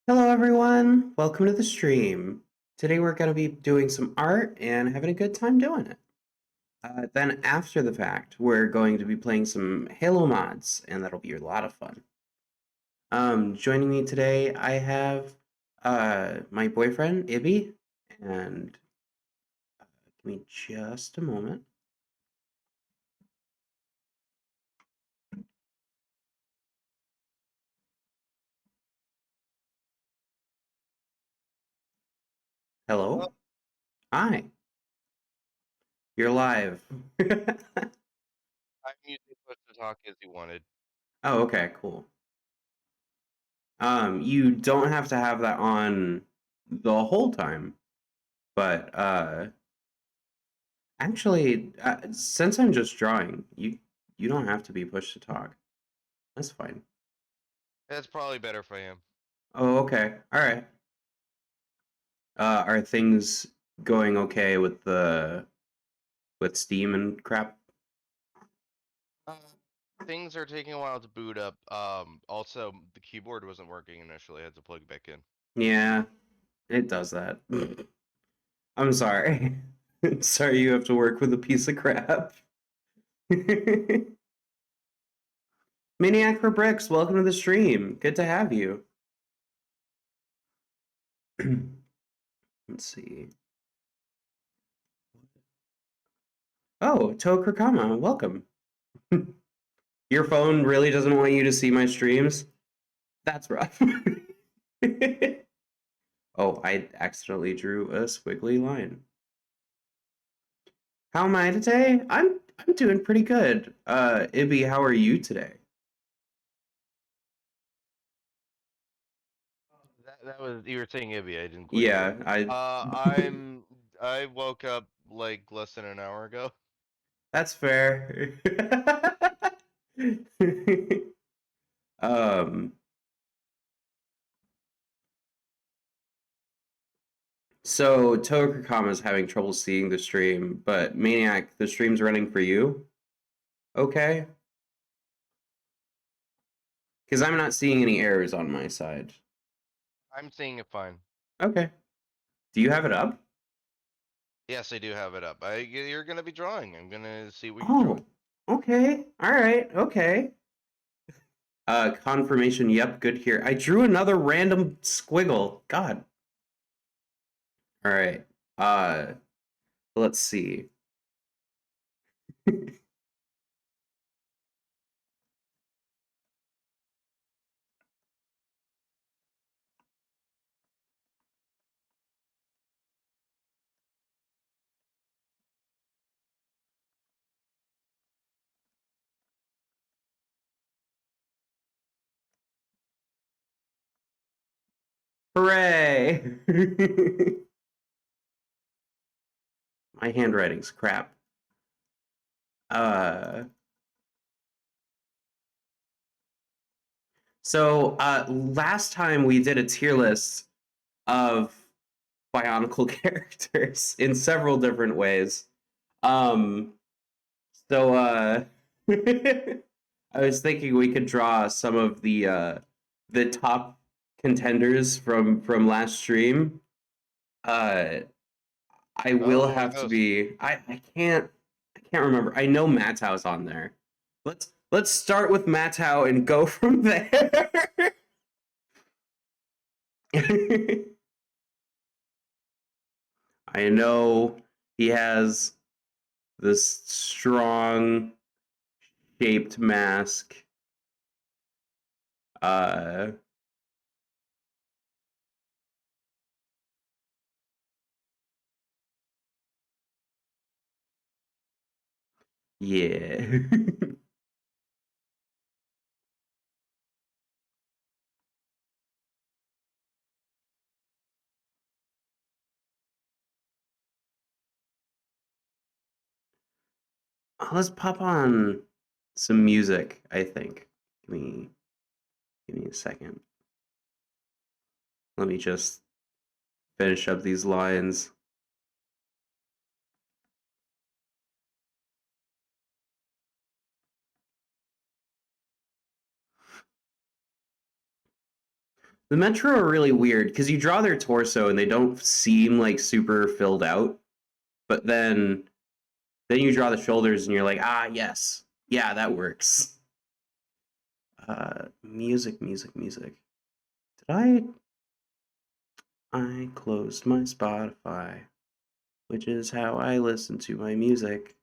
Hello everyone, welcome to the stream. Today we're going to be doing some art and having a good time doing it. Then after the fact, we're going to be playing some Halo mods, and that'll be a lot of fun. Joining me today, I have my boyfriend, Ibby, and give me just a moment. Hello? Hi. You're live. I'm usually supposed to talk as you wanted. Oh, okay, cool. You don't have to have that on the whole time, but actually, since I'm just drawing, you don't have to be pushed to talk. That's fine. That's probably better for him. Oh, okay. All right. Are things going okay with the with Steam and crap? Uh, Things are taking a while to boot up. Also, the keyboard wasn't working initially. I had to plug it back in. Yeah, it does that. I'm sorry. Sorry you have to work with a piece of crap. Maniac for Bricks, welcome to the stream. Good to have you. Let's see. Oh, Tokrakama, welcome. Your phone really doesn't want you to see my streams? That's rough. Oh, I accidentally drew a squiggly line. How am I today? I'm doing pretty good. Ibby, how are you today? That was you were saying Ibby. I didn't quite hear. Yeah, I I woke up like less than an hour ago. that's fair. um so Tokrakama is having trouble seeing the stream, but Maniac, the stream's running for you. Okay? Because I'm not seeing any errors on my side. I'm seeing it fine. Okay. Do you have it up? Yes, I do have it up. You're gonna be drawing. I'm gonna see what you draw. Oh, okay. All right. Okay. Confirmation. Yep. Good here. I drew another random squiggle. God. All right. Uh, let's see. Hooray! My handwriting's crap. Uh, last time we did a tier list of Bionicle characters in several different ways. Um, so I was thinking we could draw some of the top contenders from last stream. Uh, I will Oh, have to be. I can't remember. I know Matow's on there. Let's start with Matow and go from there. I know he has this strong shaped mask. Uh, yeah. Let's pop on some music, I think. Give me a second. Let me just finish up these lines. The Metro are really weird because you draw their torso and they don't seem like super filled out, but then you draw the shoulders and you're like, ah, yes, yeah, that works. Music. Did I closed my Spotify, which is how I listen to my music.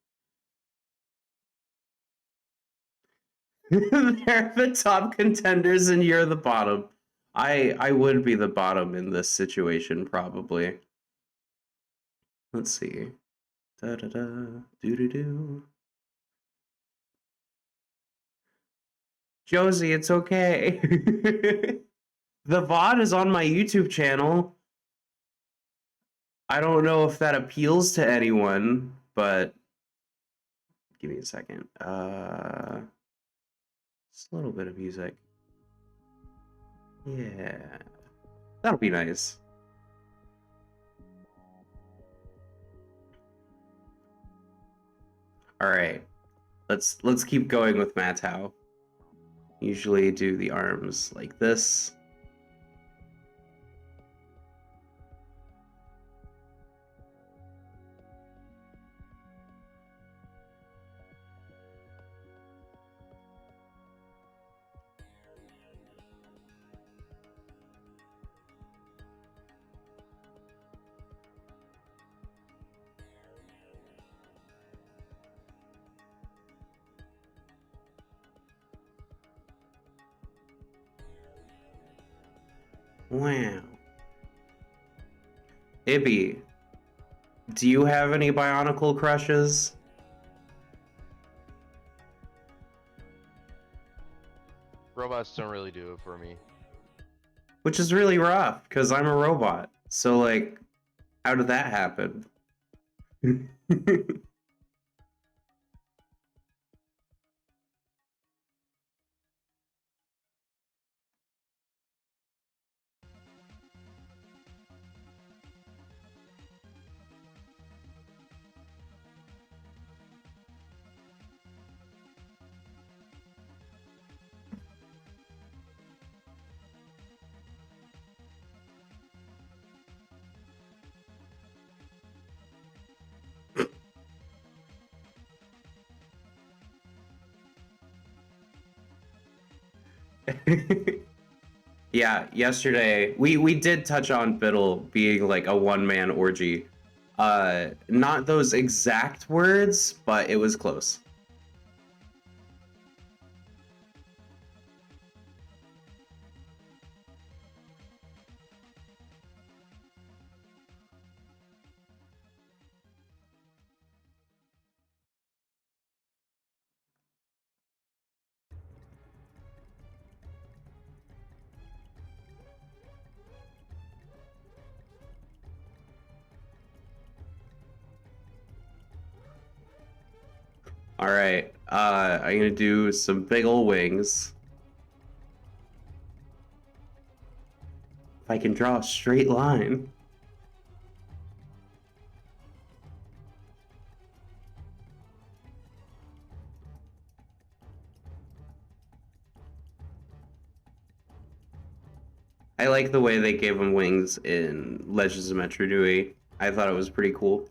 They're the top contenders and you're the bottom. I would be the bottom in this situation, probably. Let's see. Do. Josie, it's okay. The VOD is on my YouTube channel. I don't know if that appeals to anyone, but give me a second. Just a little bit of music. Yeah. That'll be nice. All right. Let's keep going with Matau. Usually do the arms like this. Wow. Ibby, do you have any Bionicle crushes? Robots don't really do it for me. Which is really rough, because I'm a robot. So, like, how did that happen? Yeah, yesterday we did touch on Biddle being like a one-man orgy. Not those exact words, but it was close. All right, I'm gonna do some big ol' wings. If I can draw a straight line. I like the way they gave him wings in Legends of Metro Dewey. I thought it was pretty cool.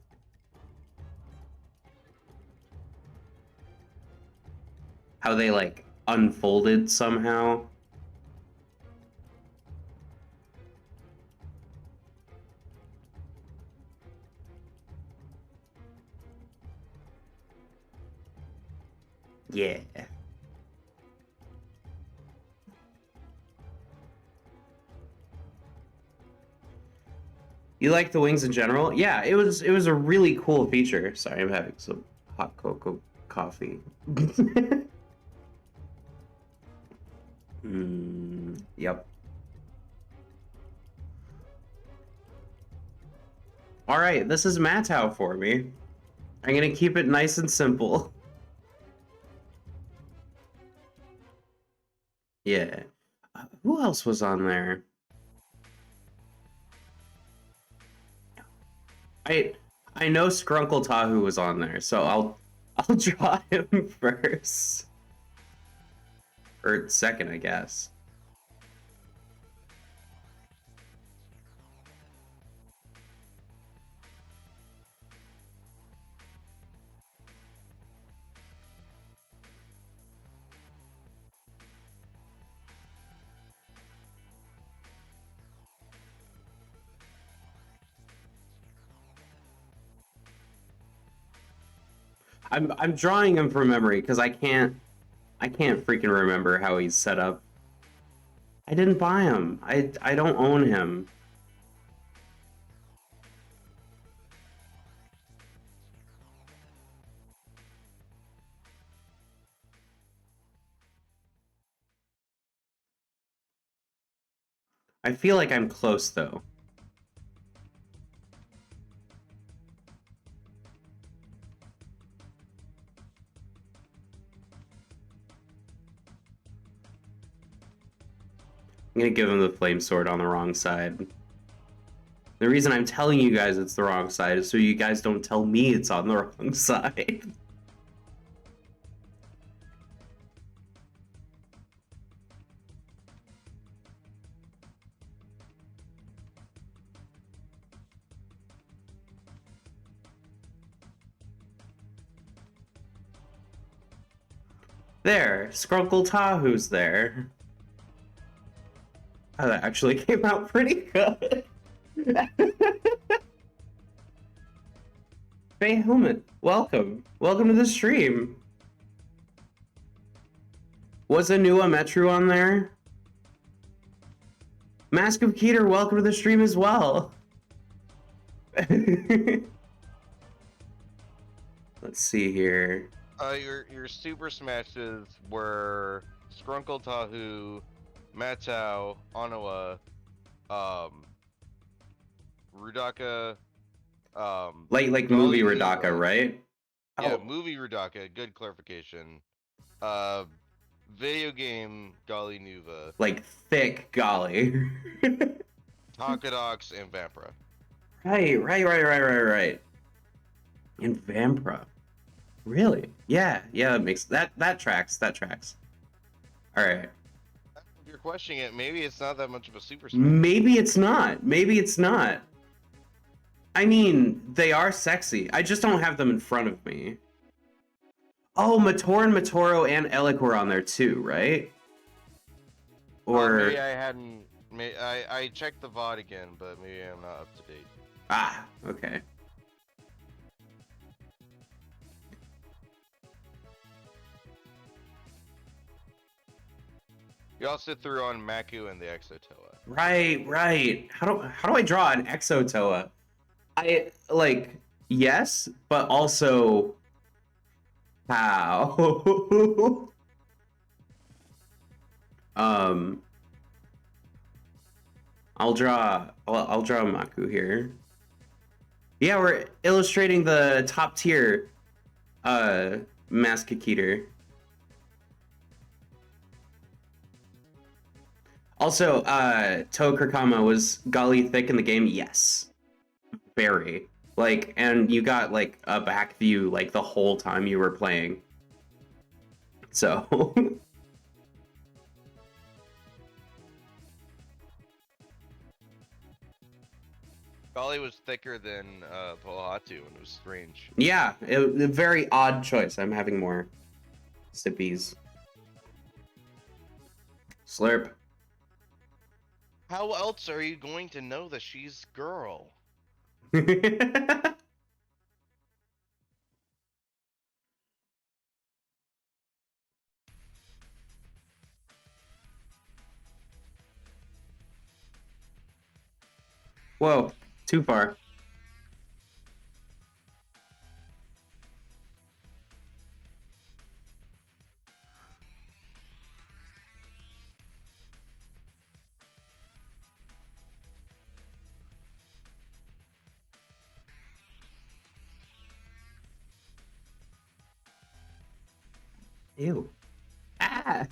How they like unfolded somehow. Yeah. You like the wings in general? Yeah, it was a really cool feature. Sorry, I'm having some hot cocoa coffee. Yep. All right, this is Matau for me. I'm gonna keep it nice and simple. Yeah. Who else was on there? I know Skrunkle Tahu was on there, so I'll draw him first. Or second, I guess. I'm drawing him from memory because I can't freaking remember how he's set up. I didn't buy him. I don't own him. I feel like I'm close though. I'm gonna give him the flame sword on the wrong side. The reason I'm telling you guys it's the wrong side is so you guys don't tell me it's on the wrong side. There, Skrunkle Tahoe's there. Oh, that actually came out pretty good. Faye Helmet, welcome. Welcome to the stream. Was Anua Metru on there? Mask of Keter, welcome to the stream as well. Let's see here. Your Super Smashes were Skrunkle Tahu, Matau, Onawa, Rudaka, Like Golly movie Nuva. Radaka, right? Yeah, Oh. movie Rudaka, good clarification. Video game Golly Nuva, Like thick golly. Takadox, and Vampra. Right. And Vampra. Really? Yeah, that makes that tracks. Alright. If you're questioning it, maybe it's not that much of a Super Smash. Maybe it's not. I mean, they are sexy. I just don't have them in front of me. Oh, Matoran, Matoro, and Elik were on there too, right? Or maybe I hadn't. I checked the VOD again, but maybe I'm not up to date. Ah, okay. You also threw on Maku and the Exotoa. Right. How do I draw an Exotoa? I like yes, but also how? I'll draw Maku here. Yeah, we're illustrating the top tier Mask of Keter. Also, Tokurkama, was Golly thick in the game? Yes. Very. Like, and you got like a back view like the whole time you were playing. So Golly was thicker than Pohatu, and it was strange. yeah, a very odd choice. I'm having more sippies. Slurp. How else are you going to know that she's girl? Whoa, too far. Ew. Ah.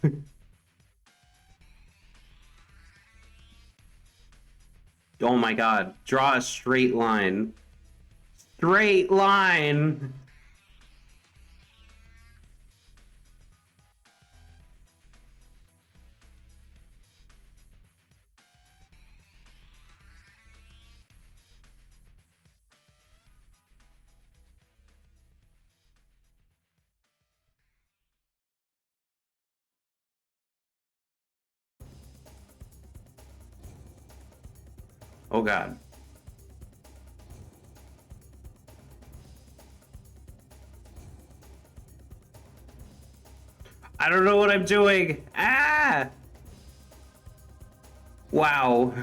Oh my god. Draw a straight line. Straight line. Oh god. I don't know what I'm doing. Ah! Wow.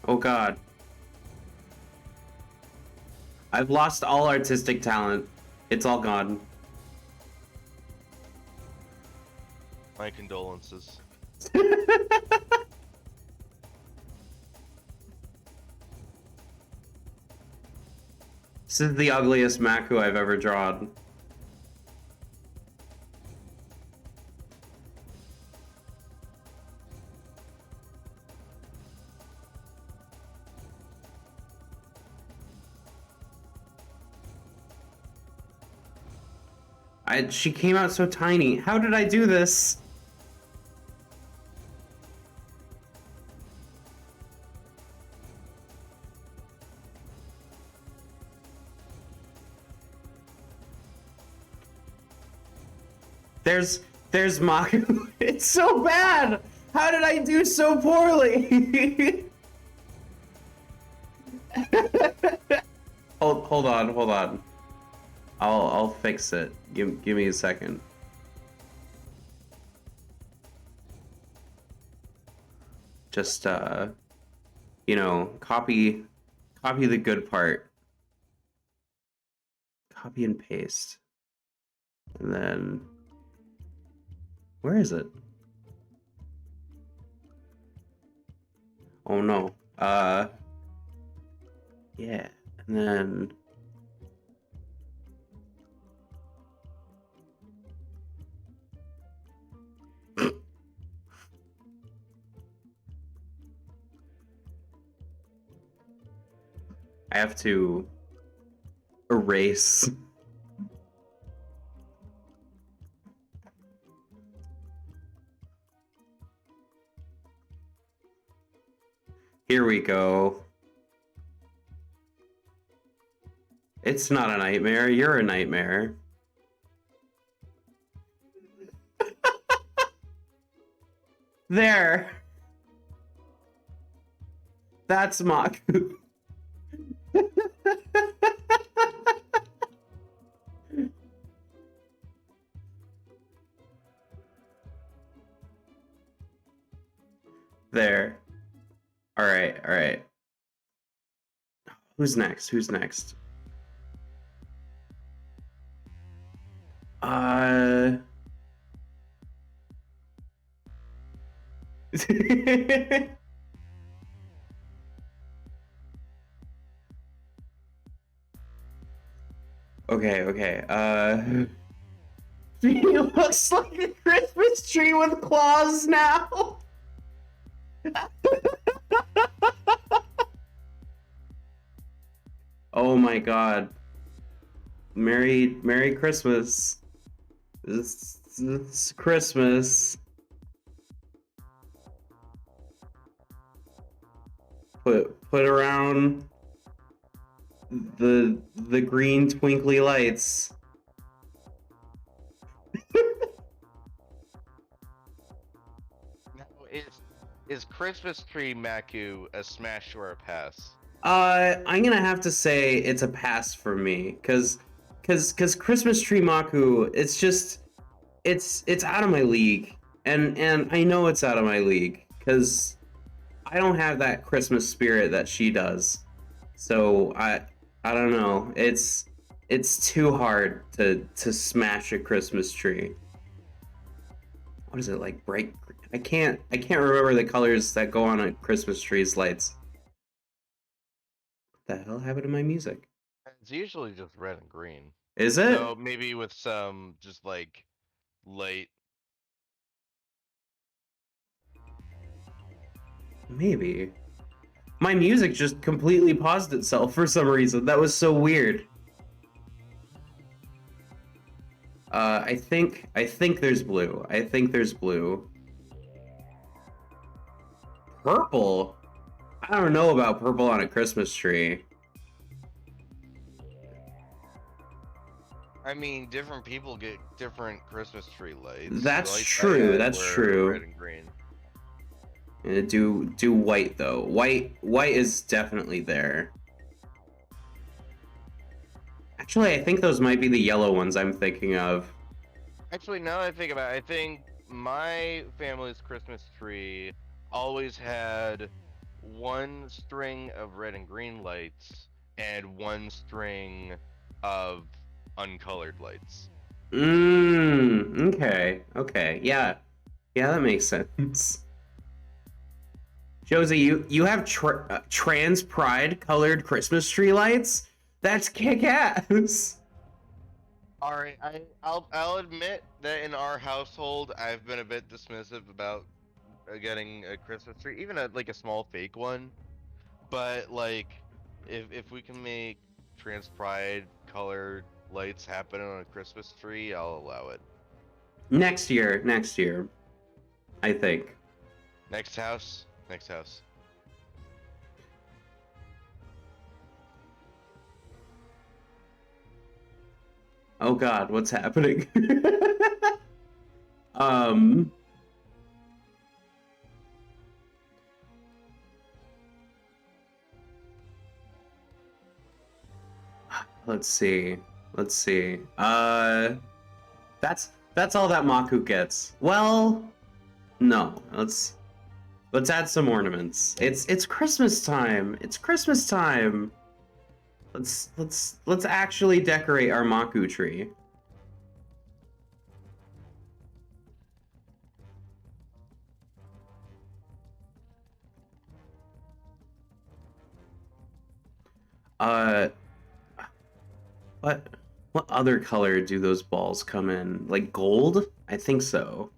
Oh god. I've lost all artistic talent. It's all gone. My condolences. This is the ugliest Maku I've ever drawn. She came out so tiny. How did I do this? There's Maku. It's so bad. How did I do so poorly? hold on. I'll fix it. Give me a second. Just you know, copy the good part. Copy and paste. And then where is it? Oh no. Yeah. And then I have to erase. Here we go. It's not a nightmare, you're a nightmare. There. That's Maku. There. All right. Who's next? Okay. He looks like a Christmas tree with claws now. Oh my god. Merry Christmas. It's Christmas. Put around the green twinkly lights. Now, is Christmas Tree Maku a smash or a pass? I'm gonna have to say it's a pass for me, cause Christmas Tree Maku, it's out of my league, and I know it's out of my league, cause I don't have that Christmas spirit that she does, so I don't know, it's too hard to smash a Christmas tree. What is it, like bright? I can't remember the colors that go on a Christmas tree's lights. What the hell happened to my music? It's usually just red and green. Is it? So maybe with some just like light. Maybe. My music just completely paused itself for some reason. That was so weird. I think there's blue. I think there's blue. Purple? I don't know about purple on a Christmas tree. I mean, different people get different Christmas tree lights. The That's lights I true. had That's were true. red and green. Do white though. White is definitely there. Actually, I think those might be the yellow ones I'm thinking of. Actually, now that I think about it, I think my family's Christmas tree always had one string of red and green lights and one string of uncolored lights. Okay. Okay. Yeah. Yeah, that makes sense. Josie, you have trans pride colored Christmas tree lights? That's kick ass. All right, I'll admit that in our household, I've been a bit dismissive about getting a Christmas tree, even like a small fake one. But like, if we can make trans pride colored lights happen on a Christmas tree, I'll allow it. Next year, I think. Next house, next house. Oh God, what's happening? um. Let's see. Let's see. That's all that Maku gets. Well, no. Let's add some ornaments. It's Christmas time. It's Christmas time. Let's actually decorate our Maku tree. Uh, what what other color do those balls come in? Like gold? I think so.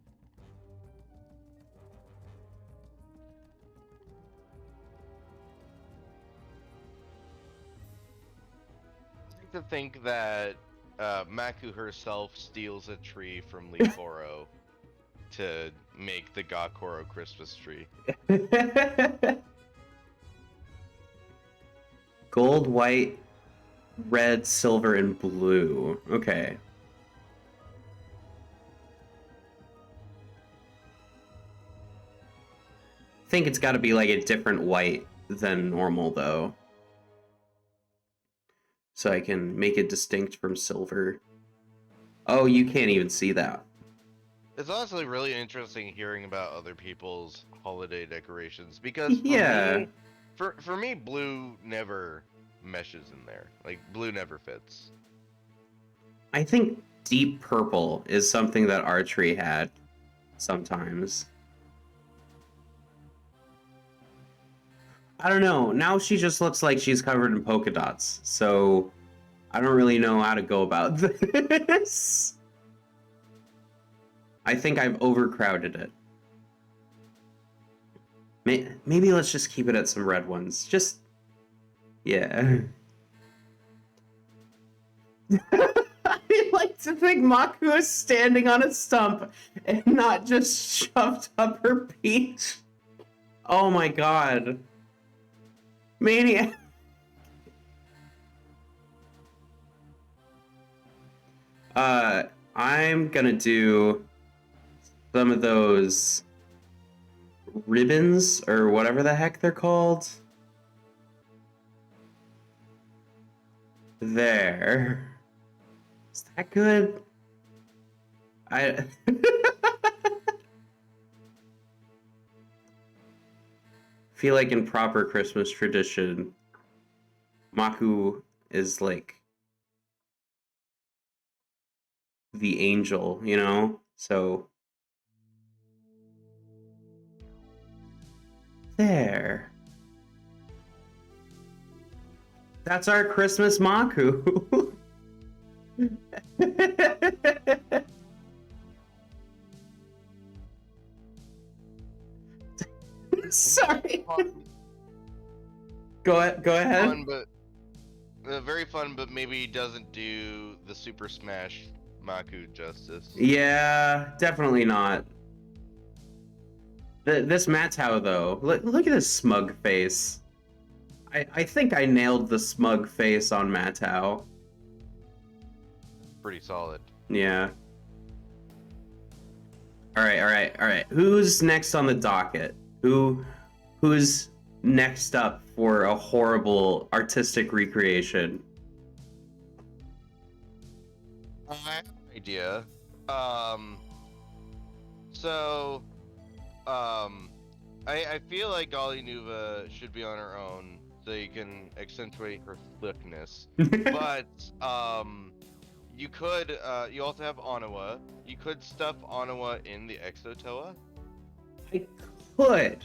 I like to think that Maku herself steals a tree from Leaforo to make the Gakoro Christmas tree. Gold, white, red, silver, and blue. Okay. I think it's got to be like a different white than normal though. So I can make it distinct from silver. Oh, you can't even see that. It's honestly really interesting hearing about other people's holiday decorations because Yeah. for me, blue never meshes in there. Like blue never fits. I think deep purple is something that our tree had sometimes. I don't know. Now she just looks like she's covered in polka dots. So I don't really know how to go about this. I think I've overcrowded it. Maybe let's just keep it at some red ones. Just, yeah. I like to think Maku is standing on a stump and not just shoved up her peach. Oh my god. Maniac. I'm gonna do some of those ribbons or whatever the heck they're called. There. Is that good? I feel like in proper Christmas tradition, Maku is like the angel, you know? So there. That's our Christmas Maku. Sorry. Go ahead. Fun, but very fun, but maybe doesn't do the Super Smash Maku justice. Yeah, definitely not. This Matau, though, look at his smug face. I think I nailed the smug face on Matau. Pretty solid. Yeah. All right, all right, all right. Who's next on the docket? Who's next up for a horrible artistic recreation? I have an idea. So, I feel like Golly Nuva should be on her own so you can accentuate her slickness. But, you could, you also have Anawa. You could stuff Anawa in the Exotoa. I could.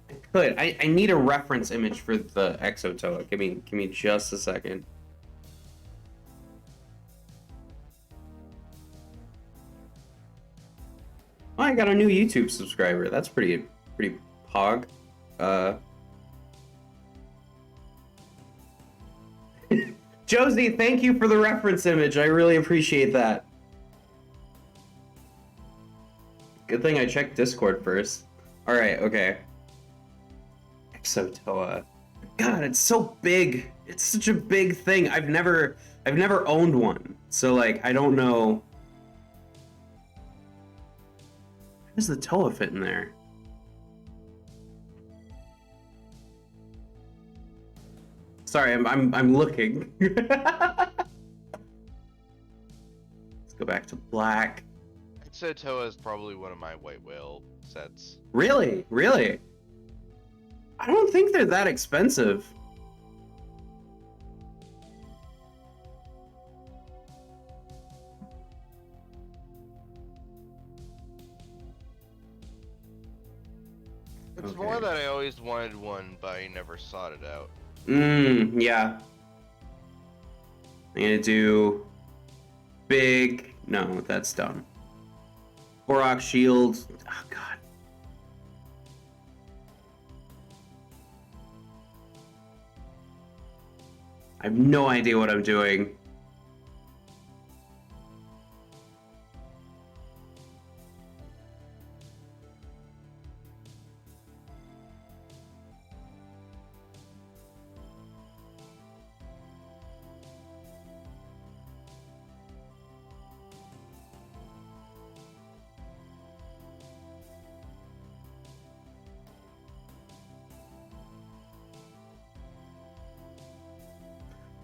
I could. I need a reference image for the Exotoa. Give me just a second. Oh, I got a new YouTube subscriber. That's pretty pog. Josie, thank you for the reference image. I really appreciate that. Good thing I checked Discord first. All right, okay. Exotoa. God, it's so big. It's such a big thing. I've never owned one. So like, I don't know. How does the Toa fit in there? Sorry, I'm looking. Let's go back to black. Exotoa is probably one of my white whale sets. Really? Really? I don't think they're that expensive. It's Okay. more that I always wanted one, but I never sought it out. Yeah. I'm gonna do big. No, that's dumb. Korok shield. Oh god. I have no idea what I'm doing.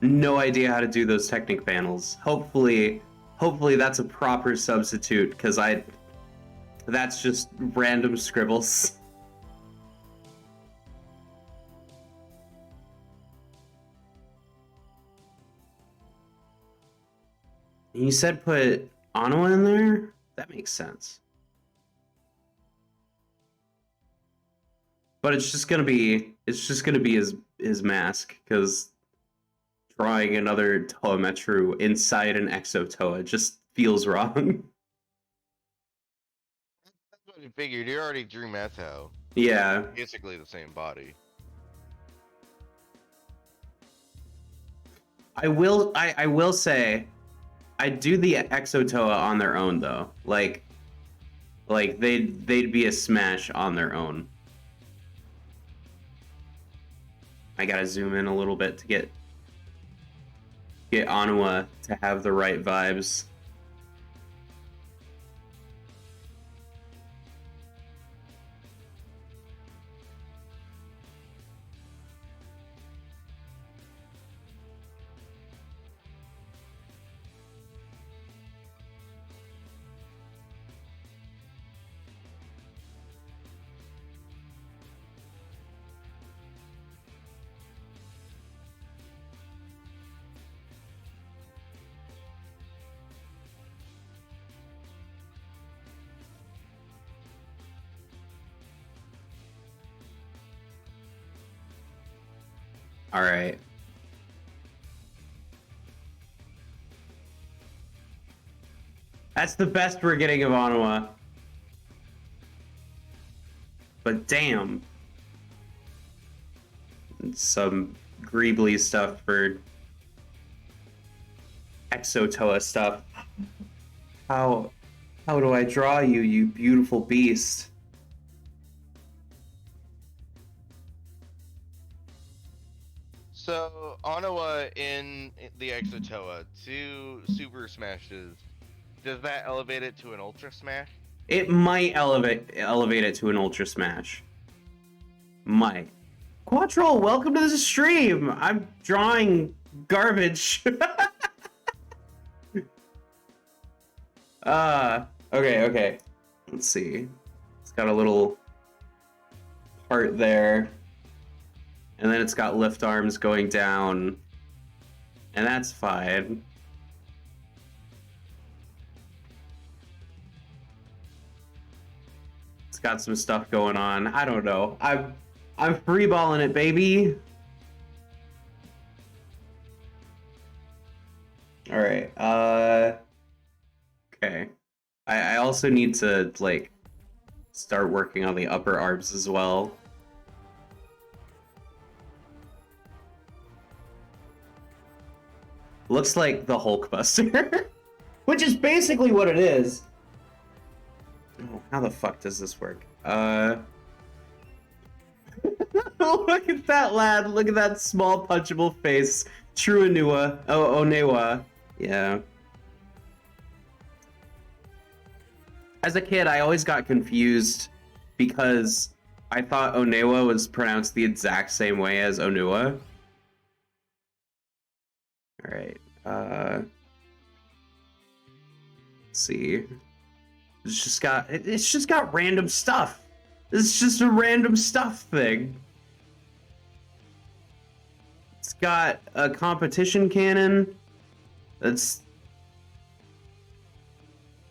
No idea how to do those Technic panels. Hopefully that's a proper substitute, because that's just random scribbles. You said put Anawa in there? That makes sense. But it's just gonna be his mask, because drawing another Toametru inside an Exotoa just feels wrong. That's what I figured. You already drew Matau. Yeah. Basically the same body. I will say I'd do the Exotoa on their own though. Like they'd be a smash on their own. I gotta zoom in a little bit to get Anawa to have the right vibes. All right. That's the best we're getting of Anawa. But damn. Some Greebly stuff for Exotoa stuff. How how do I draw you, you beautiful beast? So Onawa in the Exotoa, two Super Smashes. Does that elevate it to an Ultra Smash? It might elevate it to an Ultra Smash. Might. Quattro, welcome to the stream. I'm drawing garbage. Okay. Let's see. It's got a little part there. And then it's got lift arms going down. And that's fine. It's got some stuff going on. I don't know. I'm freeballing it, baby. All right. Okay. I also need to like start working on the upper arms as well. Looks like the Hulkbuster, which is basically what it is. Oh, how the fuck does this work? Look at that lad. Look at that small punchable face. True Anua. Oh, Onewa. Yeah. As a kid, I always got confused because I thought Onewa was pronounced the exact same way as Onua. All right. Let's see. It's just got random stuff. It's just a random stuff thing. It's got a competition cannon. That's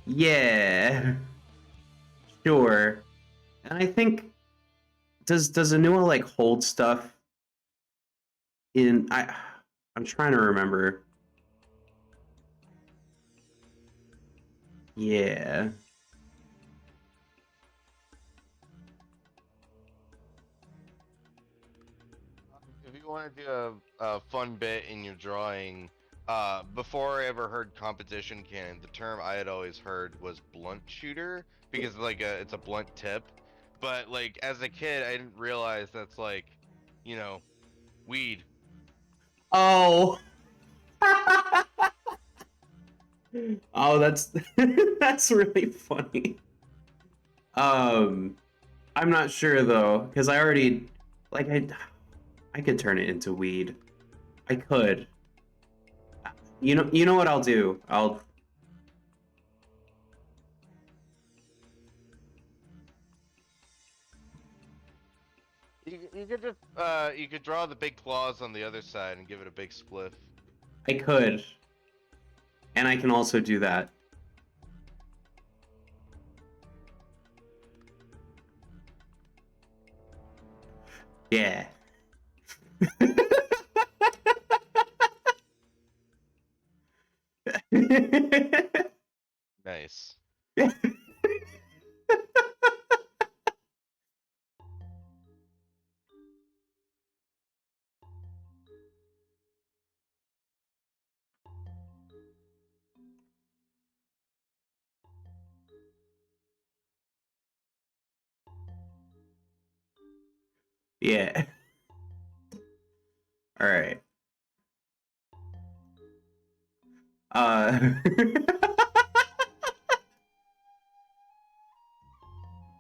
yeah. Sure. And I think does Anua like hold stuff in I'm trying to remember. Yeah. If you want to do a fun bit in your drawing, before I ever heard competition cannon, the term I had always heard was blunt shooter because like it's a blunt tip. But like as a kid, I didn't realize that's like, you know, weed. Oh. Oh, that's that's really funny. I'm not sure though, because I already like I could turn it into weed. I could. You know what I'll do? You could just you could draw the big claws on the other side and give it a big spliff. I could. And I can also do that. Yeah. Nice. Yeah. All right.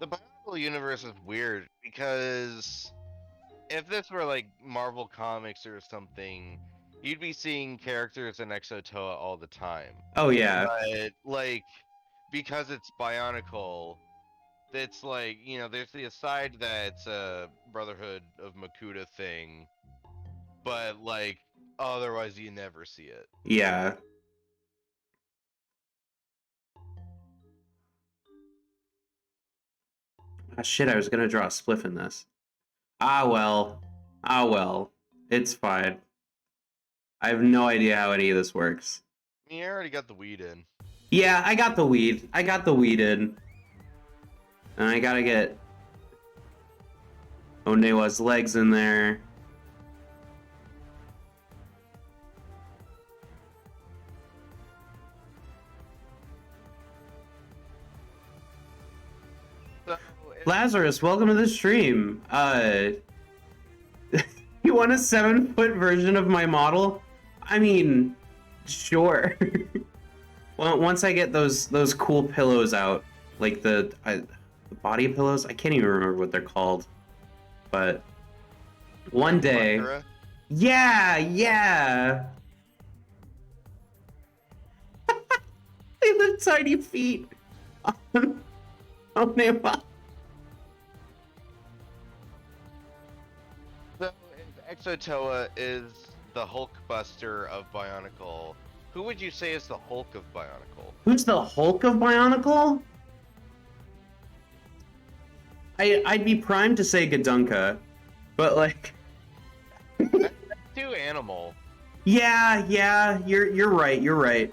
The Bionicle universe is weird because if this were like Marvel Comics or something, you'd be seeing characters in Exotoa all the time. Oh yeah. But like because it's Bionicle, it's like, you know, there's the aside that's a Brotherhood of Makuta thing, but like otherwise you never see it. Yeah. Ah, shit, I was gonna draw a spliff in this. Ah well. Ah well. It's fine. I have no idea how any of this works. You already got the weed in. Yeah, I got the weed. I got the weed in. And I gotta get Onewa's legs in there. Lazarus, welcome to the stream. You want a 7-foot version of my model? I mean, sure. Well, once I get those cool pillows out, like the body pillows, I can't even remember what they're called, but one day, Sakura? yeah. The tiny feet. Oh, Nema. So if Exotoa is the Hulk Buster of Bionicle, who would you say is the Hulk of Bionicle? Who's the Hulk of Bionicle? I'd be primed to say Gadunka, but like, Too animal. yeah, you're right.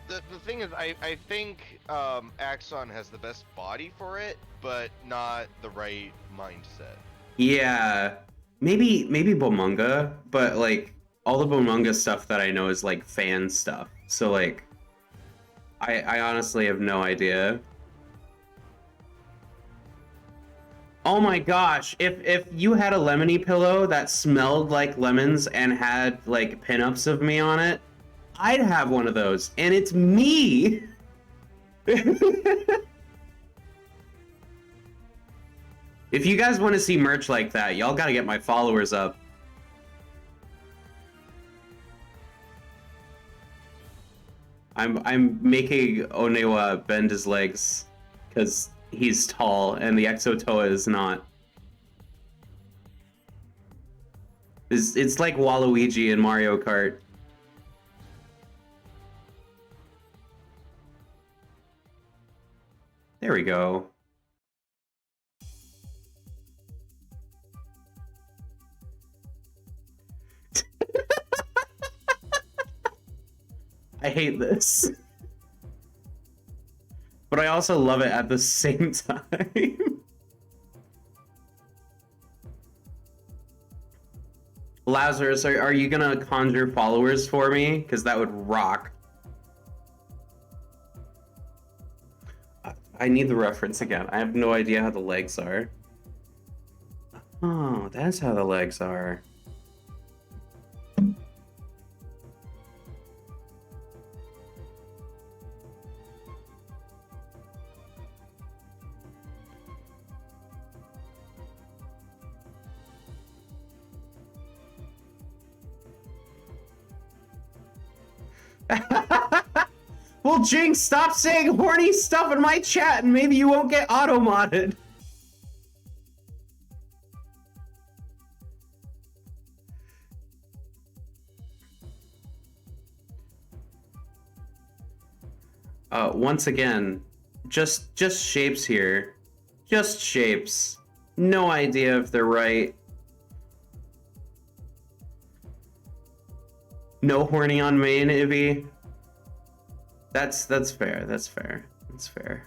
The thing is, I think Axon has the best body for it, but not the right mindset. Yeah, maybe Bomunga, but like all the Bomunga stuff that I know is like fan stuff. So like, I honestly have no idea. Oh my gosh, if you had a lemony pillow that smelled like lemons and had like pinups of me on it, I'd have one of those, and it's me. If you guys want to see merch like that, y'all gotta get my followers up. I'm making Onewa bend his legs because he's tall and the Exotoa is not. It's like Waluigi in Mario Kart. There we go. I hate this. But I also love it at the same time. Lazarus, are you gonna conjure followers for me? Because that would rock. I need the reference again. I have no idea how the legs are. Oh, that's how the legs are. Well, Jinx, stop saying horny stuff in my chat and maybe you won't get auto-modded. Once again, just shapes here. Just shapes. No idea if they're right. No horny on main, Ibby. That's fair. That's fair. That's fair.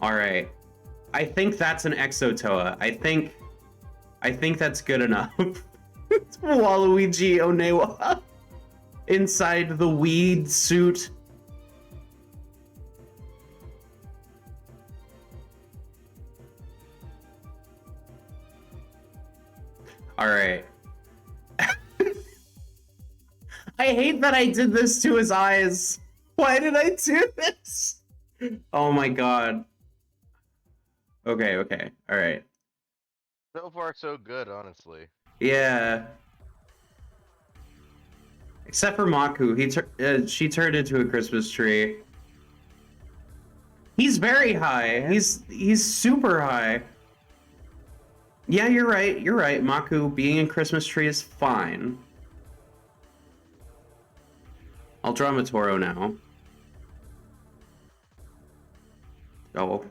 All right. I think that's an Exotoa. I think that's good enough. It's Waluigi Onewa inside the weed suit. All right. I hate that I did this to his eyes. Why did I do this? Oh my god. Okay. All right. So far, so good, honestly. Yeah. Except for Maku, she turned into a Christmas tree. He's very high. He's super high. Yeah, you're right. You're right. Maku being a Christmas tree is fine. I'll draw Matoro now. Oh.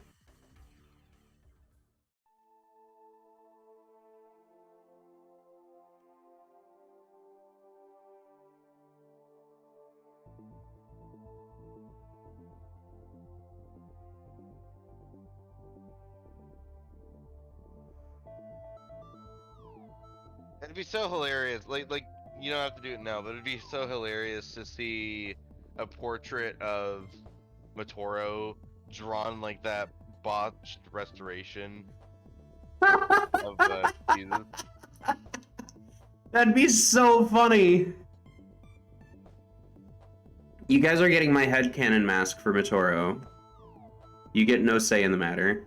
It'd be so hilarious. Like you don't have to do it now, but it'd be so hilarious to see a portrait of Motoro drawn like that botched restoration of Jesus. That'd be so funny. You guys are getting my headcanon mask for Mitoro. You get no say in the matter.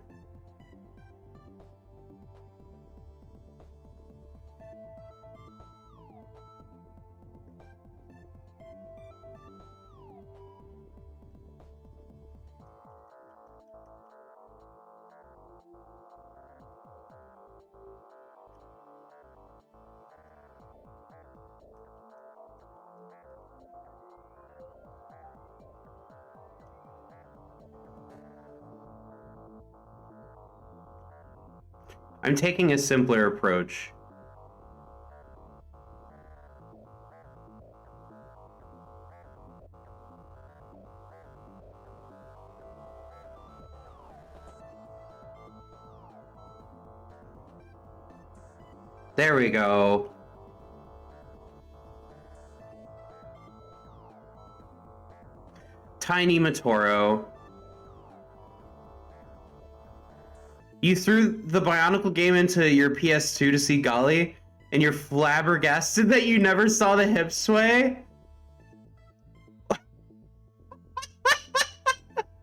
I'm taking a simpler approach. There we go. Tiny Motoro. You threw the Bionicle game into your PS2 to see Golly, and you're flabbergasted that you never saw the hip sway?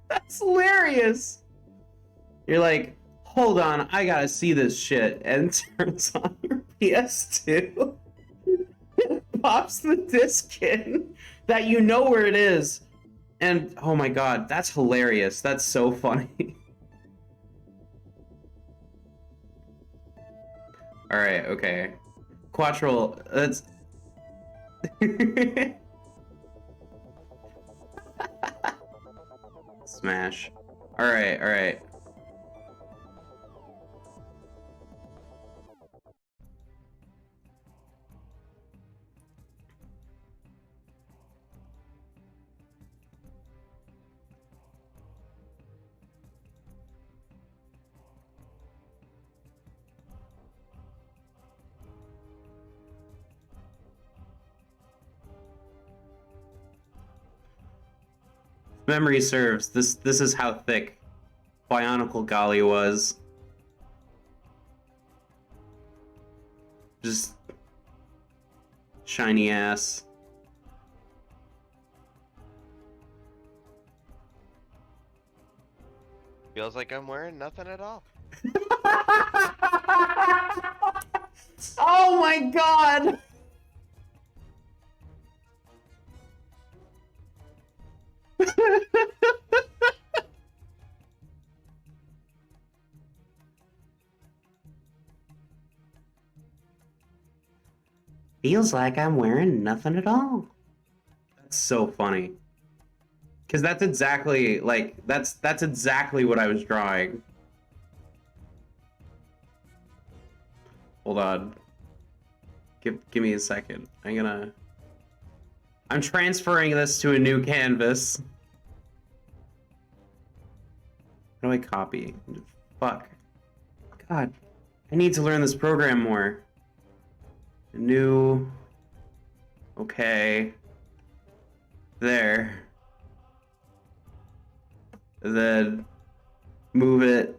That's hilarious. You're like, hold on, I gotta see this shit, and turns on your PS2. Pops the disc in that you know where it is. And oh my god, that's hilarious. That's so funny. Alright, okay. Quattro, that's... Smash. Alright, alright. Memory serves. This is how thick Bionicle Golly was. Just shiny ass. Feels like I'm wearing nothing at all. Oh my god! Feels like I'm wearing nothing at all. That's so funny. Cause that's exactly like that's exactly what I was drawing. Hold on. Give me a second. I'm transferring this to a new canvas. How do I copy? Fuck. God. I need to learn this program more. New. Okay. There. Then move it.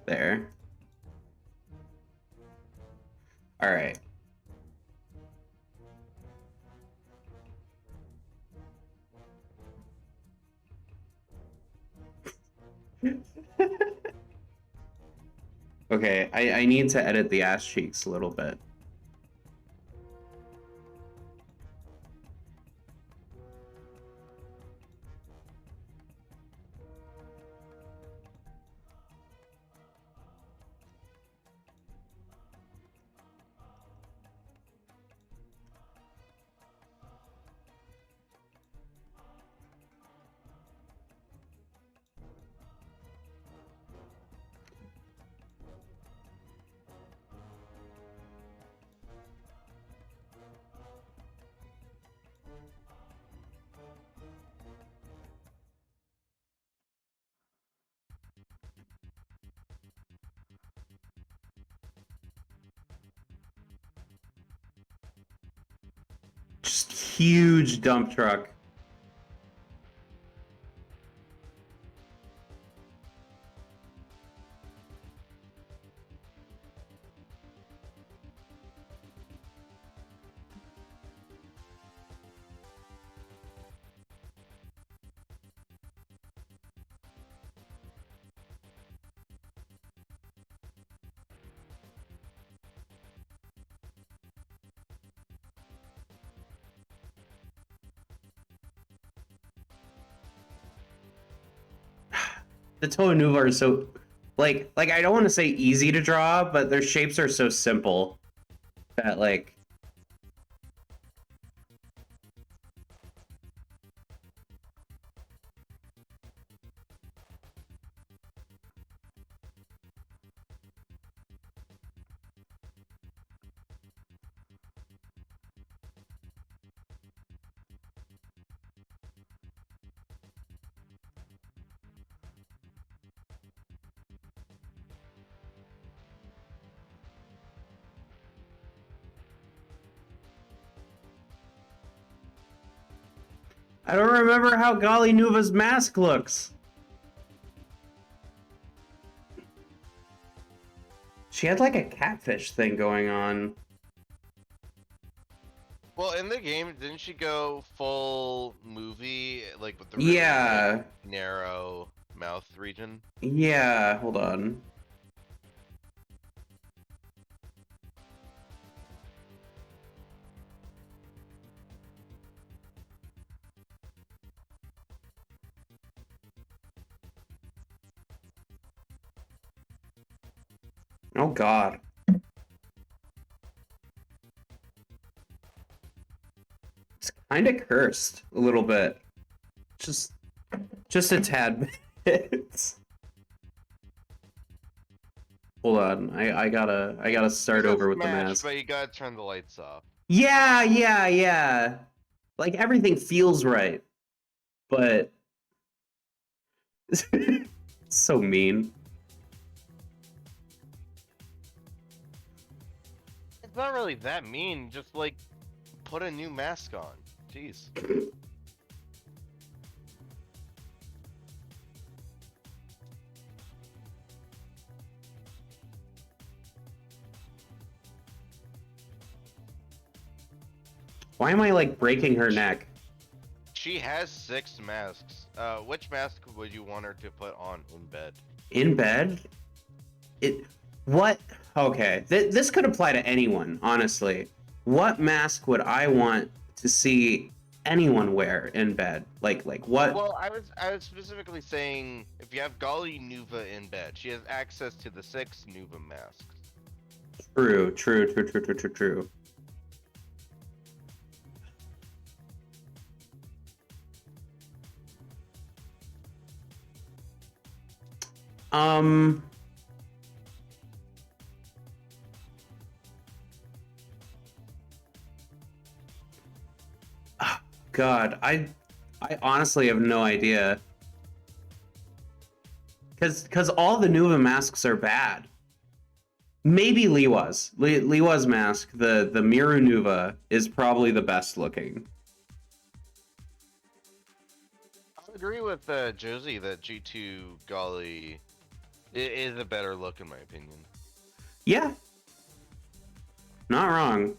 There. All right. Okay, I need to edit the ass cheeks a little bit. Just huge dump truck. The Toa Nuva are so like I don't want to say easy to draw, but their shapes are so simple that like I don't remember how Gali Nuva's mask looks. She had like a catfish thing going on. Well, in the game, didn't she go full movie, like with the really, Yeah. like, narrow mouth region? Yeah, hold on. Oh god. It's kind of cursed a little bit. Just a tad bit. Hold on. I gotta start It's a over with the smash, mask. but you gotta turn the lights off. Yeah. Like everything feels right. But it's so mean. It's not really that mean, just like put a new mask on. Jeez. Why am I like breaking her neck? She has 6 masks. Which mask would you want her to put on in bed? In bed? It what? Okay, this could apply to anyone, honestly. What mask would I want to see anyone wear in bed? Like what? Well, I was specifically saying if you have Gali Nuva in bed, she has access to the 6 Nuva masks. True. Um, God, I honestly have no idea. Cause all the Nuva masks are bad. Maybe Liwa's mask, the Miru Nuva, is probably the best looking. I'll agree with Josie that G2 Gali is a better look in my opinion. Yeah, not wrong.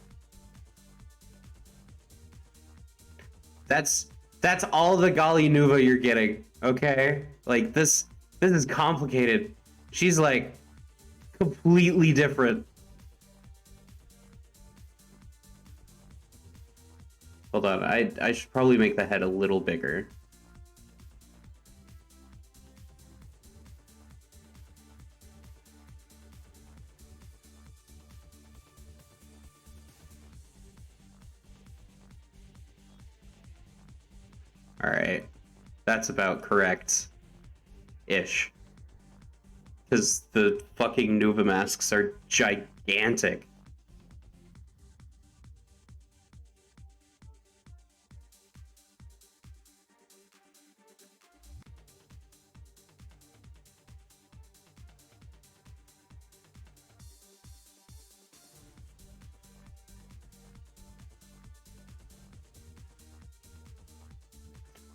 That's all the Gali Nuva you're getting. Okay, like this is complicated. She's like completely different. Hold on, I should probably make the head a little bigger. All right, that's about correct-ish. Because the fucking Nuva masks are gigantic.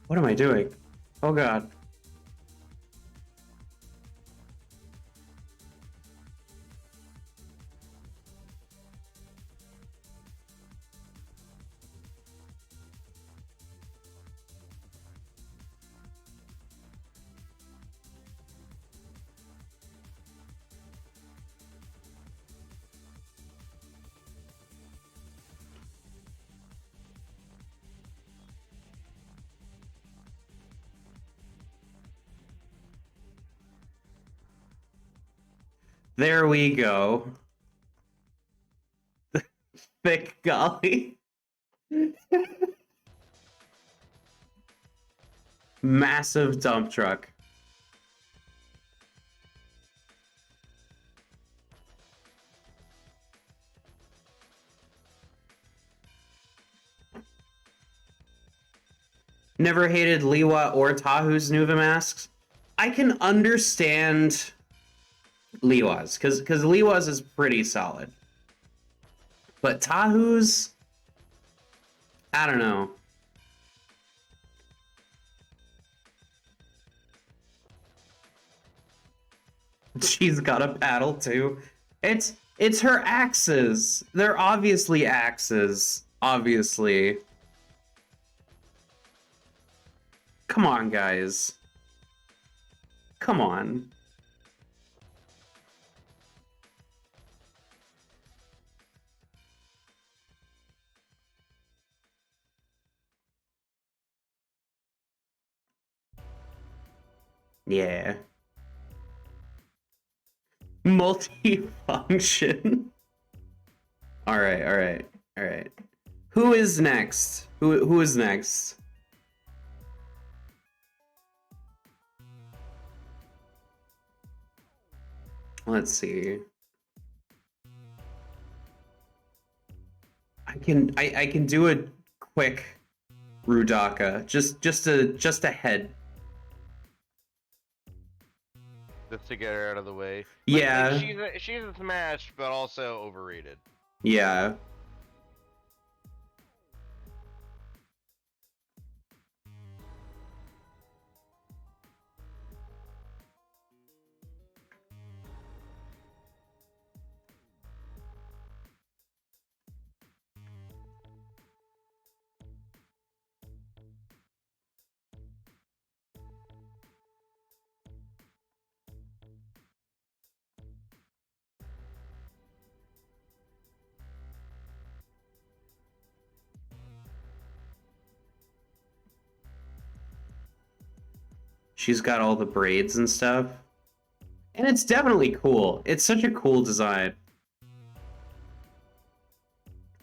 What am I doing? Oh god. There we go. Thick golly. Massive dump truck. Never hated Liwa or Tahu's Nuva masks. I can understand Liwa's, because Liwa's is pretty solid. But Tahu's, I don't know. She's got a paddle too. It's her axes. They're obviously axes. Obviously. Come on, guys. Come on. Yeah. Multifunction. All right, all right, all right. Who is next? Who is next? Let's see. I can do a quick Rudaka. Just a head. Just to get her out of the way. Yeah. Like, she's a smash, but also overrated. Yeah. She's got all the braids and stuff. And it's definitely cool. It's such a cool design.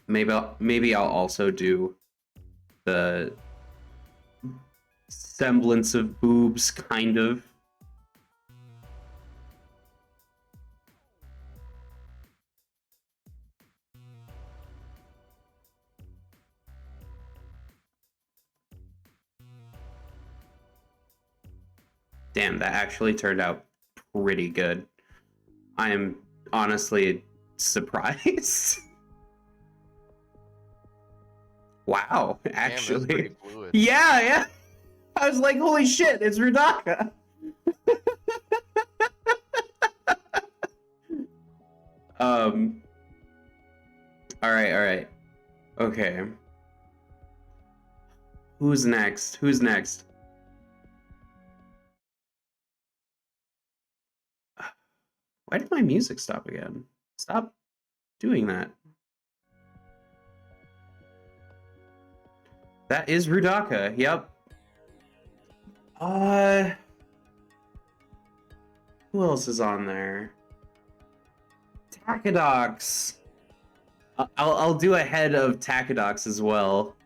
Maybe I'll also do the semblance of boobs, kind of. Damn, that actually turned out pretty good. I am honestly surprised. Wow, actually. Damn, that's pretty fluid. Yeah, yeah. I was like, holy shit, it's Rudaka. All right. Okay. Who's next? Who's next? Why did my music stop again? Stop doing that. That is Rudaka. Yep. Who else is on there? Takedox. I'll do a head of Takedox as well.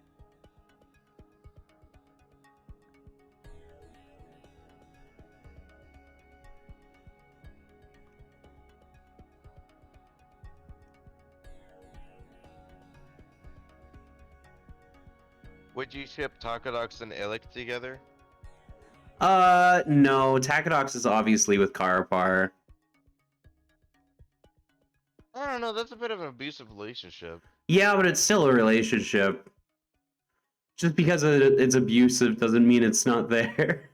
Would you ship Takadox and Illic together? No. Takedox is obviously with Karapar. I don't know. That's a bit of an abusive relationship. Yeah, but it's still a relationship. Just because it's abusive doesn't mean it's not there.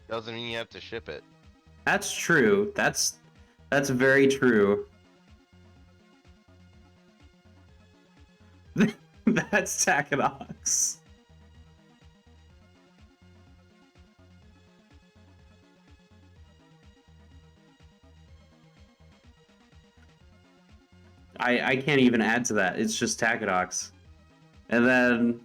Doesn't mean you have to ship it. That's true. That's very true. That's Takedox. I can't even add to that. It's just Takedox. And then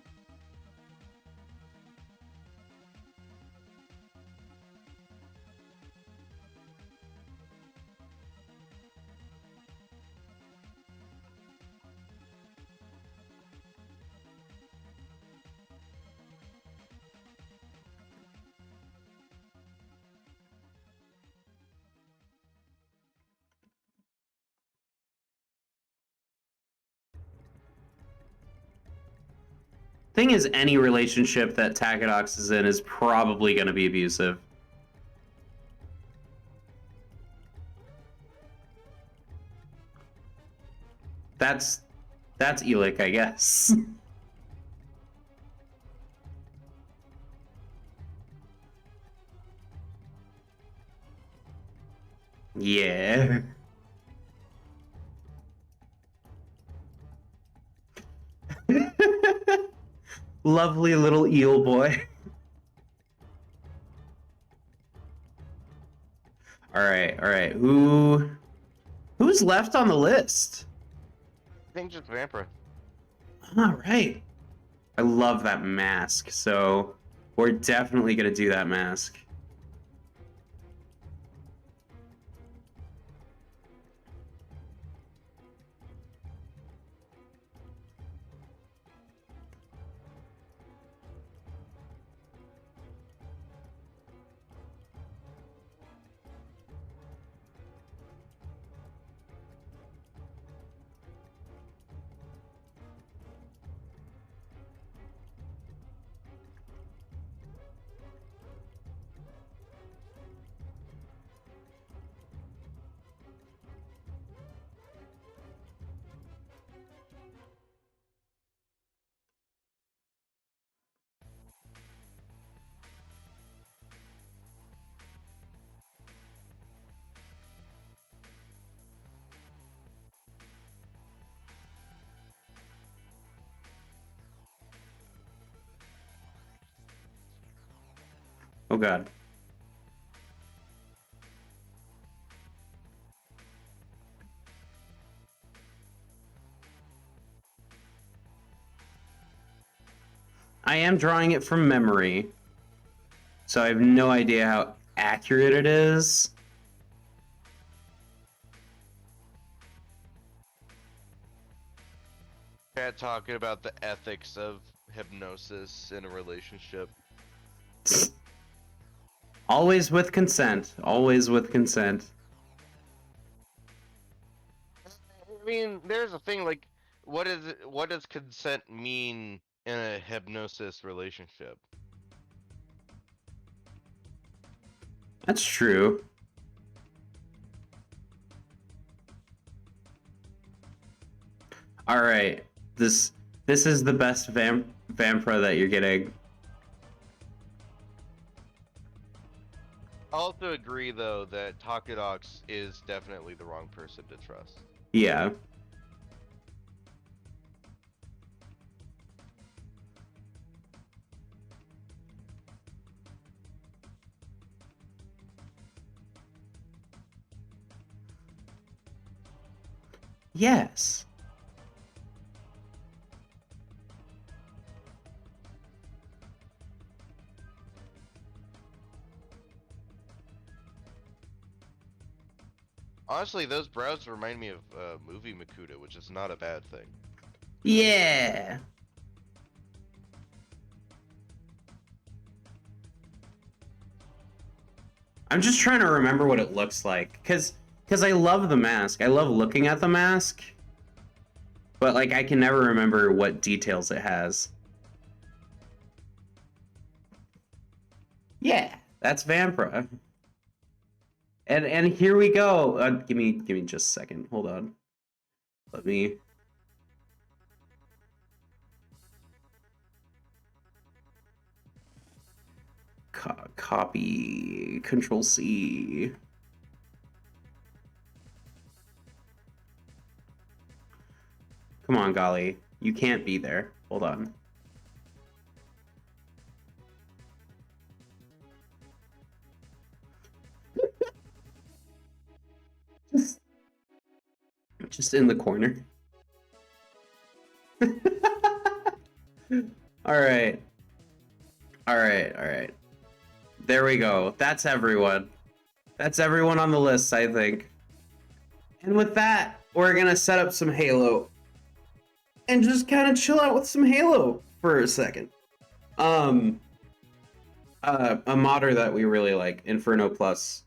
thing is, any relationship that Takedox is in is probably going to be abusive. That's Elic, I guess. Yeah. Lovely little eel boy. All right. Who's left on the list? I think just Vampira. All right. I love that mask. So we're definitely gonna do that mask. Oh god. I am drawing it from memory, so I have no idea how accurate it is. Chat talking about the ethics of hypnosis in a relationship. Always with consent. Always with consent. I mean, there's a thing like, what does consent mean in a hypnosis relationship? That's true. All right. This is the best Vampira that you're getting. I also agree, though, that Takedox is definitely the wrong person to trust. Yeah. Yes. Honestly, those brows remind me of movie Makuta, which is not a bad thing. Yeah. I'm just trying to remember what it looks like, cause I love the mask. I love looking at the mask, but like I can never remember what details it has. Yeah, that's Vampira. And here we go. Give me just a second. Hold on. Let me Copy, Control C. Come on, Golly. You can't be there. Hold on. Just in the corner. All right. All right. All right. There we go. That's everyone. That's everyone on the list, I think. And with that, we're going to set up some Halo and just kind of chill out with some Halo for a second. A modder that we really like, Inferno Plus,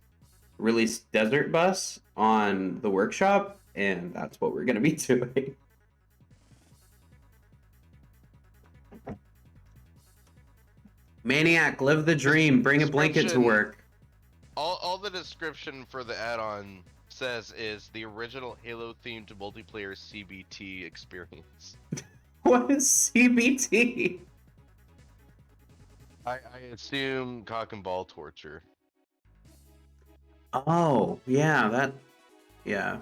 released Desert Bus on the workshop, and that's what we're going to be doing. Maniac, live the dream. Bring a blanket to Description. work. All the description for the add-on says is the original Halo-themed multiplayer CBT experience. What is CBT? I assume cock and ball torture. Oh, yeah, yeah.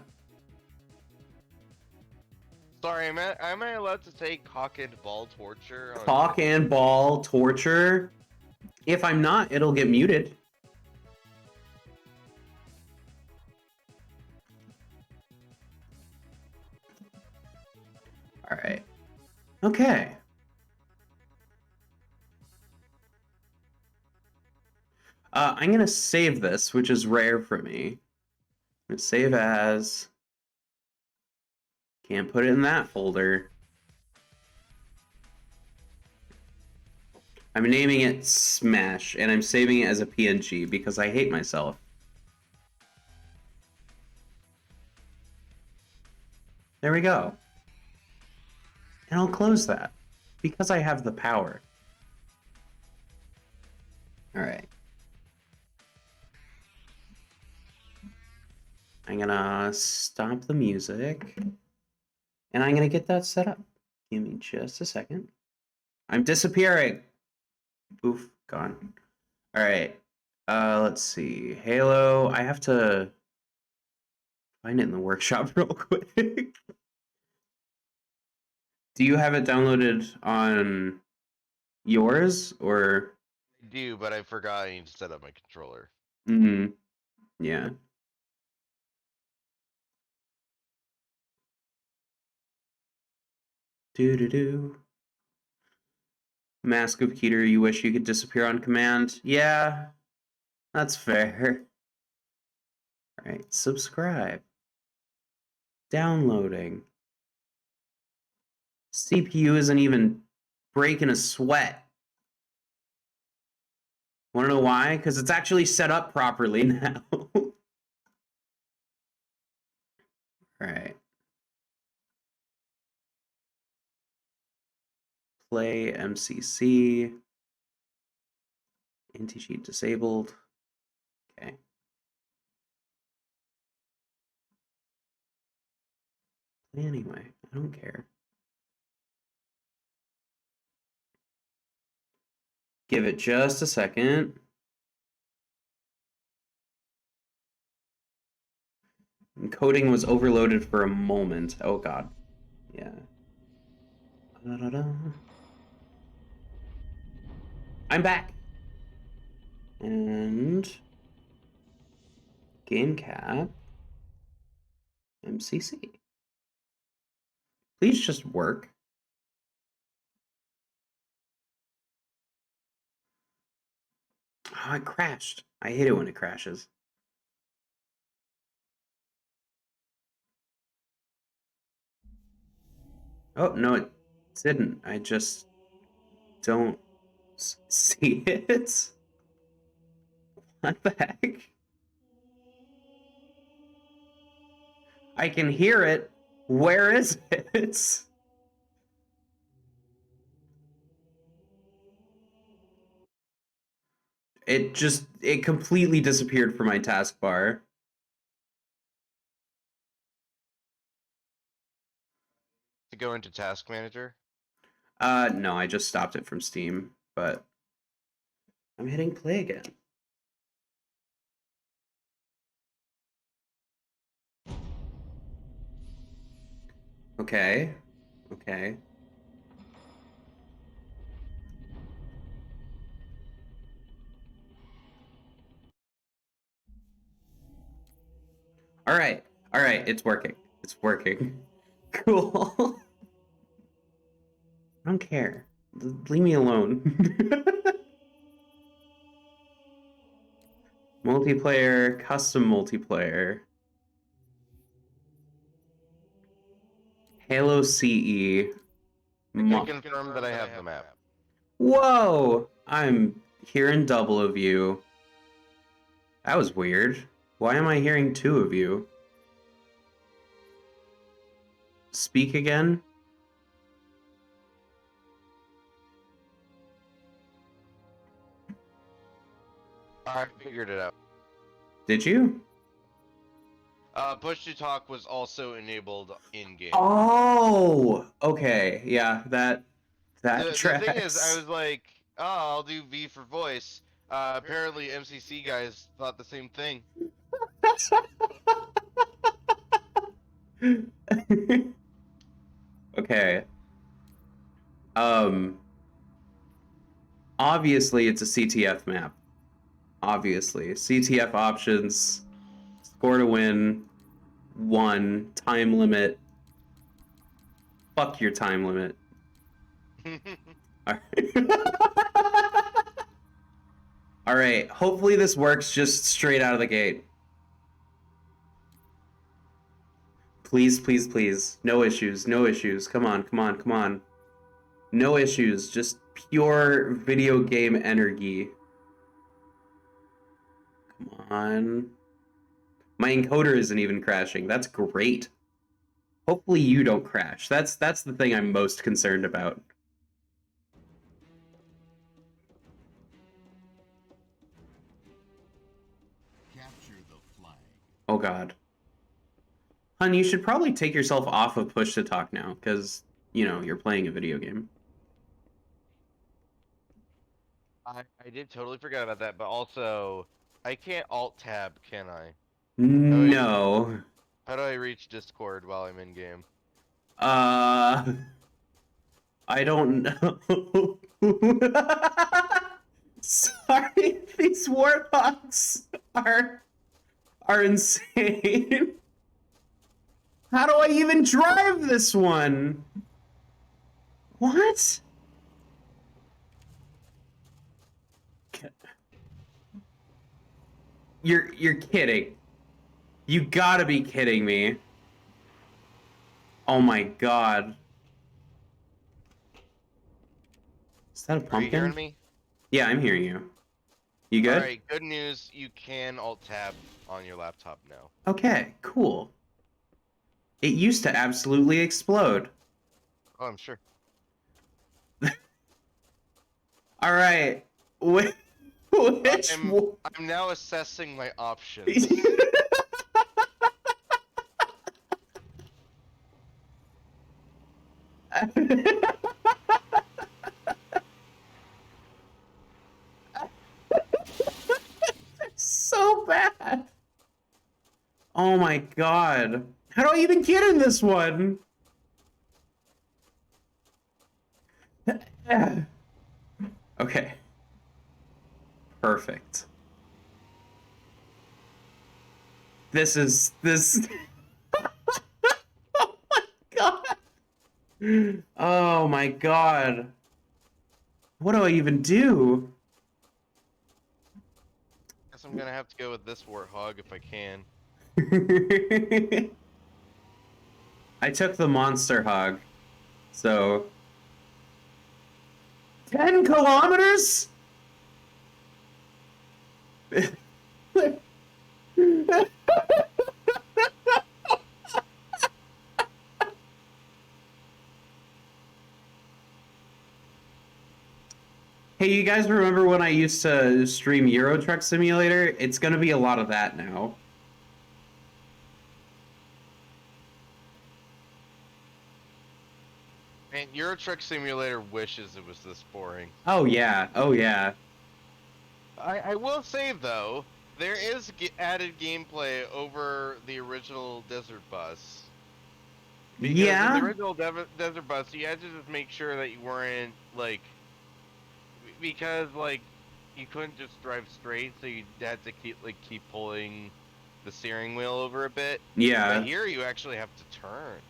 Sorry, am I allowed to say cock and ball torture? Cock and ball torture? If I'm not, it'll get muted. All right. Okay. I'm going to save this, which is rare for me. I'm going to save as. Can't put it in that folder. I'm naming it Smash, and I'm saving it as a PNG because I hate myself. There we go. And I'll close that because I have the power. All right. I'm gonna stop the music and I'm gonna get that set up. Give me just a second. I'm disappearing. Oof, gone. All right. Let's see. Halo. I have to find it in the workshop real quick. Do you have it downloaded on yours or? I do, but I forgot I need to set up my controller. Mm-hmm. Yeah. Do. Mask of Keter, you wish you could disappear on command? Yeah, that's fair. All right, subscribe. Downloading. CPU isn't even breaking a sweat. Want to know why? Because it's actually set up properly now. All right. Play MCC. Anti-cheat disabled. Okay. Anyway, I don't care. Give it just a second. Encoding was overloaded for a moment. Oh god. Yeah. Da-da-da. I'm back. And game cap MCC. Please just work. Oh, it crashed. I hate it when it crashes. Oh, no, it didn't. I just don't see it. What the heck? I can hear it. Where is it? It completely disappeared from my taskbar. To go into Task Manager? No, I just stopped it from Steam, but I'm hitting play again. Okay. Okay. All right. All right. It's working. It's working. Cool. I don't care. Leave me alone. Multiplayer, custom multiplayer. Halo CE. I can confirm that I have the map. Whoa! I'm hearing double of you. That was weird. Why am I hearing two of you? Speak again? I figured it out. Did you? Push to talk was also enabled in game. Oh! Okay, yeah, that The tracks. thing is, I was like, oh, I'll do V for voice. Apparently, MCC guys thought the same thing. Okay. Obviously it's a CTF map. Obviously. CTF options, score to win, 1, time limit. Fuck your time limit. Alright, hopefully this works just straight out of the gate. Please, please, please. No issues, no issues. Come on, come on, come on. No issues, just pure video game energy. Come on. My encoder isn't even crashing. That's great. Hopefully you don't crash. That's the thing I'm most concerned about. Capture the flag. Oh god. Hun, you should probably take yourself off of push to talk now, because, you know, you're playing a video game. I did totally forget about that, but also, I can't alt tab, can I? No. How do I reach Discord while I'm in game? I don't know. Sorry, these warthogs are insane. How do I even drive this one? What? You're kidding. You gotta be kidding me. Oh my god. Is that a Are you pumpkin? hearing me? Yeah, I'm hearing you. You good? Alright, good news. You can alt tab on your laptop now. Okay, cool. It used to absolutely explode. Oh, I'm sure. All right. Which I'm now assessing my options. So bad. Oh my god. How do I even get in this one? Okay. Perfect. This Oh my god. Oh my god. What do I even do? Guess I'm gonna have to go with this warthog if I can. I took the monster hog. So 10 kilometers? Hey, you guys remember when I used to stream Euro Truck Simulator? It's gonna be a lot of that now. Man, Euro Truck Simulator wishes it was this boring. Oh yeah, oh yeah. I will say though, there is added gameplay over the original Desert Bus. Because in the Yeah, original Desert Bus, you had to just make sure that you weren't like, because like you couldn't just drive straight, so you had to keep pulling the steering wheel over a bit. But yeah, here you actually have to turn.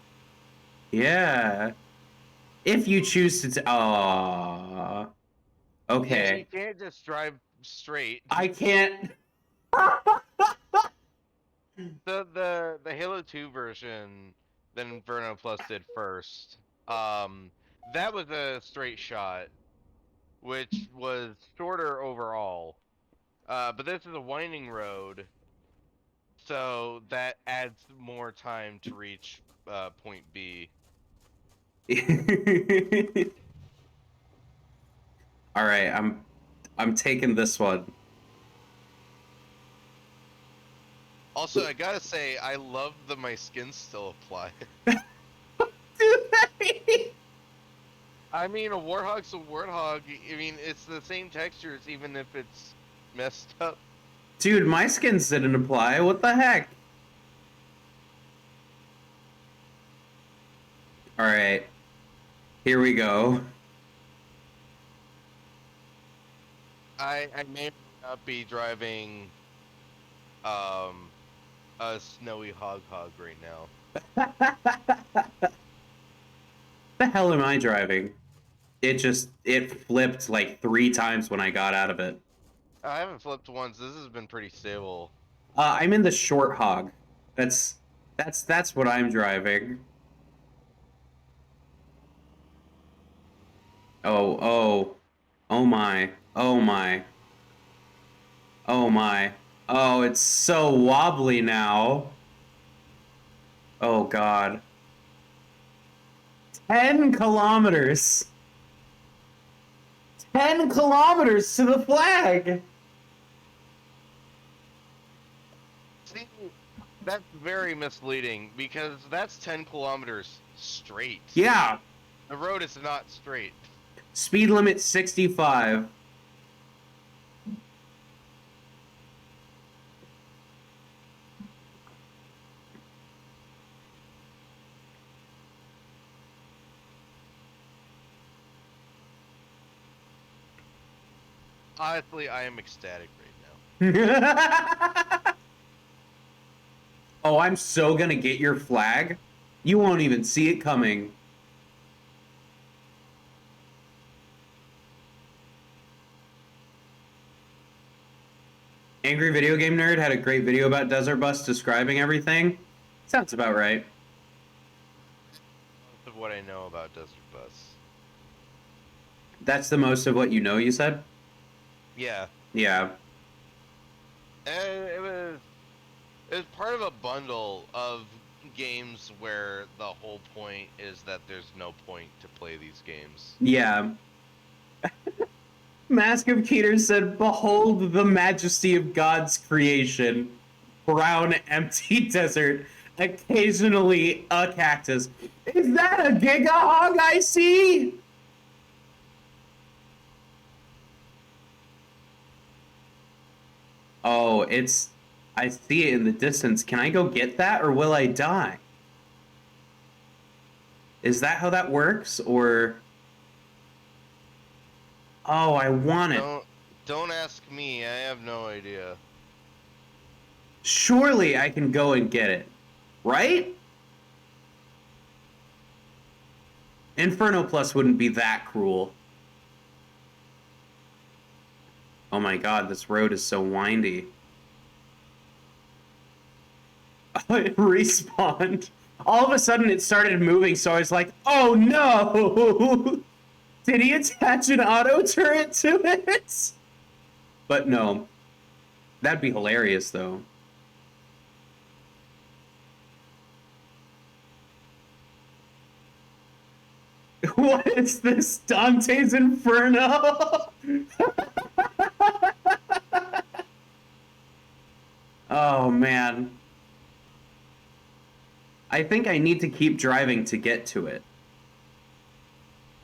yeah. If you choose to, Yeah, you okay. can't just drive straight. I can't. The Halo 2 version that Inferno Plus did first, um, that was a straight shot, which was shorter overall. But this is a winding road, so that adds more time to reach point B. All right, I'm taking this one. Also, I gotta say, I love that my skins still apply. I mean, a warthog's a warthog. I mean, it's the same textures, even if it's messed up. Dude, my skins didn't apply. What the heck? All right, here we go. I may not be driving a snowy hog right now. The hell am I driving? It flipped like 3 times when I got out of it. I haven't flipped once. This has been pretty stable. I'm in the short hog. That's what I'm driving. Oh, oh my, oh my, oh my. Oh, it's so wobbly now. Oh God. 10 kilometers. 10 kilometers to the flag. See, that's very misleading because that's 10 kilometers straight. Yeah. The road is not straight. Speed limit 65. Honestly, I am ecstatic right now. Oh, I'm so gonna get your flag. You won't even see it coming. Angry Video Game Nerd had a great video about Desert Bus describing everything. Sounds about right. Most of what I know about Desert Bus. That's the most of what you know, you said? Yeah, Yeah. and it was part of a bundle of games where the whole point is that there's no point to play these games. Yeah. Mask of Keter said, "Behold the majesty of God's creation. Brown, empty desert. Occasionally a cactus." Is that a Giga Hog I see? Oh, I see it in the distance. Can I go get that or will I die? Is that how that works? Or. Oh, I want it. Don't ask me. I have no idea. Surely I can go and get it. Right? Inferno Plus wouldn't be that cruel. Oh my god, this road is so windy. It respawned. All of a sudden it started moving, so I was like, oh no! Did he attach an auto turret to it? But no. That'd be hilarious, though. What is this? Dante's Inferno? Oh, man. I think I need to keep driving to get to it.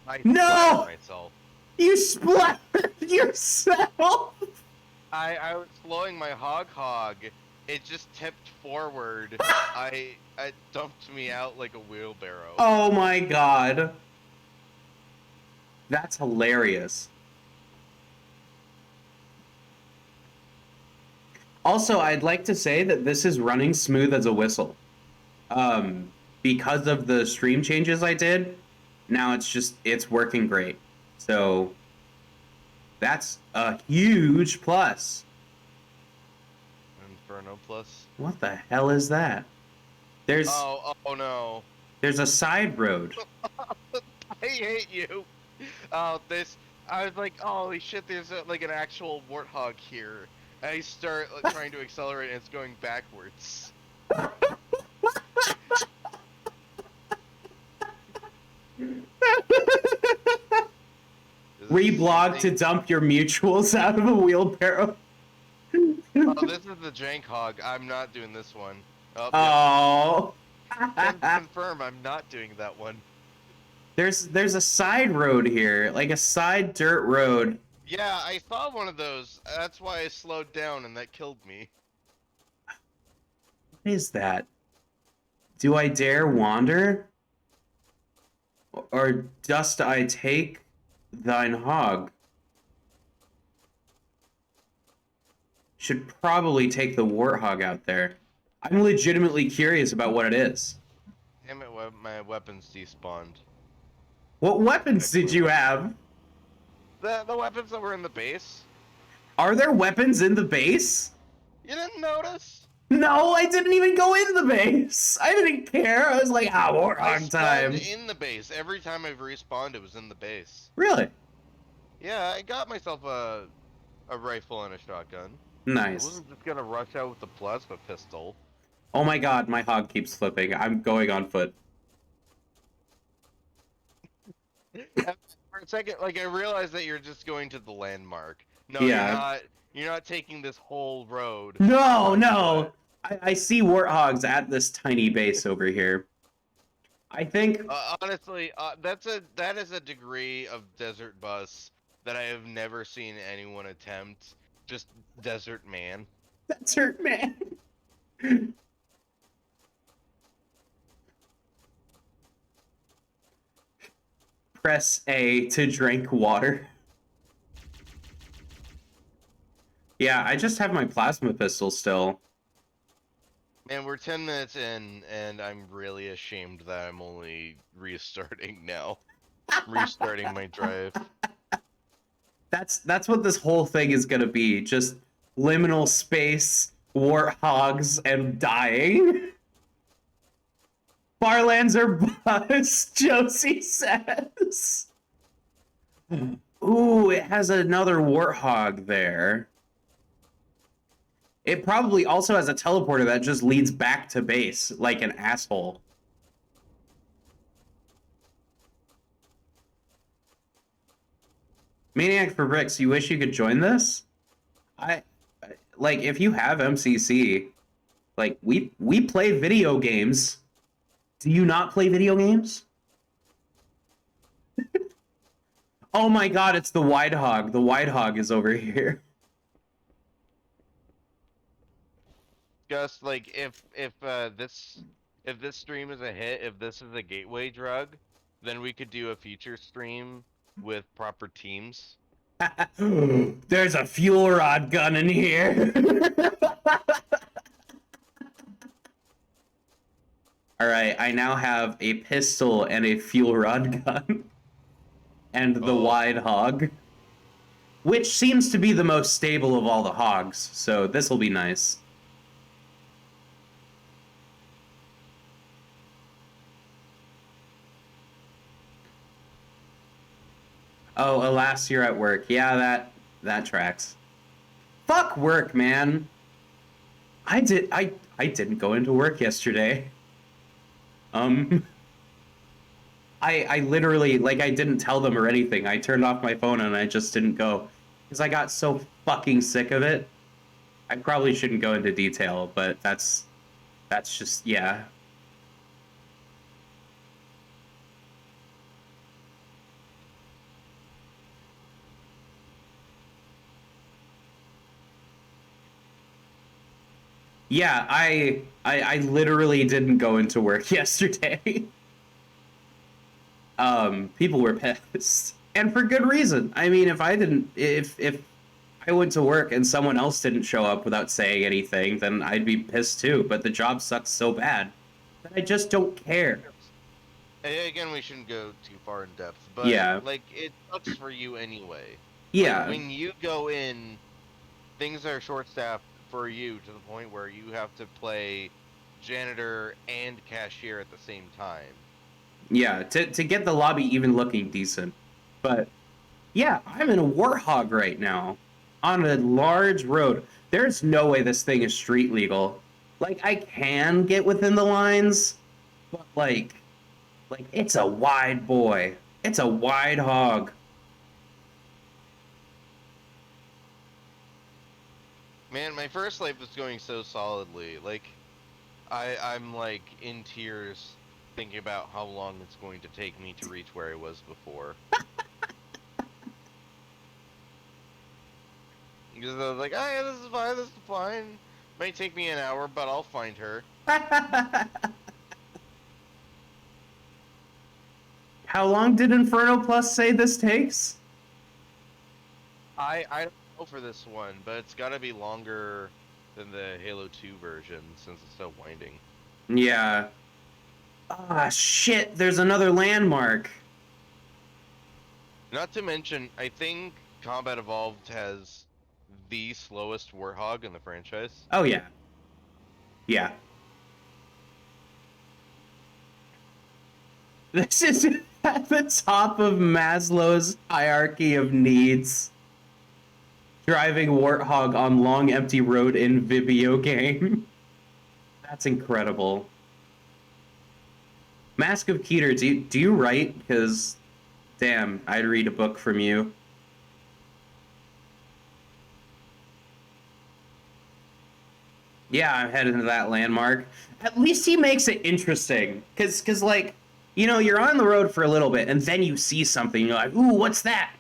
I No! splattered myself. You splattered yourself! I was slowing my hog. It just tipped forward. I dumped me out like a wheelbarrow. Oh my god. That's hilarious. Also, I'd like to say that this is running smooth as a whistle. Because of the stream changes I did, now it's working great. So that's a huge plus. Inferno plus. What the hell is that? Oh no. There's a side road. I hate you. Oh, this. I was like, holy shit, there's like an actual warthog here. I start trying to accelerate and it's going backwards. Reblog to dump your mutuals out of a wheelbarrow. Oh, this is the jank hog. I'm not doing this one. Oh. Confirm, I'm not doing that one. There's a side road here, like a side dirt road. Yeah, I saw one of those. That's why I slowed down and that killed me. What is that? Do I dare wander? Or dost I take thine hog? Should probably take the warthog out there. I'm legitimately curious about what it is. Damn it, my weapons despawned. What weapons did you have? The weapons that were in the base. Are there weapons in the base? You didn't notice? No, I didn't even go in the base. I didn't care. I was like, I warthog time. spawned in the base. Every time I've respawned, it was in the base. Really? Yeah, I got myself a rifle and a shotgun. I Nice. wasn't just gonna rush out with the plasma pistol. Oh my god, my hog keeps flipping. I'm going on foot. For a second, like I realized that you're just going to the landmark. No, Yeah. you're not. You're not taking this whole road. No, no. I see warthogs at this tiny base over here. I think Honestly, that is a degree of desert bus that I have never seen anyone attempt. Just desert man. that's hurt, man. Press A to drink water. Yeah, I just have my plasma pistol still. Man, we're 10 minutes in, and I'm really ashamed that I'm only restarting now. Restarting my drive. That's what this whole thing is gonna be. Just liminal space, warthogs, and dying. Barlands are bust, Josie says. Ooh, it has another warthog there. It probably also has a teleporter that just leads back to base like an asshole. Maniac for Bricks, you wish you could join this? Like if you have MCC, like we play video games. Do you not play video games? Oh my god, it's the Wide Hog. The Wide Hog is over here. Just like if this stream is a hit, if this is a gateway drug, then we could do a feature stream with proper teams. There's a fuel rod gun in here. All right, I now have a pistol and a fuel rod gun. And the Wide Hog. Which seems to be the most stable of all the hogs, so this will be nice. Oh, alas, you're at work. Yeah, that tracks. Fuck work, man. I didn't go into work yesterday. I literally, like, I didn't tell them or anything. I turned off my phone and I just didn't go. Because I got so fucking sick of it. I probably shouldn't go into detail, but that's just, yeah. Yeah, I literally didn't go into work yesterday. People were pissed, and for good reason. I mean, if I went to work and someone else didn't show up without saying anything, then I'd be pissed too. But the job sucks so bad that I just don't care. Again, we shouldn't go too far in depth, but Yeah, like it sucks for you anyway. Like yeah, when you go in, things are short staffed for you to the point where you have to play janitor and cashier at the same time. yeah. To get the lobby even looking decent, but yeah, I'm in a warthog right now on a large road. There's no way this thing is street legal. Like I can get within the lines, but like it's a wide boy. It's a wide hog. Man, my first life was going so solidly. Like I'm like in tears thinking about how long it's going to take me to reach where I was before. Because I was like, oh yeah, this is fine. Might take me an hour, but I'll find her. How long did Inferno Plus say this takes? I don't know for this one, but it's got to be longer than the Halo 2 version since it's so winding. Yeah. Ah, shit, there's another landmark. Not to mention, I think Combat Evolved has the slowest Warthog in the franchise. Oh, yeah. Yeah. This is at the top of Maslow's hierarchy of needs. Driving Warthog on long empty road in Vibio game. That's incredible. Mask of Keter, do you write? Because, damn, I'd read a book from you. Yeah, I'm heading to that landmark. At least he makes it interesting. Cause like, you know, you're on the road for a little bit and then you see something, you're like, ooh, what's that?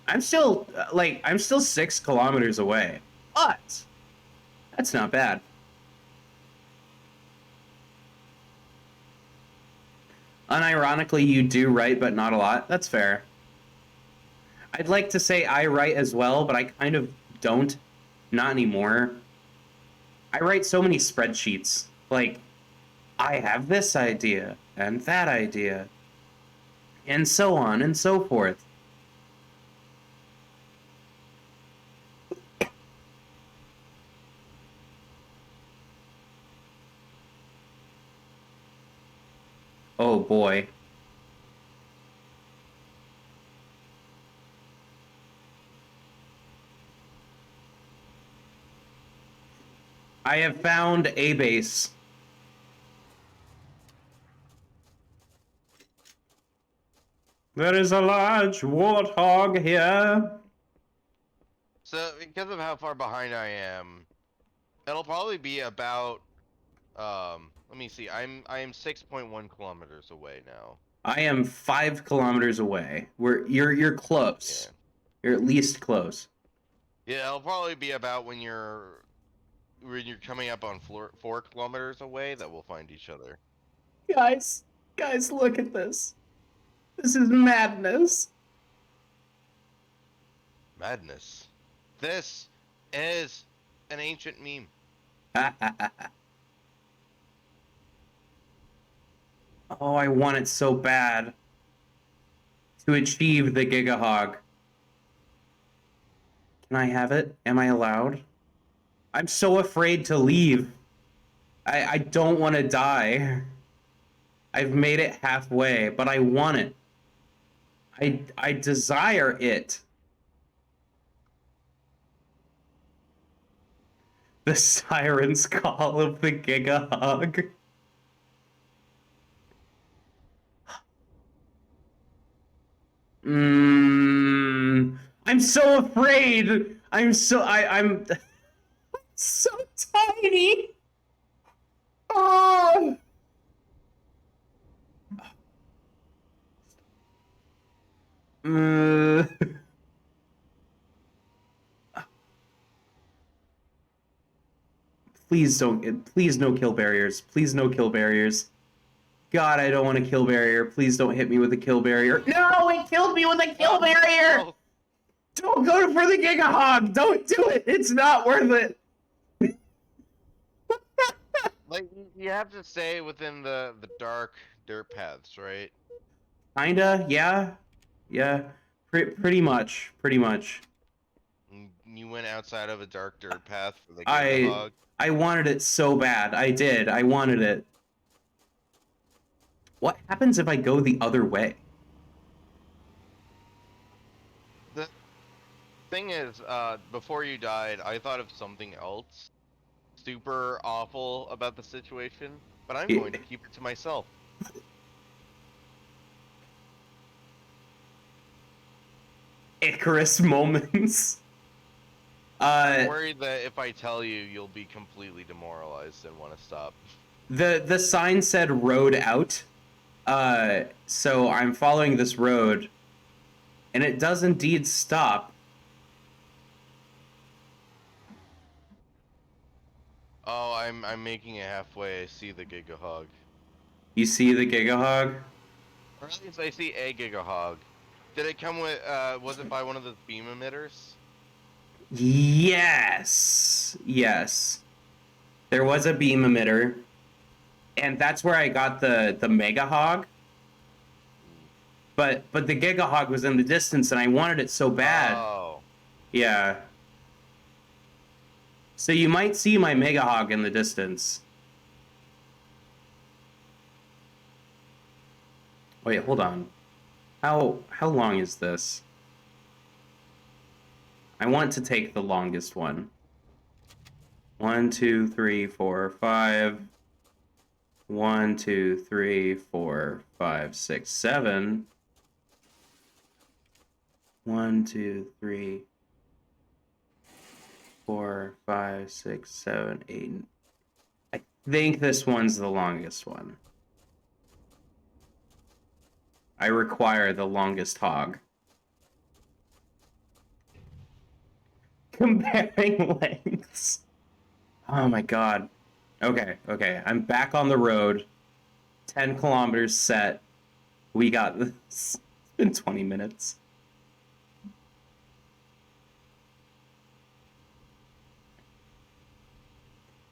I'm still 6 kilometers away. But that's not bad. Unironically, you do write, but not a lot. That's fair. I'd like to say I write as well, but I kind of don't. Not anymore. I write so many spreadsheets. Like, I have this idea and that idea, and so on and so forth. Oh boy. I have found a base. There is a large warthog here. So, because of how far behind I am, it'll probably be about let me see. I am 6.1 kilometers away now. I am 5 kilometers away. You're close. Yeah. You're at least close. Yeah, it'll probably be about when you're coming up on 4 kilometers away that we'll find each other. Guys, look at this. This is madness. Madness. This is an ancient meme. Oh, I want it so bad to achieve the Gigahog. Can I have it? Am I allowed? I'm so afraid to leave. I don't want to die. I've made it halfway, but I want it. I desire it. The siren's call of the Gigahog. I'm so afraid. I'm so tiny. Oh. Please don't. Please no kill barriers. Please no kill barriers. God, I don't want a kill barrier. Please don't hit me with a kill barrier. No, it killed me with a kill barrier. No. Don't go for the Giga Hog. Don't do it. It's not worth it. Like you have to stay within the dark dirt paths, right? Kinda, yeah, yeah. Pretty much. Pretty much. You went outside of a dark dirt path for the I Giga I wanted it so bad. I did. I wanted it. What happens if I go the other way? The thing is, before you died, I thought of something else super awful about the situation, but I'm Yeah. going to keep it to myself. Icarus moments. I'm worried that if I tell you, you'll be completely demoralized and want to stop. The sign said road out. So I'm following this road, and it does indeed stop. Oh, I'm making it halfway. I see the Giga Hog. You see the Giga Hog? Or at least I see a Giga Hog. Did it come with, was it by one of the beam emitters? Yes. Yes. There was a beam emitter. And that's where I got the Mega Hog. But the Giga Hog was in the distance and I wanted it so bad. Oh. Yeah. So you might see my Mega Hog in the distance. Wait, hold on. How long is this? I want to take the longest one. 1, 2, 3, 4, 5. 1, 2, 3, 4, 5, 6, 7. 1, 2, 3, 4, 5, 6, 7, 8. I think this one's the longest one. I require the longest hog. Comparing lengths. Oh my god. Okay. I'm back on the road. 10 kilometers set. We got this. It's been 20 minutes.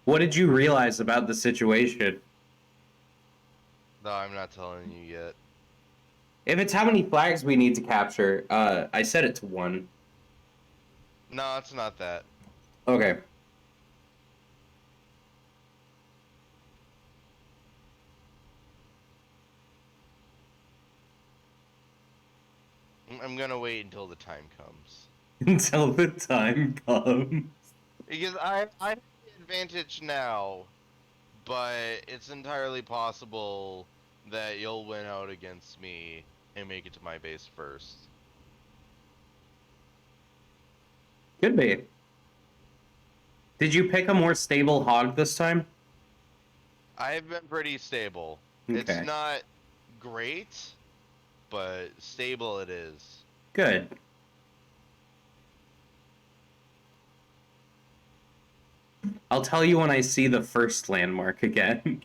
What did you realize about the situation? No, I'm not telling you yet. If it's how many flags we need to capture, I set it to 1. No, it's not that. Okay. I'm gonna wait until the time comes. Until the time comes. Because I have the advantage now, but it's entirely possible that you'll win out against me and make it to my base first. Could be. Did you pick a more stable hog this time? I've been pretty stable. Okay. It's not great, but stable it is. Good. I'll tell you when I see the first landmark again.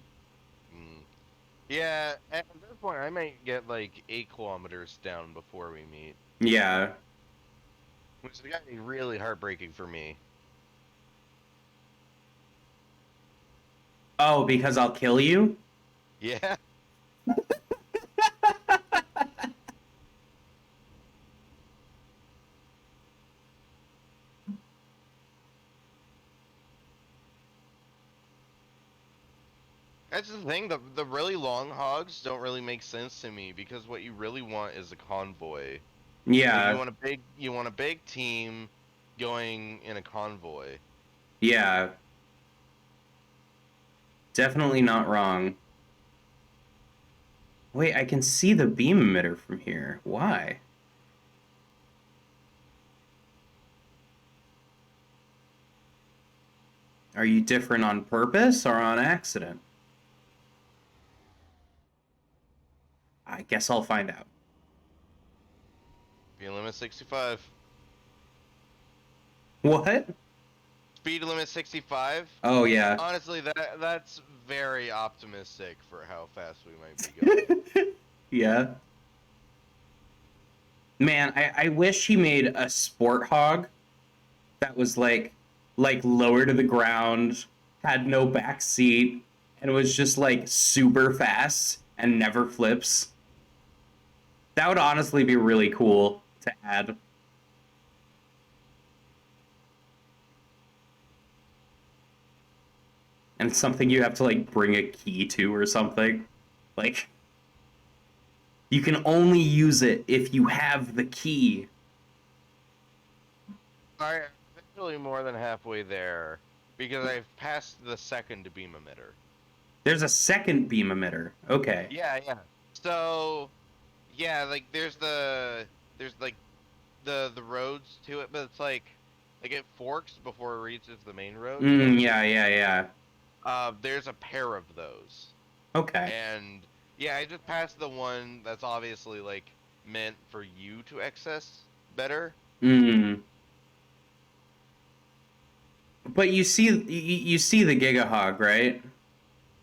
Yeah, at this point I might get like 8 kilometers down before we meet. Yeah. Which is gonna be really heartbreaking for me. Oh, because I'll kill you? Yeah. That's the thing, the really long hogs don't really make sense to me because what you really want is a convoy. Like, Yeah. you want a big team going in a convoy. Yeah. Definitely not wrong. Wait, I can see the beam emitter from here. Why? Are you different on purpose or on accident? I guess I'll find out. Speed limit 65. What? Speed limit 65. Oh yeah. Honestly, that's very optimistic for how fast we might be going. Yeah. Man, I wish he made a sport hog that was like lower to the ground, had no back seat, and was just like super fast and never flips. That would honestly be really cool to add. And something you have to like bring a key to or something. Like you can only use it if you have the key. Alright, I'm actually more than halfway there because I've passed the second beam emitter. There's a second beam emitter. Okay. Yeah, yeah. So, yeah, like there's like the roads to it, but it's like it forks before it reaches the main road. Yeah, yeah, yeah. There's a pair of those. Okay. And yeah, I just passed the one that's obviously like meant for you to access better. Mm. But you see the Gigahog, right?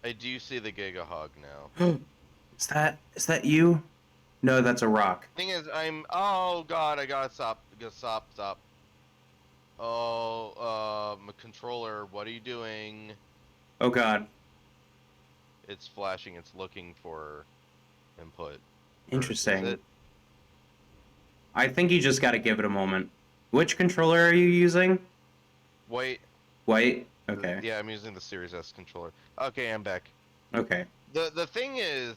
I do see the Giga Hog now. Is that you? No, that's a rock. Thing is, oh god, I gotta stop. Stop. Oh, my controller, what are you doing? Oh god. It's flashing. It's looking for input. Or is Interesting. it? I think you just got to give it a moment. Which controller are you using? Wait. White? Okay. Yeah, I'm using the Series S controller. Okay, I'm back. Okay. The thing is,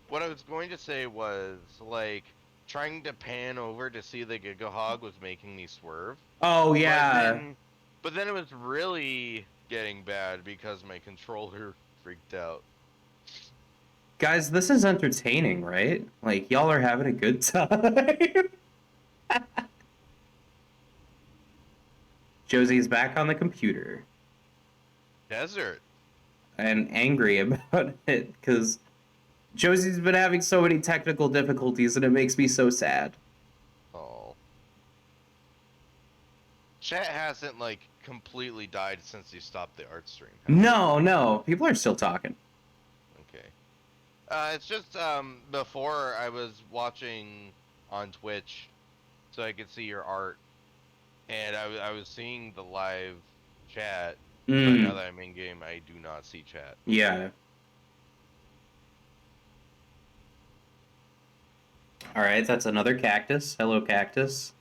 what I was going to say was like trying to pan over to see the Giga Hog was making me swerve. Oh yeah. But then it was really getting bad because my controller freaked out. Guys, this is entertaining, right? Like y'all are having a good time. Josie's back on the computer Desert. and angry about it because Josie's been having so many technical difficulties and it makes me so sad. Oh. Chat hasn't like completely died since you stopped the art stream. No, people are still talking. Okay. It's just before I was watching on Twitch, so I could see your art, and I was seeing the live chat. But now that I'm in game, I do not see chat. Yeah. All right, that's another cactus. Hello, cactus.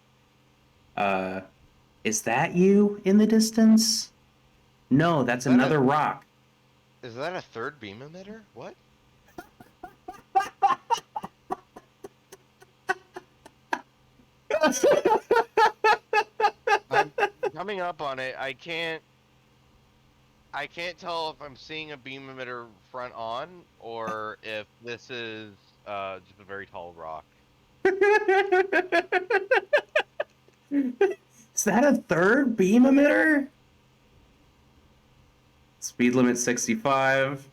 Is that you in the distance? No, that's Is that another rock. Is that a third beam emitter? What? I'm coming up on it. I can't tell if I'm seeing a beam emitter front on or if this is just a very tall rock. Is that a third beam emitter? Speed limit 65.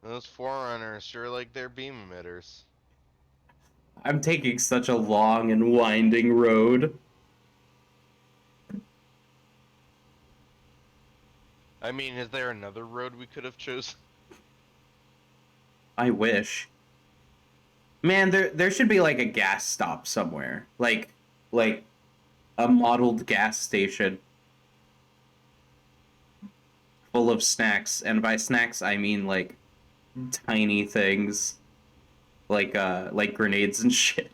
Those Forerunners sure like their beam emitters. I'm taking such a long and winding road. I mean, is there another road we could have chosen? I wish. Man, there should be like a gas stop somewhere. Like a modeled gas station full of snacks. And by snacks I mean like tiny things. Like grenades and shit.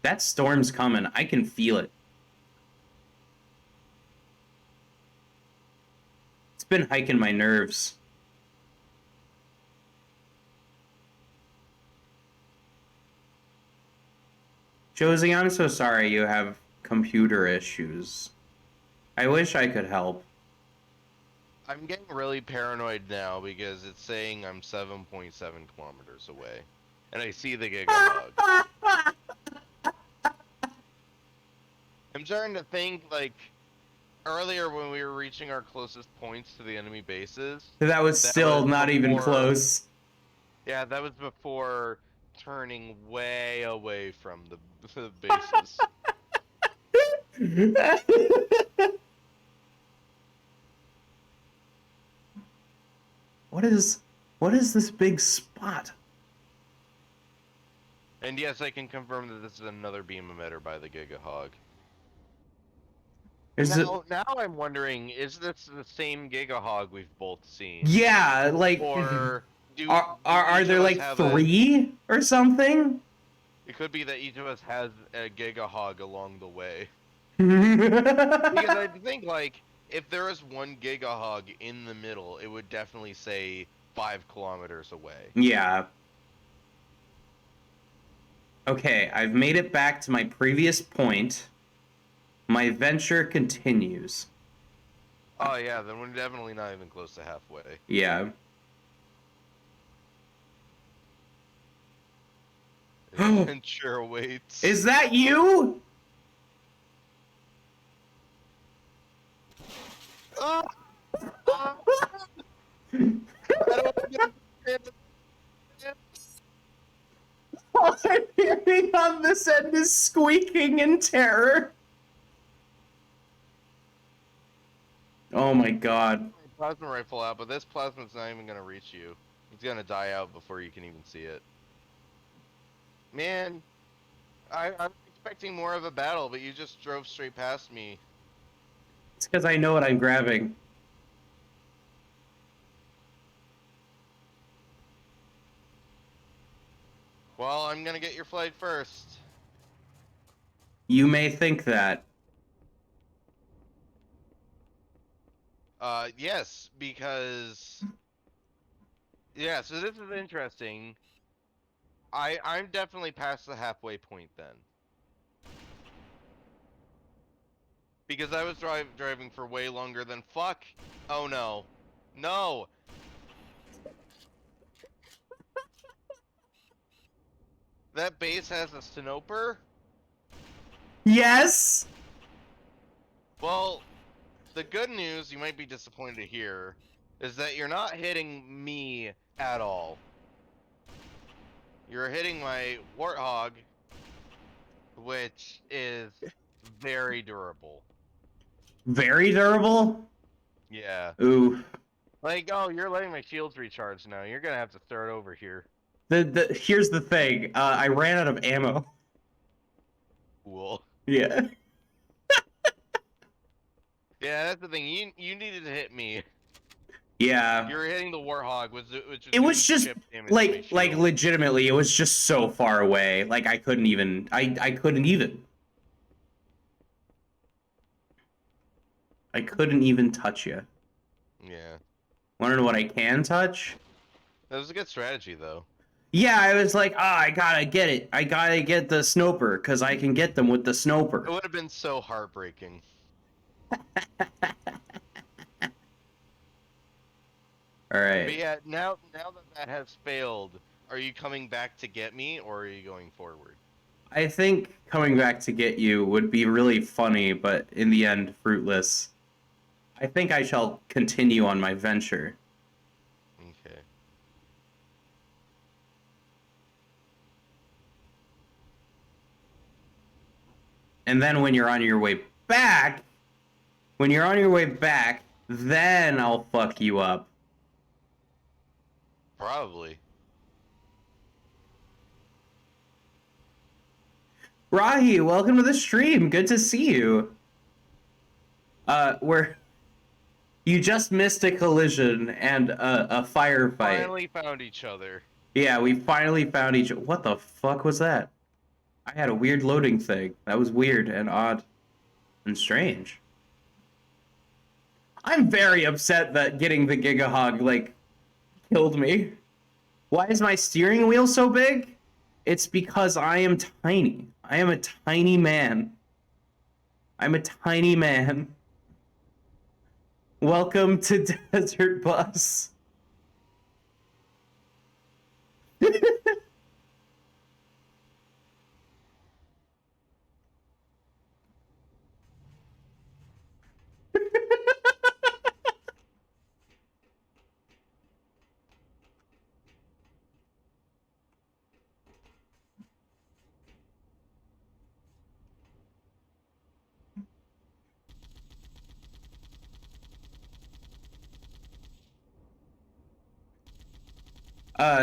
That storm's coming. I can feel it. It's been hiking my nerves. Josie, I'm so sorry you have computer issues. I wish I could help. I'm getting really paranoid now because it's saying I'm 7.7 kilometers away. And I see the Giga Hog. I'm starting to think, like, earlier when we were reaching our closest points to the enemy bases... That was still not even close. Yeah, that was before turning way away from the bases. What is this big spot? And yes, I can confirm that this is another beam emitter by the Giga Hog. Is it? Now I'm wondering, is this the same Giga Hog we've both seen? Yeah, like Or do are each there of us like have three or something? It could be that each of us has a Giga Hog along the way. Because I think, like, if there was one Giga Hog in the middle, it would definitely say 5 kilometers away. Yeah. Okay, I've made it back to my previous point. My venture continues. Oh yeah, then we're definitely not even close to halfway. Yeah. Adventure awaits. Is that you? Ah! Ah! I don't All I'm hearing on this end is squeaking in terror. Oh my god. plasma rifle out, but this plasma's not even gonna reach you. It's gonna die out before you can even see it. Man, I'm expecting more of a battle, but you just drove straight past me. It's because I know what I'm grabbing. Well, I'm gonna get your flag first. You may think that. Yes, because... Yeah, so this is interesting. I'm definitely past the halfway point then. Because I was driving for way longer than fuck. Oh no. No! That base has a Sinoper? Yes! Well, the good news, you might be disappointed to hear, is that you're not hitting me at all. You're hitting my Warthog, which is very durable. Very durable? Yeah. Ooh. Like, oh, you're letting my shields recharge now. You're gonna have to start over here. Here's the thing. I ran out of ammo. Cool. Yeah. Yeah, that's the thing. You needed to hit me. Yeah. You were hitting the Warthog, which It was doing just chip damage to my like shield. legitimately, it was just so far away. Like I couldn't even. I couldn't even. I couldn't even touch you. Yeah. Want to know what I can touch? That was a good strategy, though. Yeah, I was like, I gotta get it. I gotta get the Snoper, because I can get them with the It Snoper. would have been so heartbreaking. Alright. But yeah, now that has failed, are you coming back to get me, or are you going forward? I think coming back to get you would be really funny, but in the end, fruitless. I think I shall continue on my venture. Okay. And then when you're on your way back, then I'll fuck you up. Probably. Rahi, welcome to the stream. Good to see you. You just missed a collision and a firefight. Finally found each other. Yeah, we finally found each. What the fuck was that? I had a weird loading thing. That was weird and odd and strange. I'm very upset that getting the Giga Hog, like, killed me. Why is my steering wheel so big? It's because I am tiny. I am a tiny man. I'm a tiny man. Welcome to Desert Bus.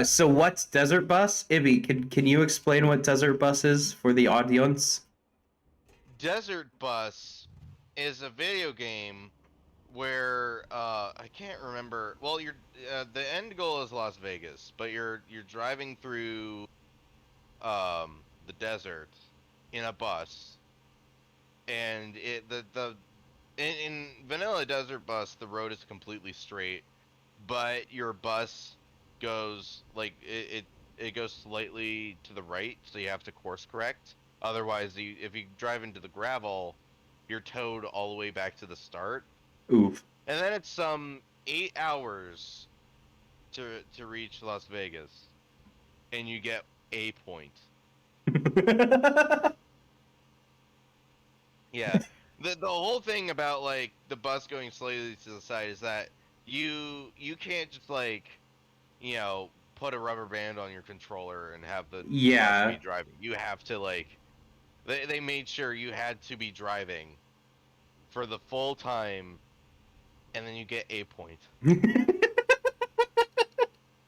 So what's Desert Bus? Ibby, can you explain what Desert Bus is for the audience? Desert Bus is a video game where I can't remember. Well, you're the end goal is Las Vegas, but you're driving through the desert in a bus, and in vanilla Desert Bus the road is completely straight, but your bus goes like it goes slightly to the right, so you have to course correct. Otherwise, if you drive into the gravel, you're towed all the way back to the start. Oof. And then it's some 8 hours to reach Las Vegas, and you get a point. Yeah, the whole thing about like the bus going slightly to the side is that you can't just like put a rubber band on your controller and have the bus Yeah. be driving. You have to like they made sure you had to be driving for the full time, and then you get a point, and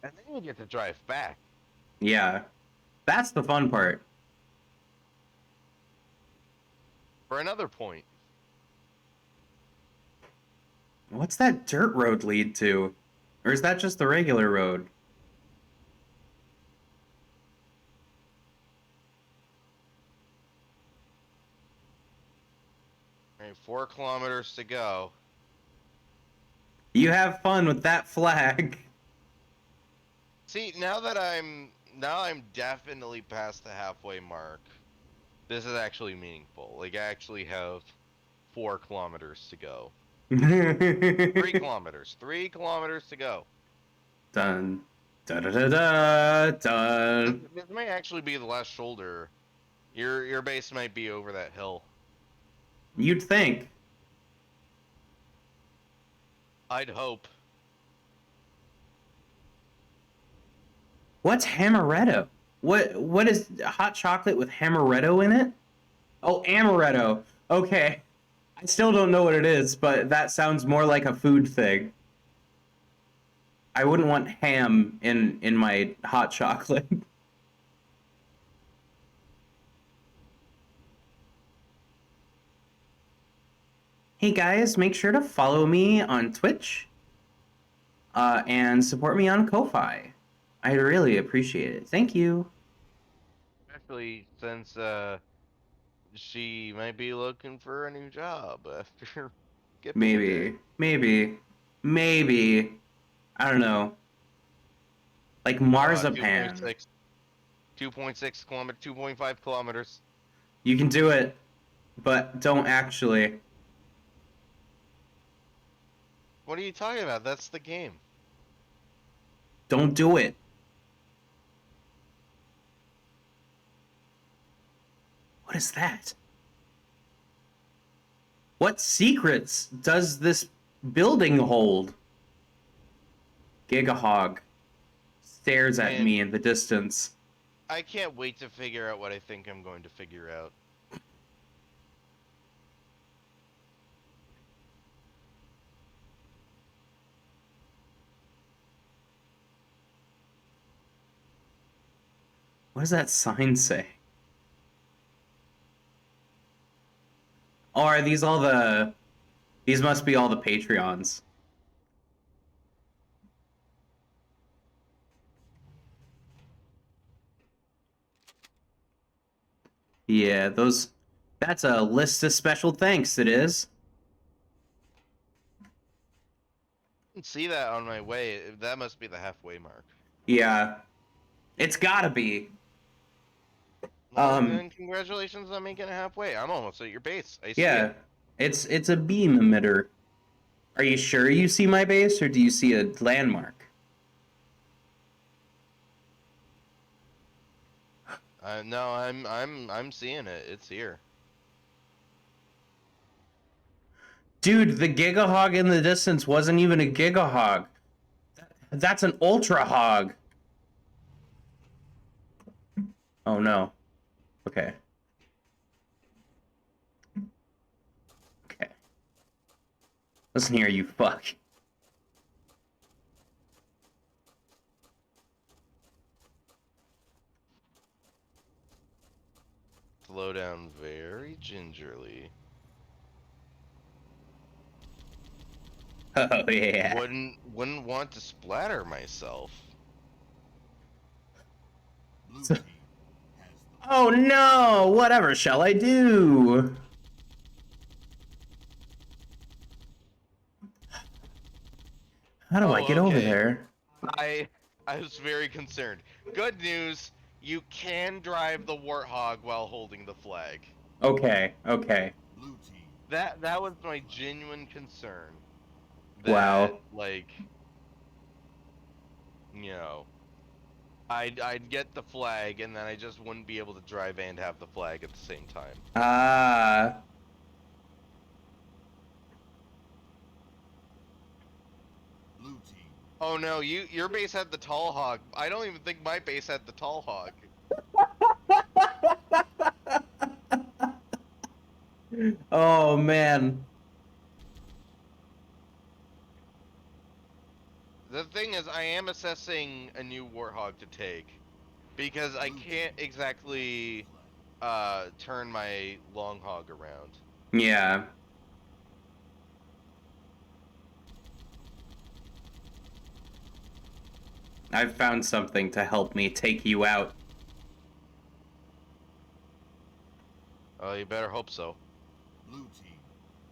then you get to drive back. Yeah. That's the fun part. For another point. What's that dirt road lead to? Or is that just the regular road? All right, 4 kilometers to go. You have fun with that flag. See, now I'm definitely past the halfway mark. This is actually meaningful. Like I actually have 4 kilometers to go. 3 kilometers. 3 kilometers to go. Dun. Da da da da dun. This may actually be the last shoulder. Your base might be over that hill. You'd think. I'd hope. What's Amaretto? What is hot chocolate with Amaretto in it? Oh, Amaretto. Okay. I still don't know what it is, but that sounds more like a food thing. I wouldn't want ham in my hot chocolate. Hey guys, make sure to follow me on Twitch and support me on Ko-Fi. I'd really appreciate it. Thank you. Especially since she might be looking for a new job after skipping a day. Maybe. I don't know. Like marzipan. 2.6 kilometers, 2.5 kilometers. You can do it, but don't actually. What are you talking about? That's the game. Don't do it. What is that? What secrets does this building hold? Gigahog stares at Man. me in the distance. I can't wait to figure out what I think I'm going to figure out. What does that sign say? Oh, are these all the... These must be all the Patreons. Yeah, those... That's a list of special thanks, it is. I didn't see that on my way. That must be the halfway mark. Yeah. It's gotta be. Well, then congratulations on making it halfway. I'm almost at your base. I see Yeah. it. It's a beam emitter. Are you sure you see my base, or do you see a landmark? No, I'm seeing it. It's here. Dude, the Gigahog in the distance wasn't even a Gigahog. That's an Ultra Hog. Oh no. Okay. Okay. Listen here, you fuck. slow down very gingerly. Oh yeah. Wouldn't want to splatter myself. Blue So- team has the Oh no! Whatever shall I do? How do I Oh, get over okay. there? I was very concerned. Good news, you can drive the Warthog while holding the flag. Okay, okay. blue team. That was my genuine concern. That Wow. like, you know, I'd get the flag and then I just wouldn't be able to drive and have the flag at the same time. Ah. Blue team. Oh no, your base had the tall hog. I don't even think my base had the tall hog. Oh man. The thing is, I am assessing a new Warthog to take because I can't exactly turn my long hog around. Yeah. I've found something to help me take you out. Oh, you better hope so. Blue team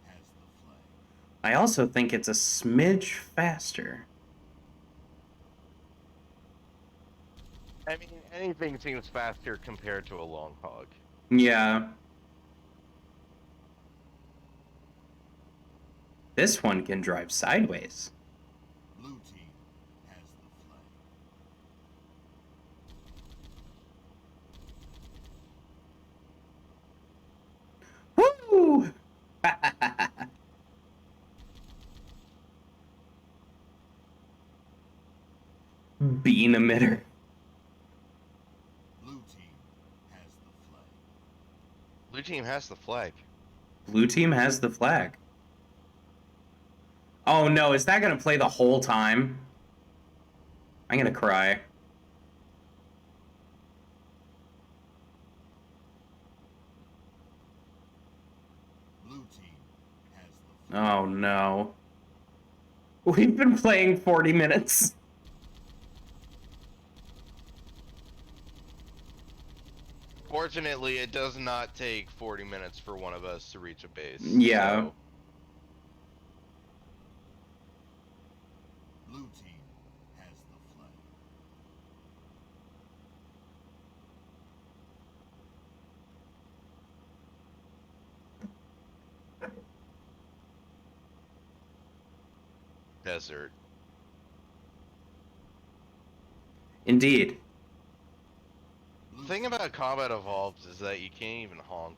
has the flag. I also think it's a smidge faster. I mean, anything seems faster compared to a long hog. Yeah. This one can drive sideways. Blue team has the flag. Woo! Bean emitter. Blue team has the flag. Blue team has the flag. Blue team has the flag. Oh no, is that gonna play the whole time? I'm gonna cry. Blue team has the flag. Oh no. We've been playing 40 minutes. Fortunately, it does not take 40 minutes for one of us to reach a base. Yeah. So. Blue team has the flag. Desert. Indeed. Blue The thing team about Combat Evolved is that you can't even honk.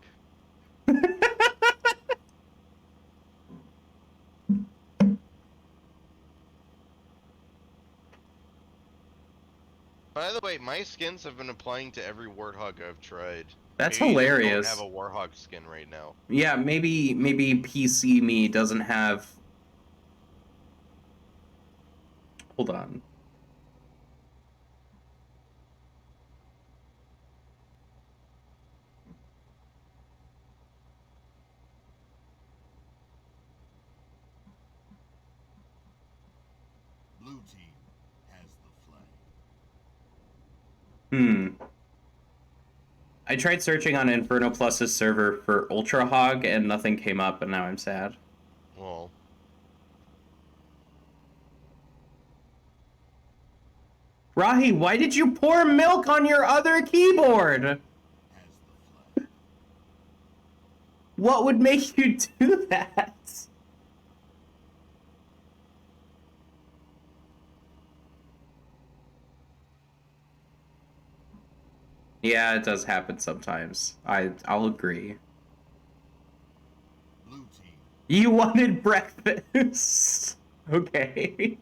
By the way, my skins have been applying to every Warthog I've tried. That's Maybe you just hilarious. don't have a Warthog skin right now. Yeah, maybe PC me doesn't have. Hold on. Blue team has the flag. I tried searching on Inferno Plus's server for Ultra Hog and nothing came up, and now I'm sad. Well, Rahi, why did you pour milk on your other keyboard? Has the flag. What would make you do that? Yeah, it does happen sometimes. I'll agree. Blue team You wanted breakfast. Okay.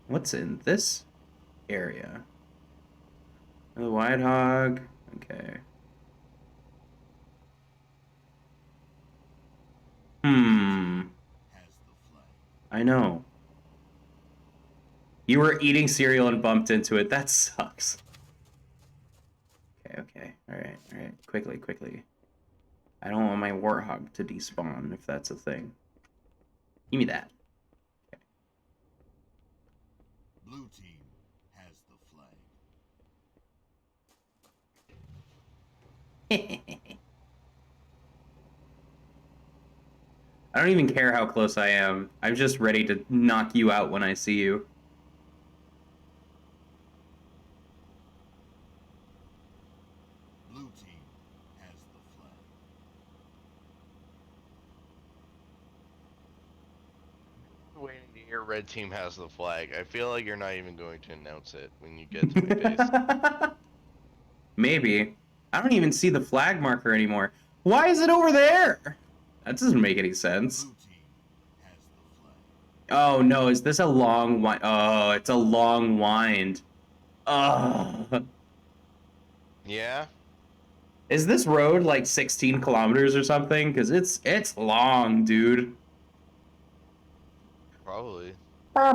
What's in this area? The White Hog. Okay. has the flag. I know. You were eating cereal and bumped into it. That sucks. Okay. All right. Quickly. I don't want my warthog to despawn, if that's a thing. Give me that. Blue team has the flag. I don't even care how close I am. I'm just ready to knock you out when I see you. Blue team has the flag. Waiting to hear red team has the flag. I feel like you're not even going to announce it when you get to my base. Maybe. I don't even see the flag marker anymore. Why is it over there? That doesn't make any sense. Blue team has the flag. Oh no, is this a long wind? Oh, it's a long wind. Oh. Yeah? Is this road like 16 kilometers or something? Because it's long, dude. Probably. Blue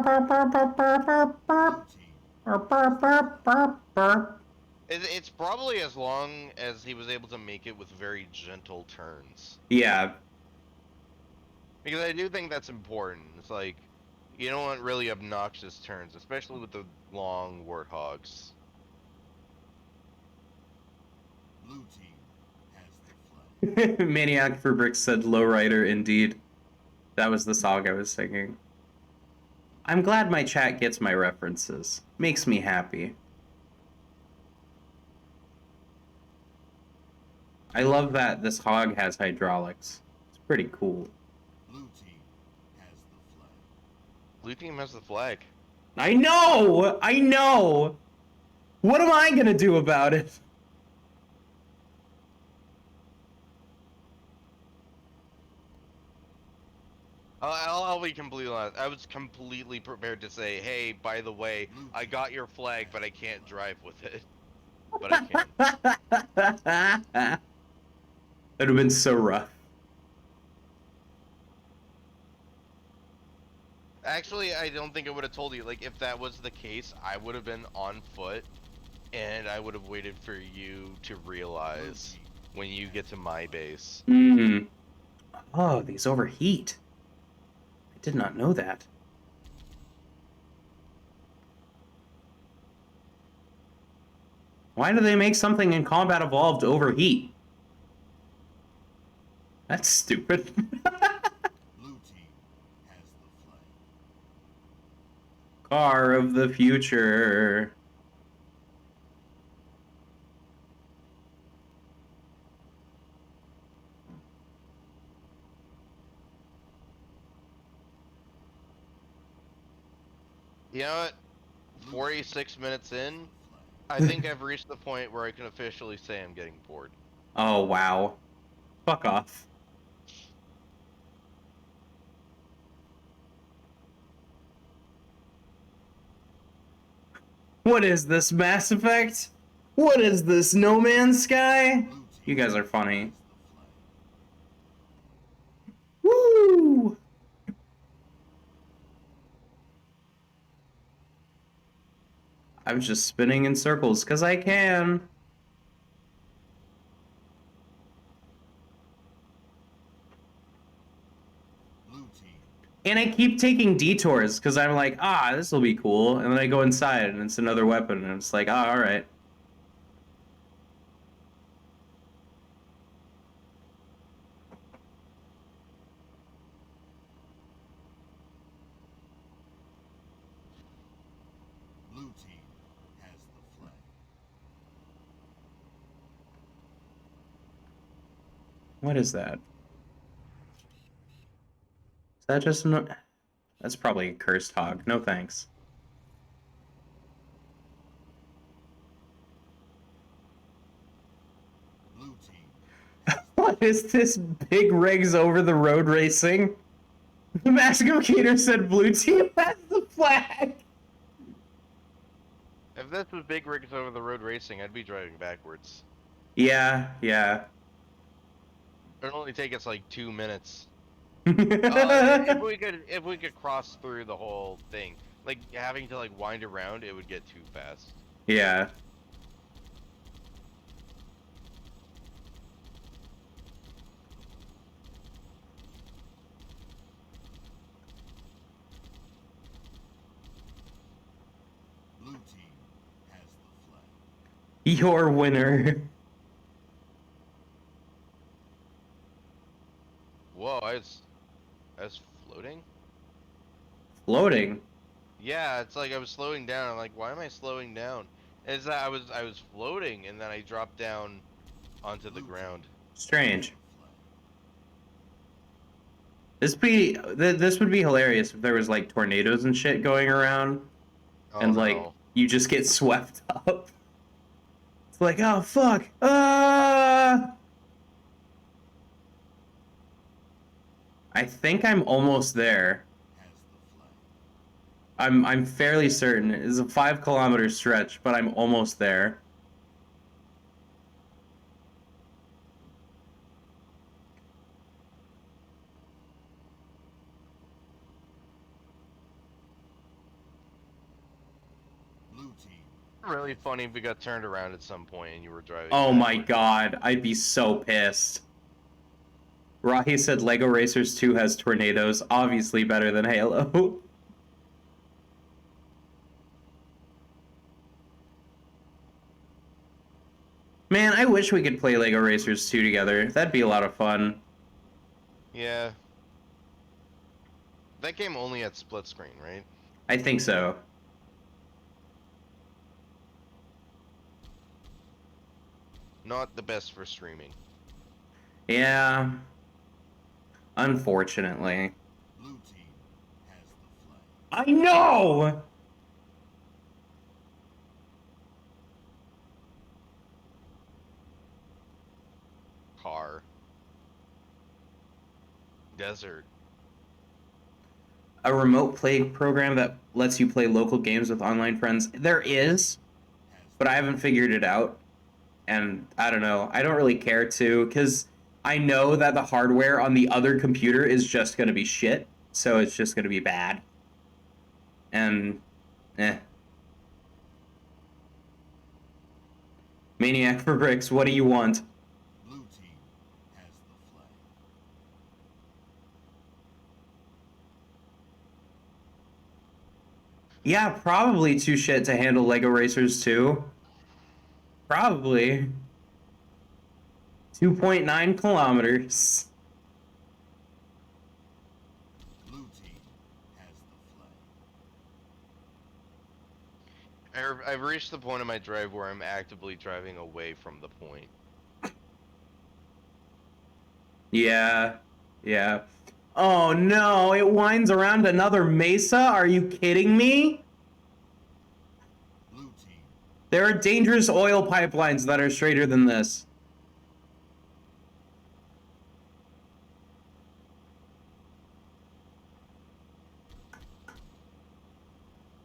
team. It's probably as long as he was able to make it with very gentle turns. Yeah. Because I do think that's important. It's like, you don't want really obnoxious turns, especially with the long warthogs. Blue team has the flag. Maniac for Bricks said lowrider indeed. That was the song I was singing. I'm glad my chat gets my references. Makes me happy. I love that this hog has hydraulics. It's pretty cool. Blue team has the flag. Blue team has the flag. I know! What am I gonna do about it? I'll be completely honest. I was completely prepared to say, hey, by the way, I got your flag, but I can't drive with it. But I can. That'd have been so rough. Actually, I don't think I would have told you. Like, if that was the case, I would have been on foot, and I would have waited for you to realize when you get to my base. Hmm. Oh, these overheat. I did not know that. Why do they make something in Combat Evolved overheat? That's stupid. Blue team has the flag. Car of the future. You know what? 46 minutes in, I think I've reached the point where I can officially say I'm getting bored. Oh, wow. Fuck off. What is this, Mass Effect? What is this, No Man's Sky? Blue team You guys are funny. has the flag. Woo! I'm just spinning in circles because I can. Blue team. And I keep taking detours because I'm like, this will be cool. And then I go inside and it's another weapon. And it's like, all right. Blue team has the flag. What is that? Is that just an... That's probably a cursed hog. No thanks. Blue team. What is this big rigs over the road racing? The Masticator said blue team has the flag. If this was big rigs over the road racing, I'd be driving backwards. Yeah. It'd only take us like 2 minutes. If we could cross through the whole thing. like having to like wind around, it would get too fast. Yeah. Blue team has the flag. Your winner. Whoa, I was floating. Floating. Yeah, it's like I was slowing down. I'm like, why am I slowing down? Is that I was floating and then I dropped down onto the ground. Strange. This would be hilarious if there was like tornadoes and shit going around, Oh and like no. you just get swept up. It's like, oh fuck. I think I'm almost there. Has the flag. I'm fairly certain. It's a 5 kilometer stretch, but I'm almost there. Blue team. Really funny if we got turned around at some point and you were driving. Oh my backwards. god, I'd be so pissed. Rahi said Lego Racers 2 has tornadoes, obviously better than Halo. Man, I wish we could play Lego Racers 2 together. That'd be a lot of fun. Yeah. That game only had split screen, right? I think so. Not the best for streaming. Yeah. Unfortunately. Blue team has the flag. I know! Car. Desert. A remote play program that lets you play local games with online friends. There is, but I haven't figured it out. And I don't know. I don't really care to, because I know that the hardware on the other computer is just going to be shit. So it's just going to be bad. And, eh. Maniac for Bricks, what do you want? Blue team has the flag. Yeah, probably too shit to handle Lego Racers 2. Probably. 2.9 kilometers. Blue team has the flag. I've reached the point in my drive where I'm actively driving away from the point. Yeah. Yeah. Oh no, it winds around another mesa? Are you kidding me? Blue team. There are dangerous oil pipelines that are straighter than this.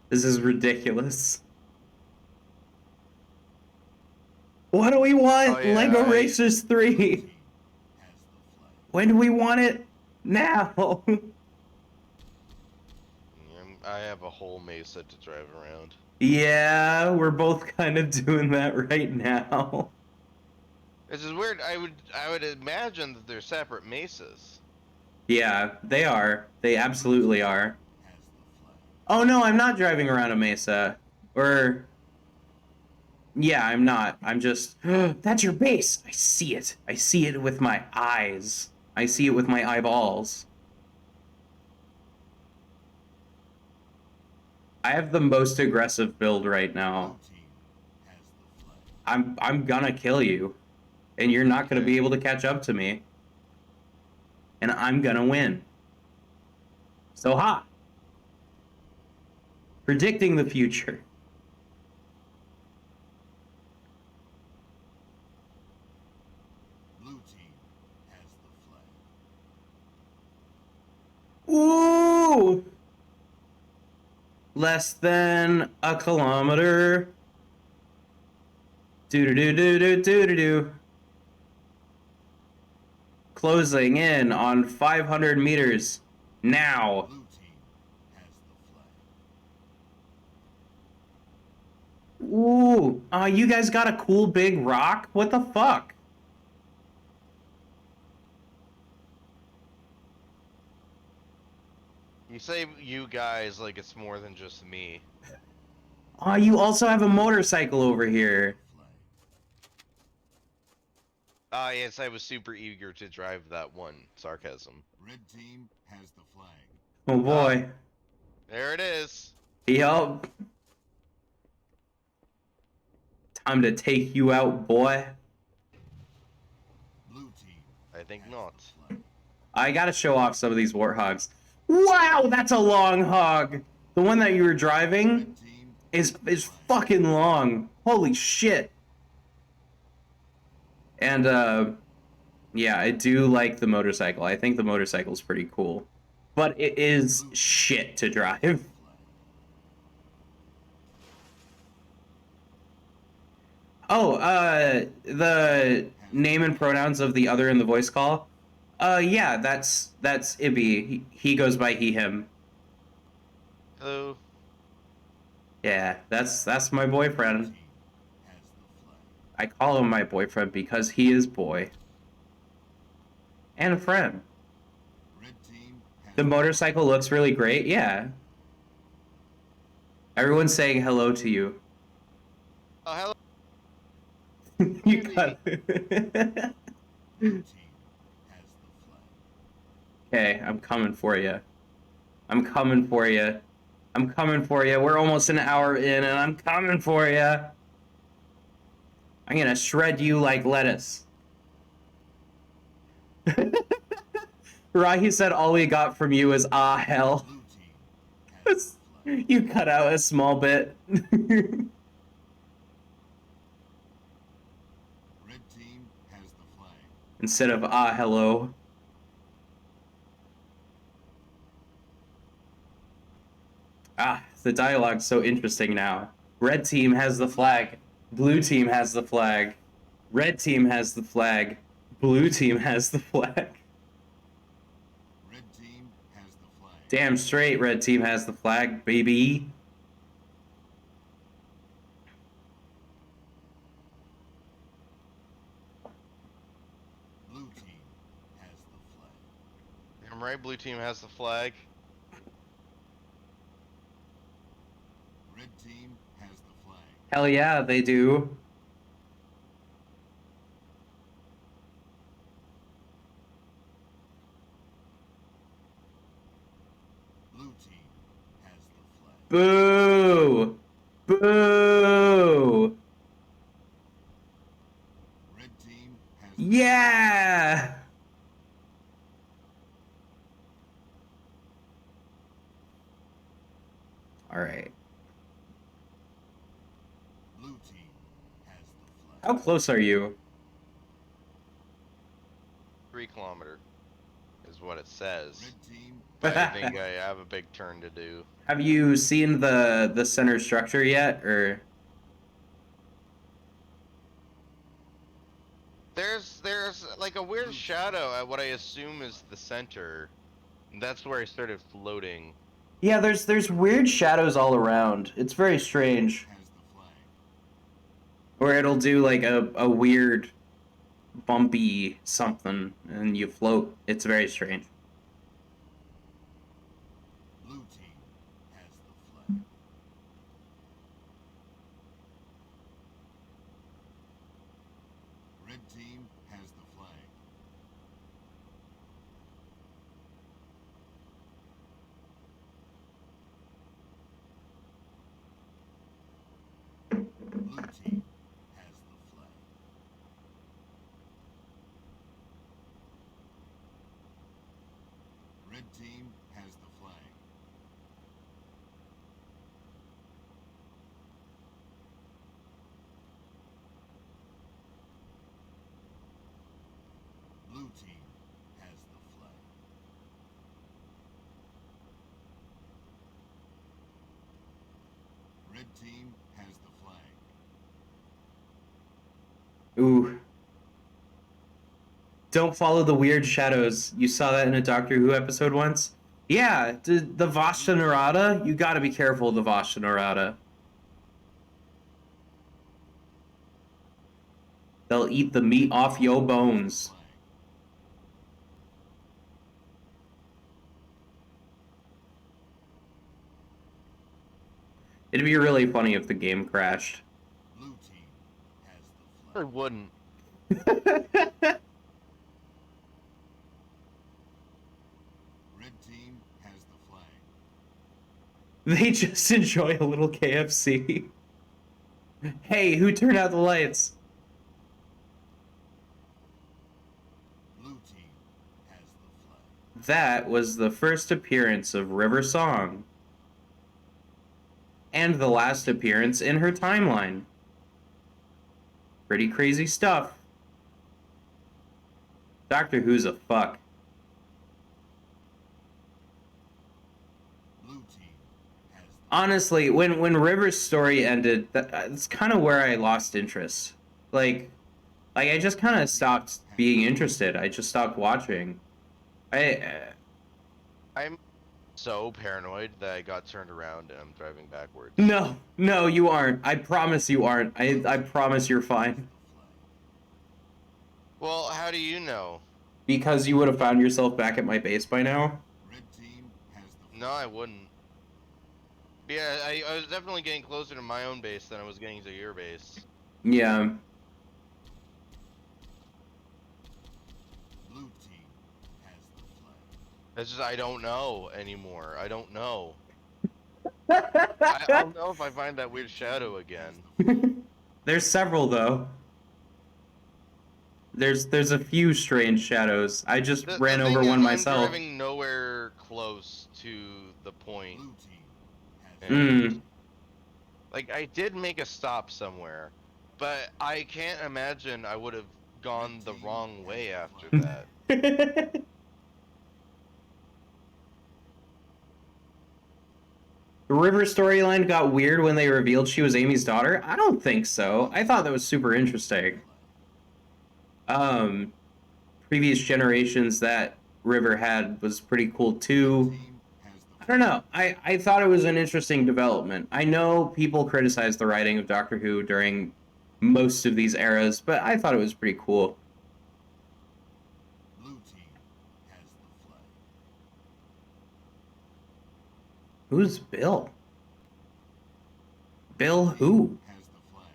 This is ridiculous. What do we want? Oh, yeah, Lego I- Racers 3. Team has the flag. When do we want it? Now. I have a whole mesa to drive around. Yeah, we're both kind of doing that right now. This is weird. I would imagine that they're separate mesas. Yeah, they are. They absolutely are. Has the flag. Oh no, I'm not driving around a mesa. Or yeah, I'm not. I'm just that's your base. I see it. I see it with my eyes. I see it with my eyeballs. I have the most aggressive build right now. Blue team has the flag. I'm gonna kill you. And you're not gonna be able to catch up to me. And I'm gonna win. So ha! Predicting the future. Blue team has the flag. Ooh! Less than a kilometer. Do. Closing in on 500 meters. Now. Blue team has the flag. Oh, you guys got a cool big rock? What the fuck? You say you guys like it's more than just me. Oh, you also have a motorcycle over here. Flag. Ah, yes, I was super eager to drive that one. Sarcasm. Red team has the flag. Oh boy. There it is. Yup. Time to take you out, boy. Blue team I think has not. the flag. I gotta show off some of these warthogs. Wow, that's a long hog. The one that you were driving Red team is fucking long. Holy shit. And yeah, I do like the motorcycle. I think the motorcycle's pretty cool. But it is shit to drive. flag. Oh, the name and pronouns of the other in the voice call. Yeah, that's Ibby. He goes by he him. Hello. Yeah, that's my boyfriend. Team has the flag. I call him my boyfriend because he is boy. And a friend. Red team has The motorcycle looks really great, yeah. Everyone's saying hello to you. Oh, hello. You got Blue team has the flag. Okay, I'm coming for you. I'm coming for you. I'm coming for you. We're almost an hour in and I'm coming for you. I'm gonna shred you like lettuce. Rahi said all we got from you is ah hell. Blue team has the flag. You cut out a small bit. Red team has the flag. Instead of ah hello. Ah, the dialogue's so interesting now. Red team has the flag. Blue team has the flag. Red team has the flag. Blue team has the flag. Red team has the flag. Damn straight, red team has the flag, baby. Blue team has the flag. I'm right. Blue team has the flag. Red team has the flag. Hell yeah, they do. Blue team has the flag. Boo! Boo! Red team has the Yeah! Alright. blue team has the flag. How close are you? 3 kilometer is what it says. Red team But I think I have a big turn to do. Have you seen the center structure yet, or? There's like a weird shadow at what I assume is the center. That's where I started floating. Yeah, there's weird shadows all around. It's very strange. has the flag. Where it'll do like a weird bumpy something and you float. It's very strange. Blue team has the flag. Red team has the flag. Blue team has the flag. Red team has the flag. Blue team has the flag. Red team has the flag. Ooh. Don't follow the weird shadows. You saw that in a Doctor Who episode once? Yeah, the Vashta Narada, you gotta be careful of the Vashta Narada. They'll eat the meat off yo bones. Flag. It'd be really funny if the game crashed. Blue team has the I flag. wouldn't. Red team has the flag. They just enjoy a little KFC. Hey, who turned out the lights? Blue team has the flag. That was the first appearance of River Song. And the last appearance in her timeline. Pretty crazy stuff. Doctor Who's a fuck. Blue team has the Honestly, when River's story ended, that's kind of where I lost interest. Like I just kind of stopped being interested. I just stopped watching. I'm so paranoid that I got turned around and I'm driving backwards. No, you aren't. I promise you aren't. I promise you're fine. flag. Well, how do you know? Because you would have found yourself back at my base by now. Red team has the flag. No, I wouldn't. Yeah, I was definitely getting closer to my own base than I was getting to your base. Yeah. Blue team has the flag. It's just I don't know anymore. I don't know. I'll know if I find that weird shadow again. There's several though. There's a few strange shadows. I just The ran thing over is, one myself. I'm driving nowhere close to the point. Blue team has And, Mm. like, I did make a stop somewhere, but I can't imagine I would have gone the wrong way after that. The River storyline got weird when they revealed she was Amy's daughter? I don't think so. I thought that was super interesting. Previous generations that River had was pretty cool too. team has the I don't know. I thought it was an interesting development. I know people criticize the writing of Doctor Who during most of these eras, but I thought it was pretty cool. blue team has the flag. Who's Bill? Bill who? Has the flag.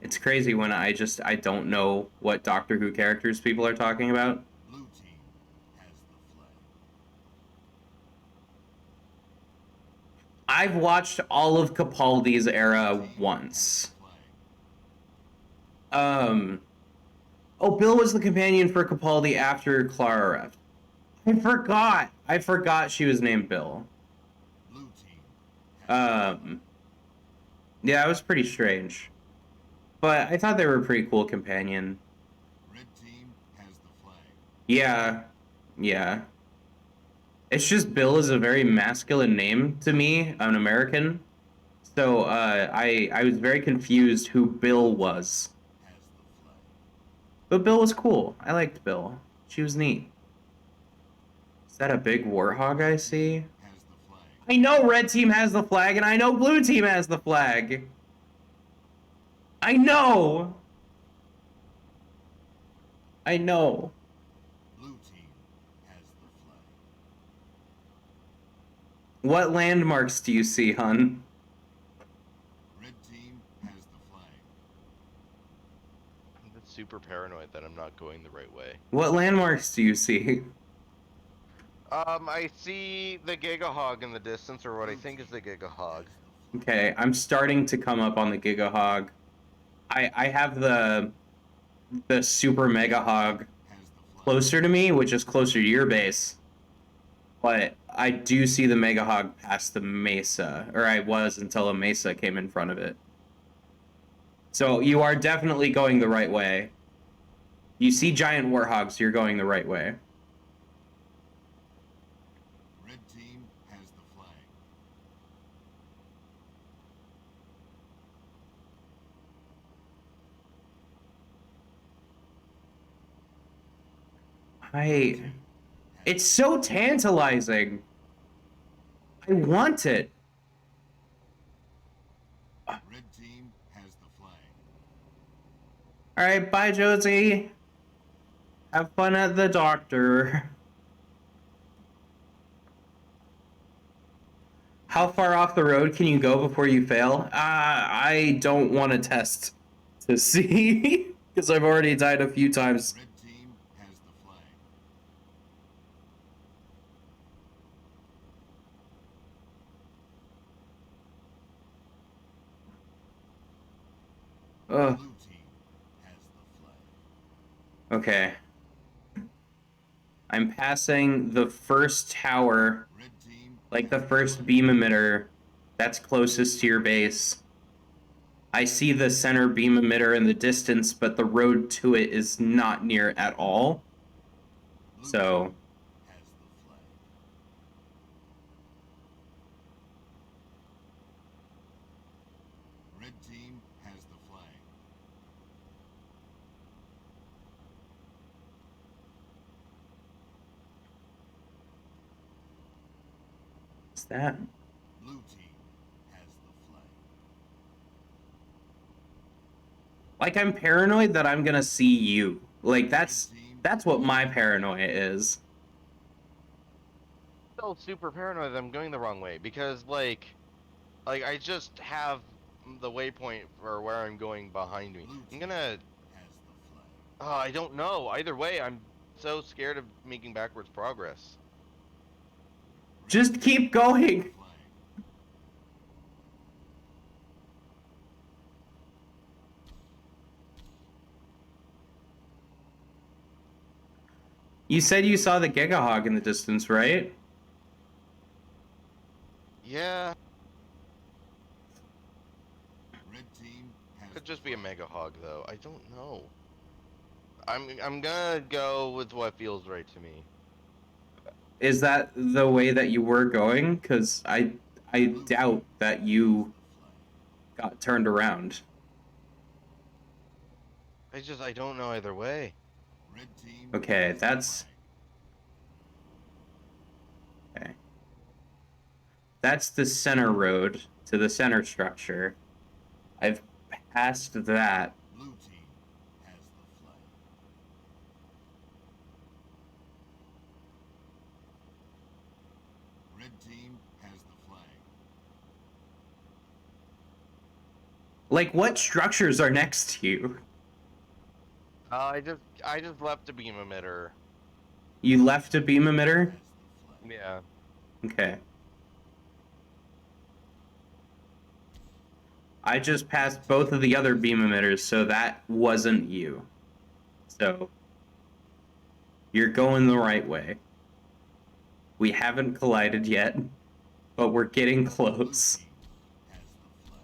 It's crazy when I don't know what Doctor Who characters people are talking about. Blue team has the flag. I've watched all of Capaldi's era Team has once. the flag. Oh, Bill was the companion for Capaldi after Clara left. I forgot she was named Bill. Blue team has Yeah, it was pretty strange. But I thought they were a pretty cool companion. red team has the flag. Yeah. It's just Bill is a very masculine name to me, an American. So I was very confused who Bill was. Has the flag. But Bill was cool. I liked Bill. She was neat. Is that a big warthog I see? Has the flag. I know red team has the flag, and I know blue team has the flag. I know. Blue team has the flag. What landmarks do you see, hun? Red team has the flag. I'm just super paranoid that I'm not going the right way. What landmarks do you see? I see the Gigahog in the distance, or what I think is the Gigahog. Okay, I'm starting to come up on the Gigahog. I have the Super Mega Hog Has the flag. closer to me, which is closer to your base. But I do see the Mega Hog past the Mesa, or I was until a Mesa came in front of it. So you are definitely going the right way. You see giant warthogs, you're going the right way. Red team has the flag. It's so tantalizing. I want it. All right, bye, Josie. Have fun at the doctor. How far off the road can you go before you fail? I don't want to test to see because I've already died a few times. Red team has the flag. Ugh. Blue team has the flag. Okay. I'm passing the first tower, Red team like the has first flag. beam emitter that's closest to your base. I see the center beam emitter in the distance, but the road to it is not near at all. Blue So, team has the flag. Red team has the flag. what's that? Blue team has the flag. Like, I'm paranoid that I'm gonna see you. Like, that's Red team what has my the flag. paranoia is. Still super paranoid that I'm going the wrong way because like I just have the waypoint for where I'm going behind me. Blue I'm team gonna. has the flag. I don't know. Either way, I'm so scared of making backwards progress. Red Just team keep has the going. flag. You said you saw the Gigahog in the distance, right? Yeah, Red team has could the just be a flag. Mega Hog though. I don't know. I'm gonna go with what feels right to me. Is that the way that you were going? Because I Blue doubt team that has you the flag. got turned around. I don't know either way. Red team Okay, has the that's flag. okay. That's the center road to the center structure. I've passed that. Blue team has the flag. Red team has the flag. Like, what structures are next to you? I just left a beam emitter. You left a beam emitter? Has the flag. Yeah. Okay. I just passed both of the other beam emitters, so that wasn't you. So, you're going the right way. We haven't collided yet, but we're getting Blue close. team has the flag.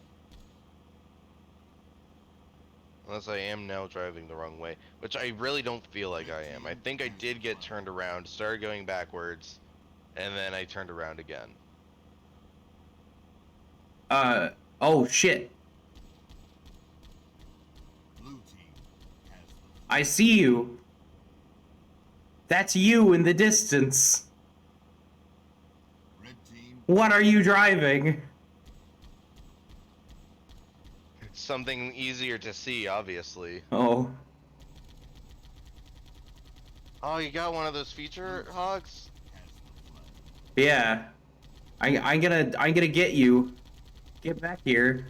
Unless I am now driving the wrong way, which I really don't feel like I am. I think I did get turned around, started going backwards, and then I turned around again. Oh shit. Blue team has the flag. I see you. That's you in the distance. Red team What are you driving? Something easier to see, obviously. Oh. Oh, you got one of those feature hogs? has the flag. Yeah. I'm gonna get you. Get back here.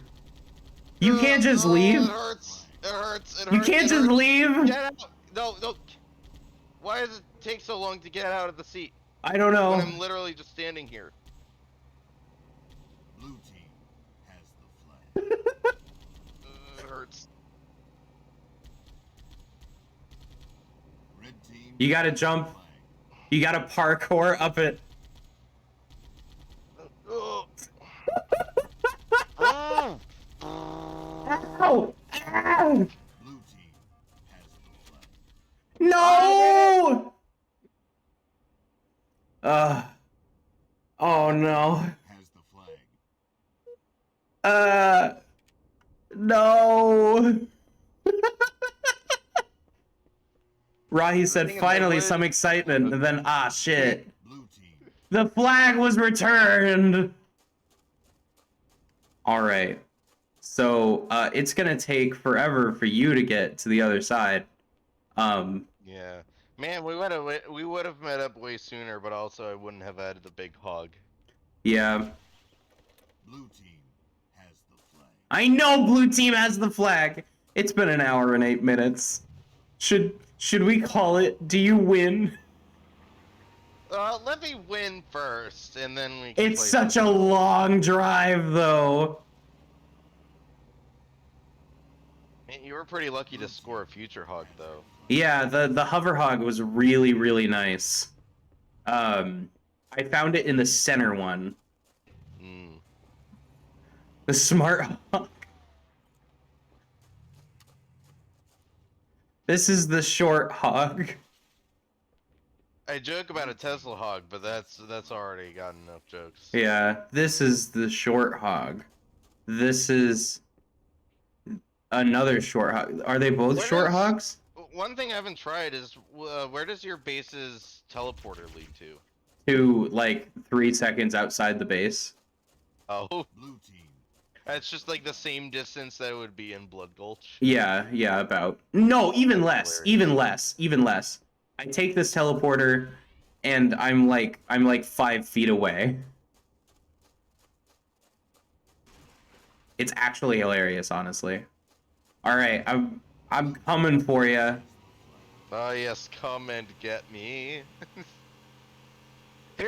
You can't just Oh, leave. it hurts. It hurts. It You hurts. can't it just hurts. leave. Get out. No, no. Why does it take so long to get out of the seat I don't when know. I'm literally just standing here? Blue team has the flag. It hurts. Red team You gotta has the jump. flag. You gotta parkour up it. Oh. Oh. Ow! Ow! Blue team has the flag. No! Oh no. Has the flag. No. Rahi said thing is, I finally would- some excitement, and then shit. Blue team. The flag was returned. All right. So it's gonna take forever for you to get to the other side. Yeah. Man, we would have met up way sooner, but also I wouldn't have had the big hog. Yeah. Blue team has the flag. I know blue team has the flag. It's been an hour and 8 minutes. Should we call it? Do you win? Let me win first, and then we can It's play such a something else. long drive, though. Man, you were pretty lucky to score a future hog, though. Yeah, the hover hog was really, really nice. I found it in the center one. Mm. The smart hog. This is the short hog. I joke about a Tesla hog, but that's already got enough jokes. Yeah, this is the short hog. This is another short hog. Are they both Where short does- hogs? One thing I haven't tried is where does your base's teleporter lead to? To like 3 seconds outside the base. Oh, Blue team. that's just like the same distance that it would be in Blood Gulch. Yeah, about. No, even That's less. hilarious. Even less. I take this teleporter and I'm like 5 feet away. It's actually hilarious, honestly. All right, I'm coming for you. Oh yes, come and get me.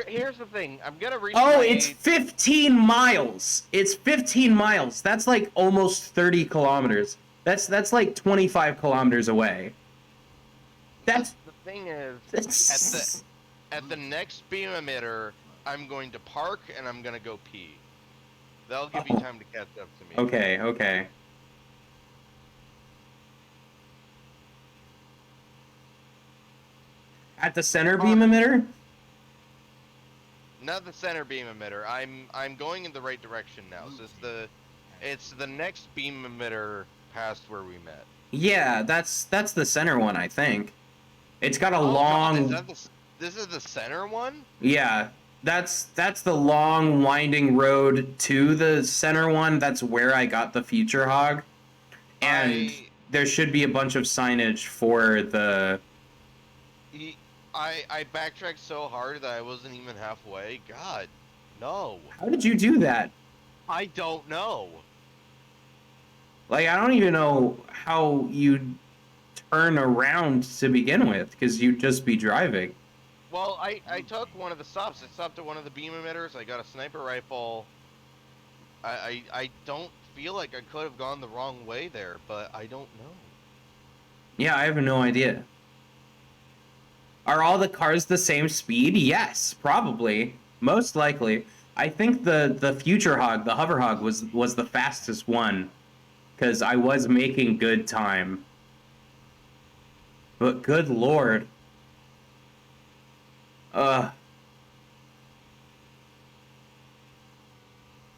Here's the thing. I'm gonna reach. Oh, my- it's 15 miles. It's 15 miles. That's like almost 30 kilometers. That's like 25 kilometers away. That's The thing is, that's at the next beam emitter, I'm going to park and I'm gonna go pee. That'll give you time to catch up to me. okay. At the center beam emitter? Not the center beam emitter. I'm going in the right direction now. So it's the next beam emitter past where we met. Yeah, that's the center one, I think. It's got a Oh, God, long this is the center one? Yeah, that's the long winding road to the center one. That's where I got the future hog. And there should be a bunch of signage for the I backtracked so hard that I wasn't even halfway. God, no. How did you do that? I don't know. Like, I don't even know how you turn around to begin with, because you'd just be driving. Well, I took one of the stops. I stopped at one of the beam emitters. I got a sniper rifle. I don't feel like I could have gone the wrong way there, but I don't know. Yeah, I have no idea. Are all the cars the same speed? Yes, probably. Most likely. I think the future hog, the hover hog, was the fastest one, because I was making good time. But good lord.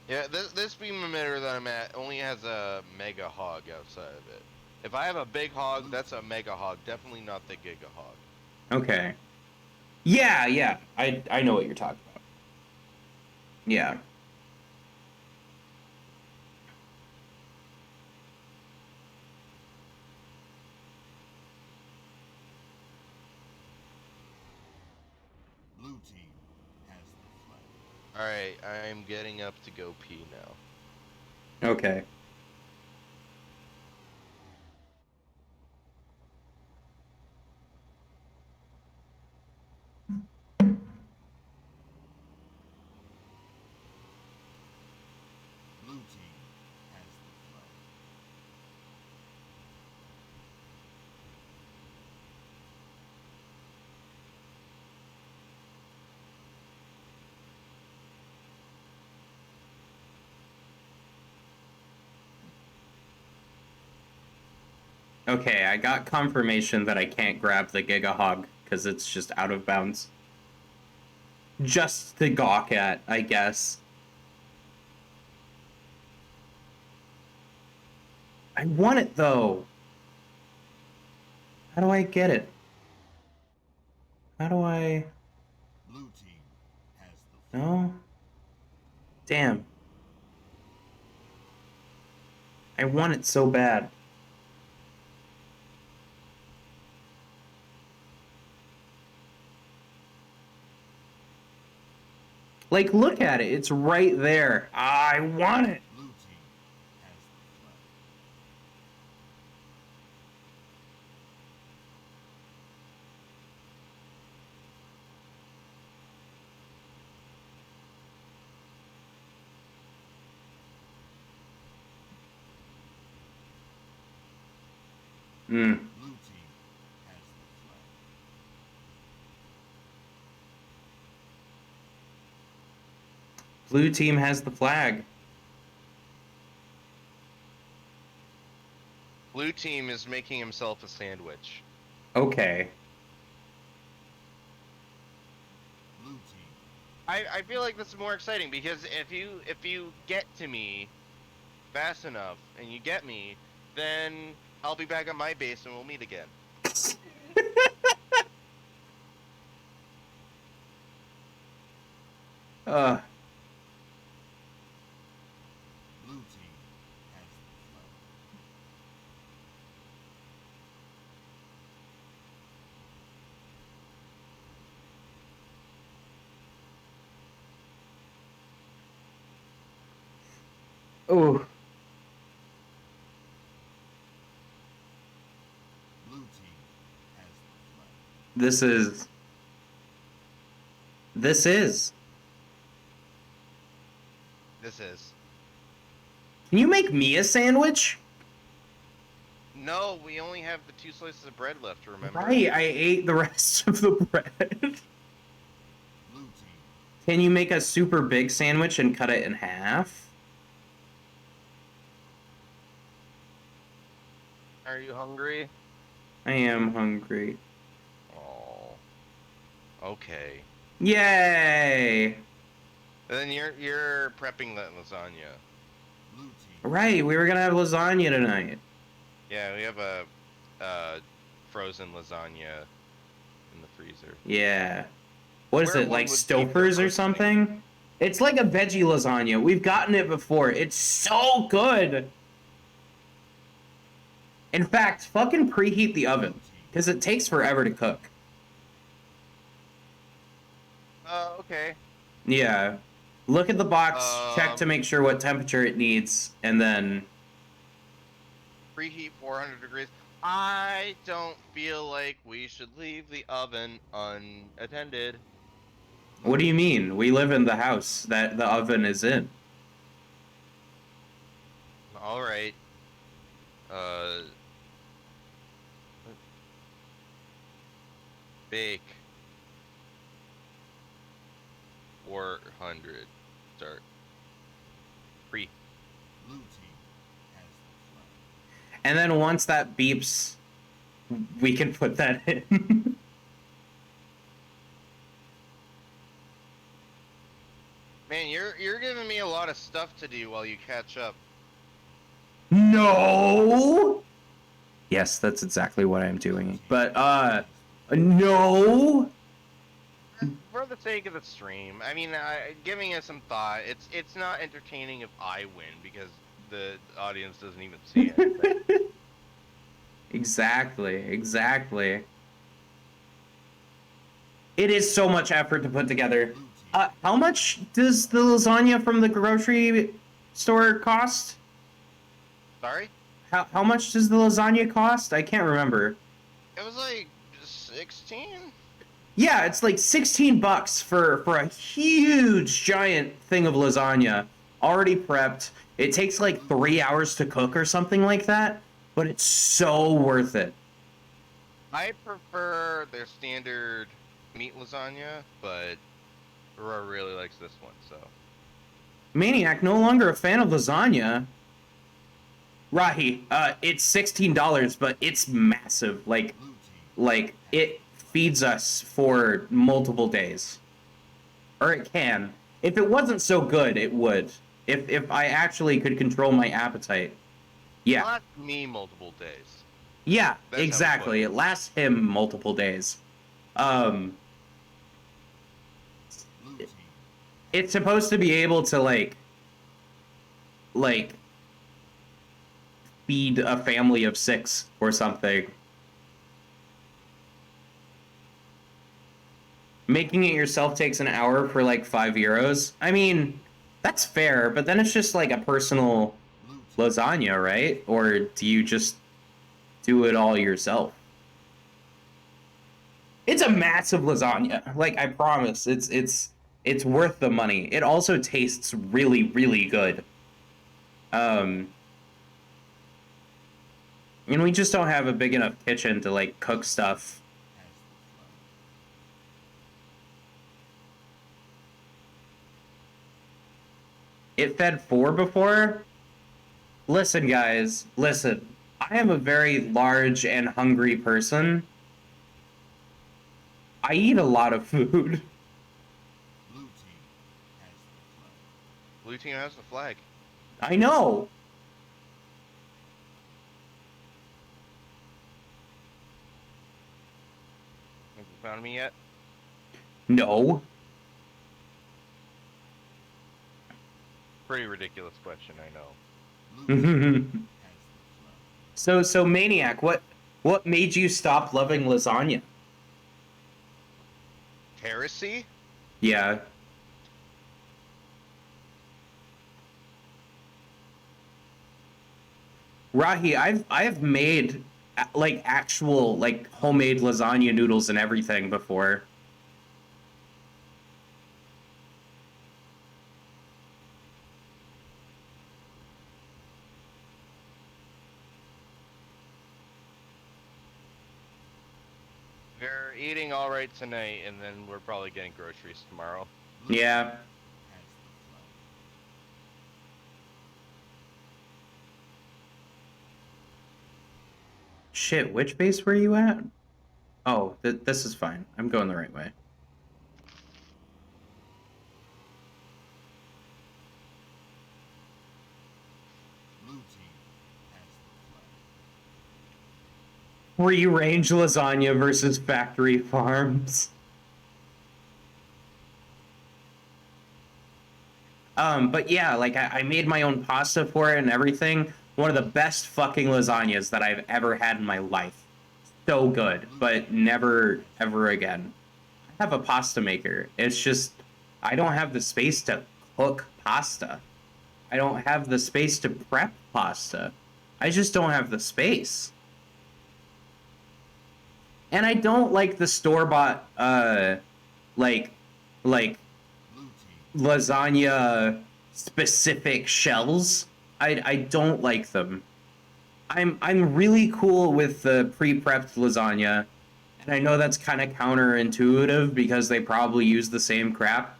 Yeah, this beam emitter that I'm at only has a mega hog outside of it. If I have a big hog, that's a mega hog. Definitely not the giga hog. Okay. Yeah. I know what you're talking about. Yeah. Blue team has the flag. Alright, I'm getting up to go pee now. Okay. Blue team has the flag. Okay, I got confirmation that I can't grab the Giga Hog because it's just out of bounds. Just to gawk at, I guess. I want it though. How do I get it? How do I... Blue team has the flag. No? Damn. I want it so bad. Like, look at it. It's right there. I want it. Blue team has the flag. Mm. Blue team has the flag. Blue team has the flag. Blue team is making himself a sandwich. Okay. Blue team. I feel like this is more exciting because if you get to me fast enough and you get me, then I'll be back at my base and we'll meet again. Uh, Blue team has the flag. oh, Blue team has the flag. this is. This is. This is. Can you make me a sandwich? No, we only have the 2 slices of bread left, remember? Right, I ate the rest of the bread. Blue team. Can you make a super big sandwich and cut it in half? Are you hungry? I am hungry. Oh. Okay. Yay! Then you're prepping that lasagna. Blue team. Right, we were gonna have lasagna tonight. Yeah, we have a frozen lasagna in the freezer. Yeah. What is Where it, one like would think Stouffer's of or roasting. something? It's like a veggie lasagna. We've gotten it before. It's so good. In fact, fucking preheat the oven, because it takes forever to cook. Okay. Yeah. Look at the box, check to Um, make sure what temperature it needs, and then... Preheat 400 degrees. I don't feel like we should leave the oven unattended. What do you mean? We live in the house that the oven is in. All right. Bake. 400. Start. Pre. Blue team has the flag. And then once that beeps, we can put that in. Man, you're giving me a lot of stuff to do while you catch up. No! Yes, that's exactly what I'm doing. But, no! For the sake of the stream, I mean, giving it some thought, it's not entertaining if I win because the audience doesn't even see it. Exactly, exactly. It is so much effort to put together. Blue team. How much does the lasagna from the grocery store cost? Sorry? How much does the lasagna cost? I can't remember. It was like 16? Yeah, it's like 16 bucks for a huge giant thing of lasagna already prepped. It takes like 3 hours to cook or something like that, but it's so worth it. I prefer their standard meat lasagna, but Aurora really likes this one, so. Maniac, no longer a fan of lasagna. Rahi, it's $16, but it's massive. Blue team. Like it feeds us for multiple days. Or it can. If it wasn't so good, it would. If I actually could control my appetite. Yeah. Not me multiple days. Yeah, That's how it exactly. It lasts him multiple days. Blue team. It's supposed to be able to like feed a family of 6 or something. Making it yourself takes an hour for like €5. I mean, that's fair, but then it's just like a personal Blue team lasagna, right? Or do you just do it all yourself? It's a massive lasagna. Like, I promise, it's worth the money. It also tastes really, really good. And we just don't have a big enough kitchen to like cook stuff. has the flow. It fed 4 before. Listen, guys, listen. I am a very large and hungry person. I eat a lot of food. Blue team has the flow. Blue team has the flag. I know. Have you found me yet? No. Pretty ridiculous question, I know. Blue team has the flow. So Maniac, what made you stop loving lasagna? Heresy? Yeah. Rahi, I've made like actual like homemade lasagna noodles and everything before. We're eating alright tonight, and then we're probably getting groceries tomorrow. Blue Yeah. team has the flow. Shit, which base were you at? Oh, this is fine. I'm going the right way. Blue team has the flow. Free range lasagna versus factory farms. But yeah, like I made my own pasta for it and everything. One of the best fucking lasagnas that I've ever had in my life. So good, but never ever again. I have a pasta maker. It's just I don't have the space to cook pasta. I don't have the space to prep pasta. I just don't have the space. And I don't like the store-bought like Blue team lasagna specific shells. I don't like them. I'm really cool with the pre-prepped lasagna, and I know that's kind of counterintuitive because they probably use the same crap,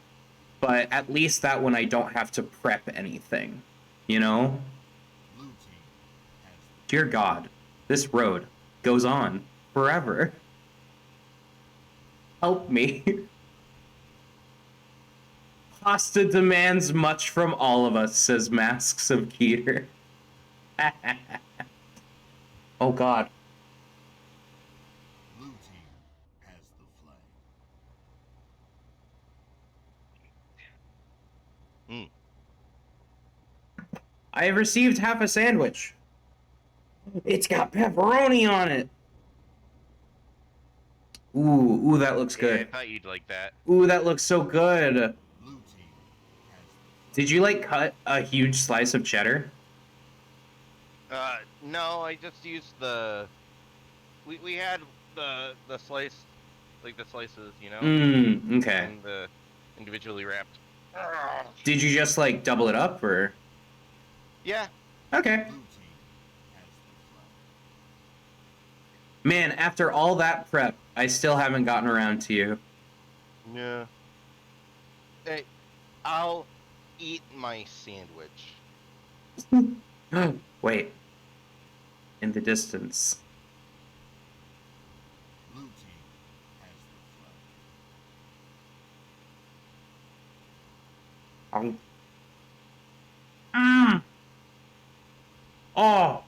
but at least that one I don't have to prep anything, you know? blue team has the Dear God, this road goes on forever. Help me. Pasta demands much from all of us, says Masks of Keter. Oh God. blue team has the flag. I have received half a sandwich. It's got pepperoni on it. Ooh, that looks Yeah, I good. thought you'd like that. Ooh, that looks so good. Blue team has the Did you like cut a huge slice of cheddar? No, I just used the. We had the slice, like the slices, you know, Okay. and the individually wrapped. Did you just like double it up or? Yeah, Okay. blue team has the flag. Man, after all that prep, I still haven't gotten around to you. yeah. Hey, I'll eat my sandwich. Wait. In the distance. Blue team has the flag. Mm. Oh.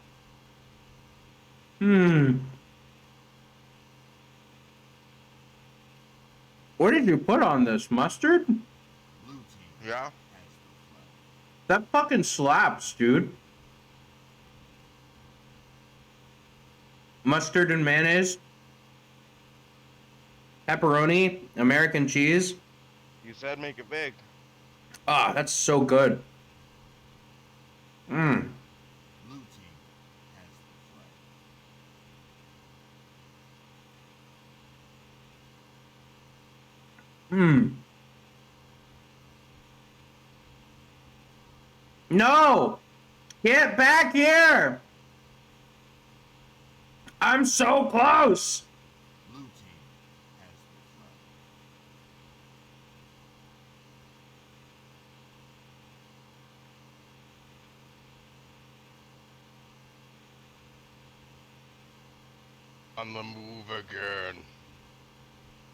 What did you put on this? Mustard? Blue team Yeah. has the flag. That fucking slaps, dude. mustard and mayonnaise, pepperoni, American cheese. You said make it big. Ah, that's so good. Mmm. Blue team has the flag. Mmm. No! Get back here! I'm so close! Blue team has the flag. On the move again.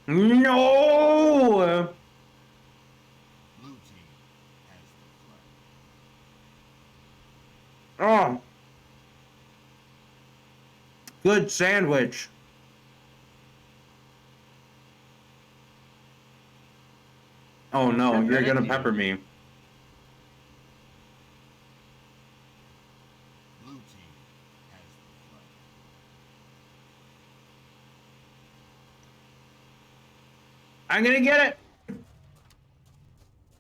No! Blue team has the flag. Oh. Good sandwich. Oh no, you're gonna pepper me. Blue team has the flag. I'm gonna get it!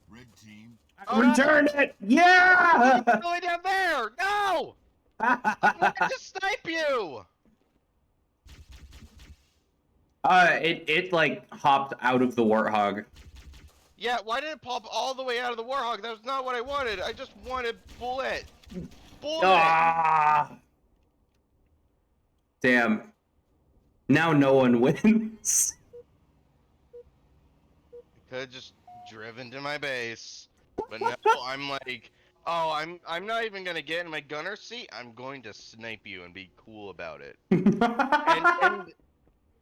Red team. Oh, no! Return it! Yeah! It's going down there! No! I'm going to snipe you! It like hopped out of the warthog. Yeah, why did it pop all the way out of the Warhog? That was not what I wanted. I just wanted bullet. Bullet! Ah! Damn. Now no one wins. I could have just driven to my base. But no, I'm like, oh, I'm not even gonna get in my gunner seat. I'm going to snipe you and be cool about it.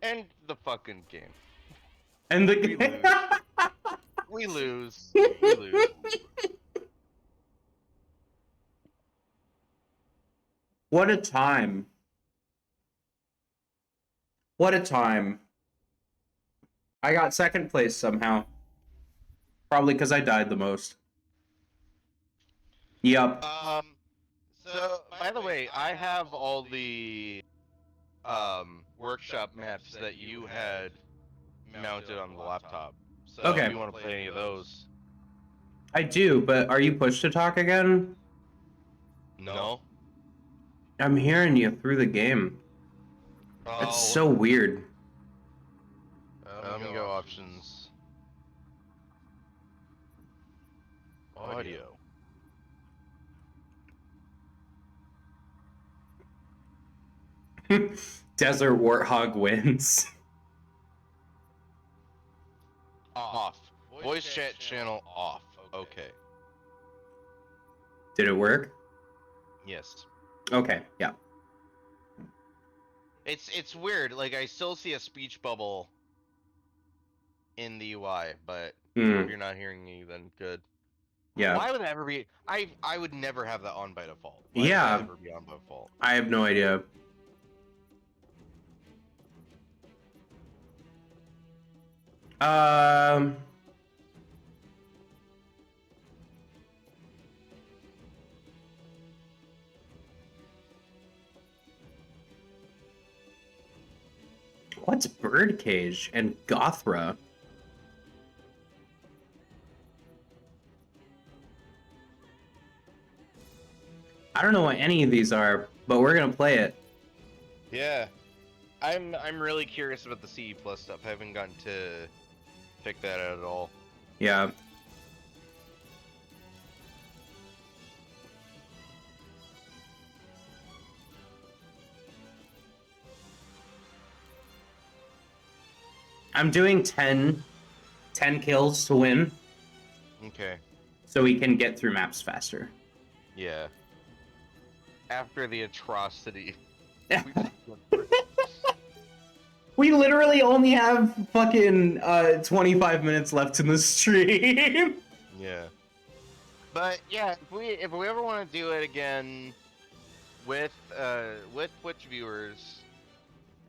And the fucking game. And the We lose. We lose. We lose. What a time. What a time. I got second place somehow. Probably because I died the most. Yup. So by the way, I have all the workshop maps that you had mounted on the laptop. So Okay. if you want to play any of those. I do, but are you push to talk again? No. I'm hearing you through the game. It's so weird. Let me go options. Audio. Desert Warthog wins. Off. Voice chat channel off. Okay. Did it work? Yes. Okay, yeah. It's weird. Like I still see a speech bubble in the UI, but if you're not hearing me, then good. Yeah. Why would that ever be? I would never have that on by default. Why Yeah. would that ever be on by default? I have no idea. Um. What's Birdcage and Gothra? I don't know what any of these are, but we're gonna play it. Yeah, I'm really curious about the CE Plus stuff. I haven't gotten to pick that out at all. Yeah. I'm doing 10 kills to win, Okay. so we can get through maps faster. Yeah. After the atrocity. We literally only have fucking 25 minutes left in the stream. Yeah. But yeah, if we ever want to do it again with Twitch viewers,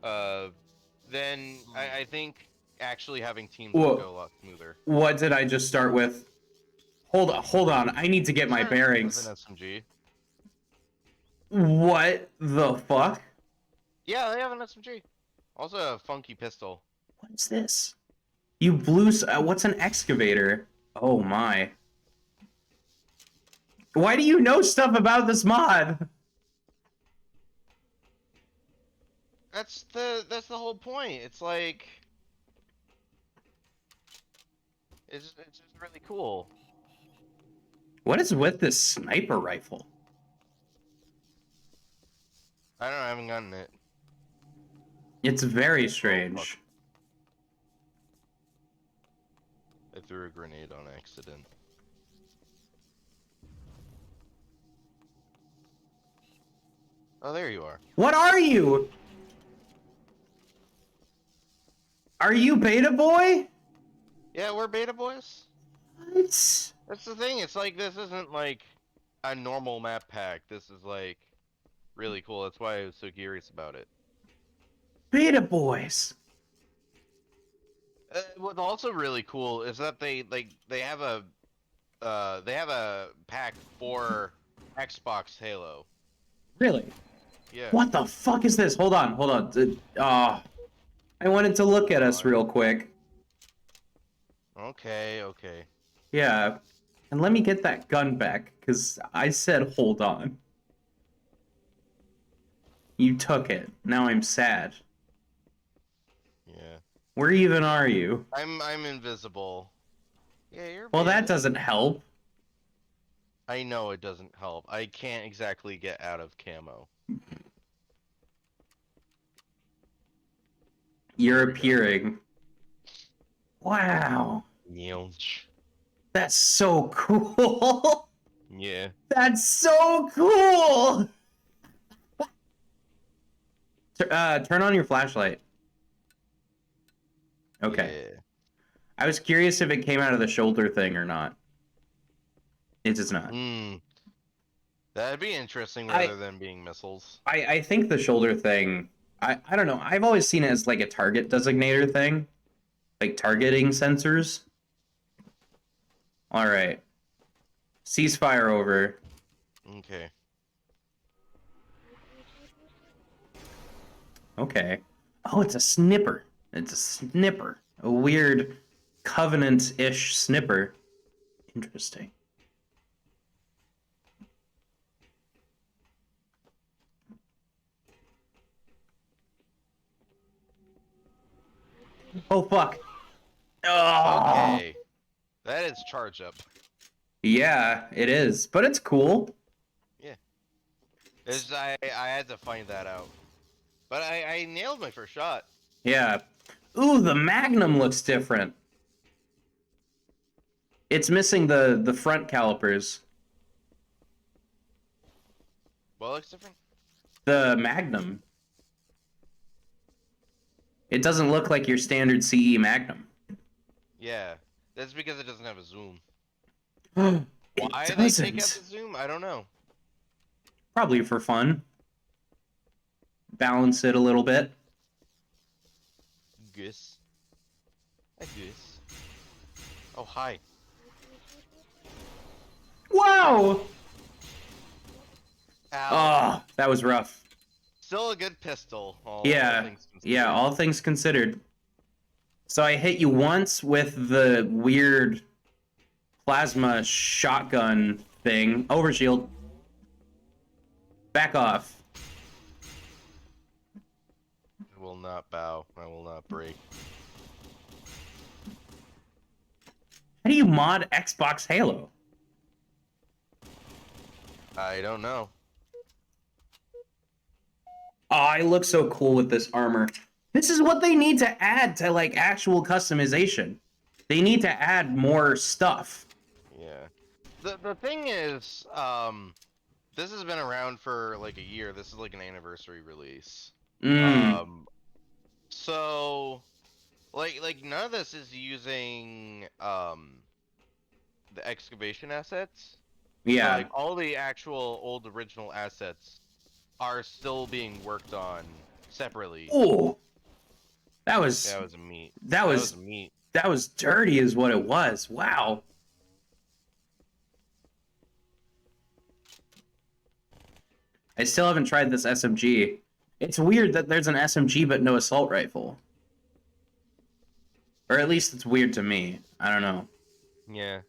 then I think actually having teams Whoa. will go a lot smoother. What did I just start with? Hold on. I need to get my bearings. As an SMG. What the fuck? Yeah, they have an SMG. Also a funky pistol. What is this? You blew. What's an excavator? Oh my. Why do you know stuff about this mod? That's the whole point. It's like it's just really cool. What is with this sniper rifle? I don't know, I haven't gotten it. It's very strange. I threw a grenade on accident. Oh, there you are. What are you? Are you Beta Boy? Yeah, we're beta boys. What? That's the thing. It's like this isn't like a normal map pack. This is like really cool. That's why I was so curious about it. Beta Boys. What's also really cool is that they have a pack for Xbox Halo. Really? Yeah. What the fuck is this? Hold on, hold on. I wanted to look at us real quick. Okay, okay. Yeah. And let me get that gun back, because I said hold on. You took it. Now I'm sad. Yeah. Where even are you? I'm invisible. Yeah, you're Well, that beta. doesn't help. I know it doesn't help. I can't exactly get out of camo. You're appearing. Wow. Yelch. That's so cool. Yeah. That's so cool. Turn on your flashlight. Okay. Yeah. I was curious if it came out of the shoulder thing or not. It does not. That'd be interesting I- rather than being missiles. I think the shoulder thing, I don't know. I've always seen it as like a target designator thing. Like targeting sensors. Alright. Ceasefire over. Okay. Okay. Oh, it's a snipper. It's a snipper. A weird Covenant-ish snipper. Interesting. Oh, fuck. Oh. Okay. That is charge up. Yeah, it is. But it's cool. I had to find that out. But I nailed my first shot. Yeah. Ooh, the Magnum looks different. It's missing the front calipers. What looks different? The Magnum. It doesn't look like your standard CE Magnum. Yeah. That's because it doesn't have a zoom. It Why they take out doesn't. the zoom? I don't know. Probably for fun. Balance it a little bit. Guess. I guess. Oh, hi. Wow! Ow. Oh, that was rough. Still a good pistol. All Yeah, things yeah, considered. all things considered. So I hit you once with the weird plasma shotgun thing. Overshield. Back off. I will not bow. I will not break. How do you mod Xbox Halo? I don't know. Oh, I look so cool with this armor. This is what they need to add to like actual customization. They need to add more stuff. Yeah. The thing is, this has been around for like a year. This is like an anniversary release. So like none of this is using the excavation assets. So, Yeah. like all the actual old original assets are still being worked on separately. Oh. That was That was a meat. that was a meat. that was dirty is what it was. Wow. I still haven't tried this SMG. It's weird that there's an SMG but no assault rifle. Or at least it's weird to me. I don't know. Yeah.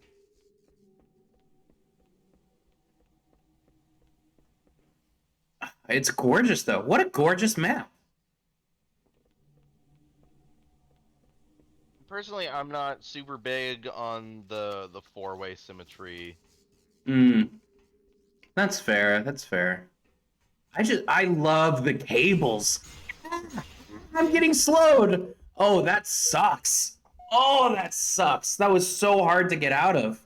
It's gorgeous, though. What a gorgeous map. Personally, I'm not super big on the four-way symmetry. That's fair. That's fair. I love the cables. I'm getting slowed. Oh, that sucks. Oh, that sucks. That was so hard to get out of.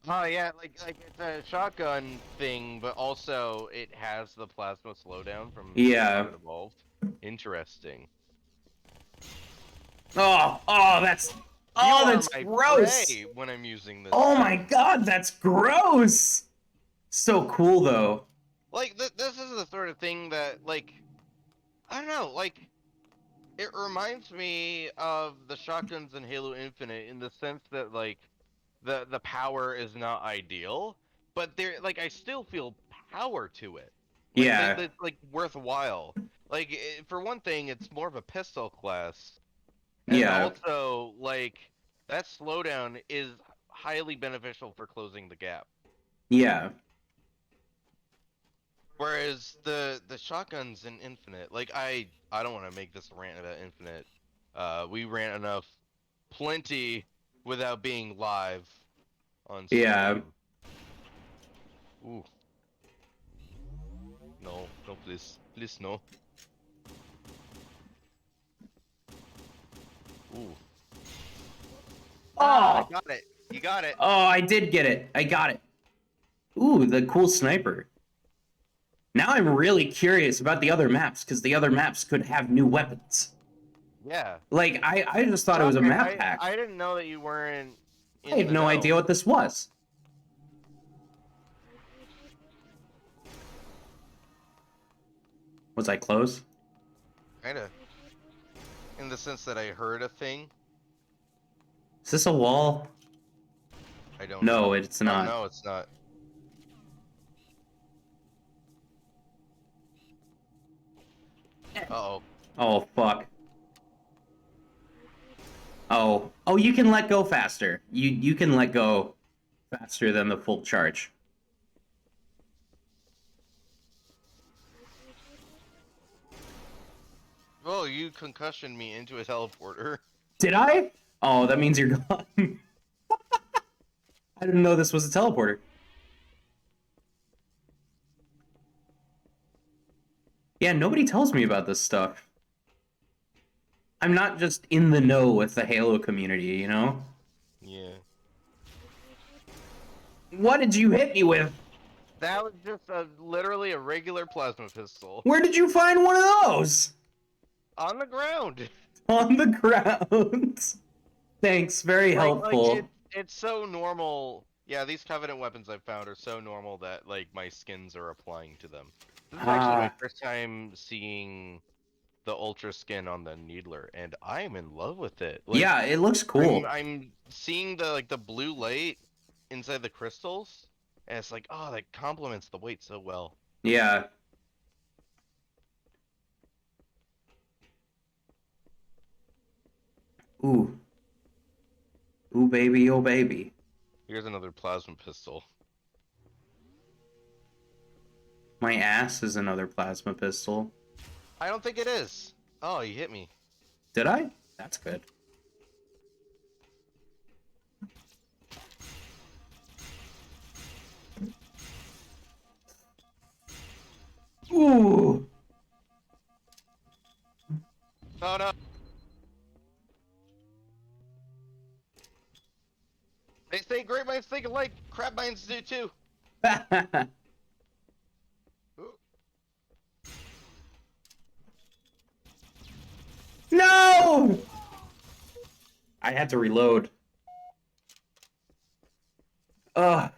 Oh yeah, like it's a shotgun thing, but also it has the plasma slowdown from Yeah. Evolved. Interesting. That's You that's are my gross. prey when I'm using this. Oh thing. my god, that's gross. So cool though. Like this is the sort of thing that, like, I don't know, like, it reminds me of the shotguns in Halo Infinite in the sense that, like, the power is not ideal, but there, like, I still feel power to it. Like, Yeah. that's like worthwhile. Like, for one thing, it's more of a pistol class, and Yeah. also, like, that slowdown is highly beneficial for closing the gap. Yeah. Whereas the shotguns in Infinite, like, I don't want to make this rant about Infinite. We rant enough, plenty, without being live on stream. Yeah. Ooh. No, please, no. Ooh. I Oh. got it. You got it. Oh, I did get it. I got it. Ooh, the cool sniper. Now I'm really curious about the other maps, because the other maps could have new weapons. Yeah. Like, I just thought it was a Okay, map pack. I didn't know that you weren't. I had no idea what this was. Was I close? Kinda. In the sense that I heard a thing. Is this a wall? I don't No, know. it's not. No, it's not. Uh-oh. Oh, fuck. Oh. Oh, you can let go faster. You can let go faster than the full charge. Oh, you concussioned me into a teleporter. Did I? Oh, that means you're gone. I didn't know this was a teleporter. Yeah, nobody tells me about this stuff. I'm not just in the know with the Halo community, you know? Yeah. What did you hit me with? That was just literally a regular plasma pistol. Where did you find one of those? On the ground. On the ground. Thanks, very helpful. Like it's so normal. Yeah, these Covenant weapons I've found are so normal that, like, my skins are applying to them. This is actually my first time seeing the Ultra skin on the Needler, and I am in love with it. Like, yeah, it looks cool. I'm seeing the blue light inside the crystals, and it's like, oh, that complements the weight so well. Yeah. Ooh. Ooh, baby, oh, baby. Here's another plasma pistol. My ass is another plasma pistol. I don't think it is. Oh, you hit me. Did I? That's good. Ooh. Oh no. They say great minds think alike. Crap minds do too. No! I had to reload. Ugh.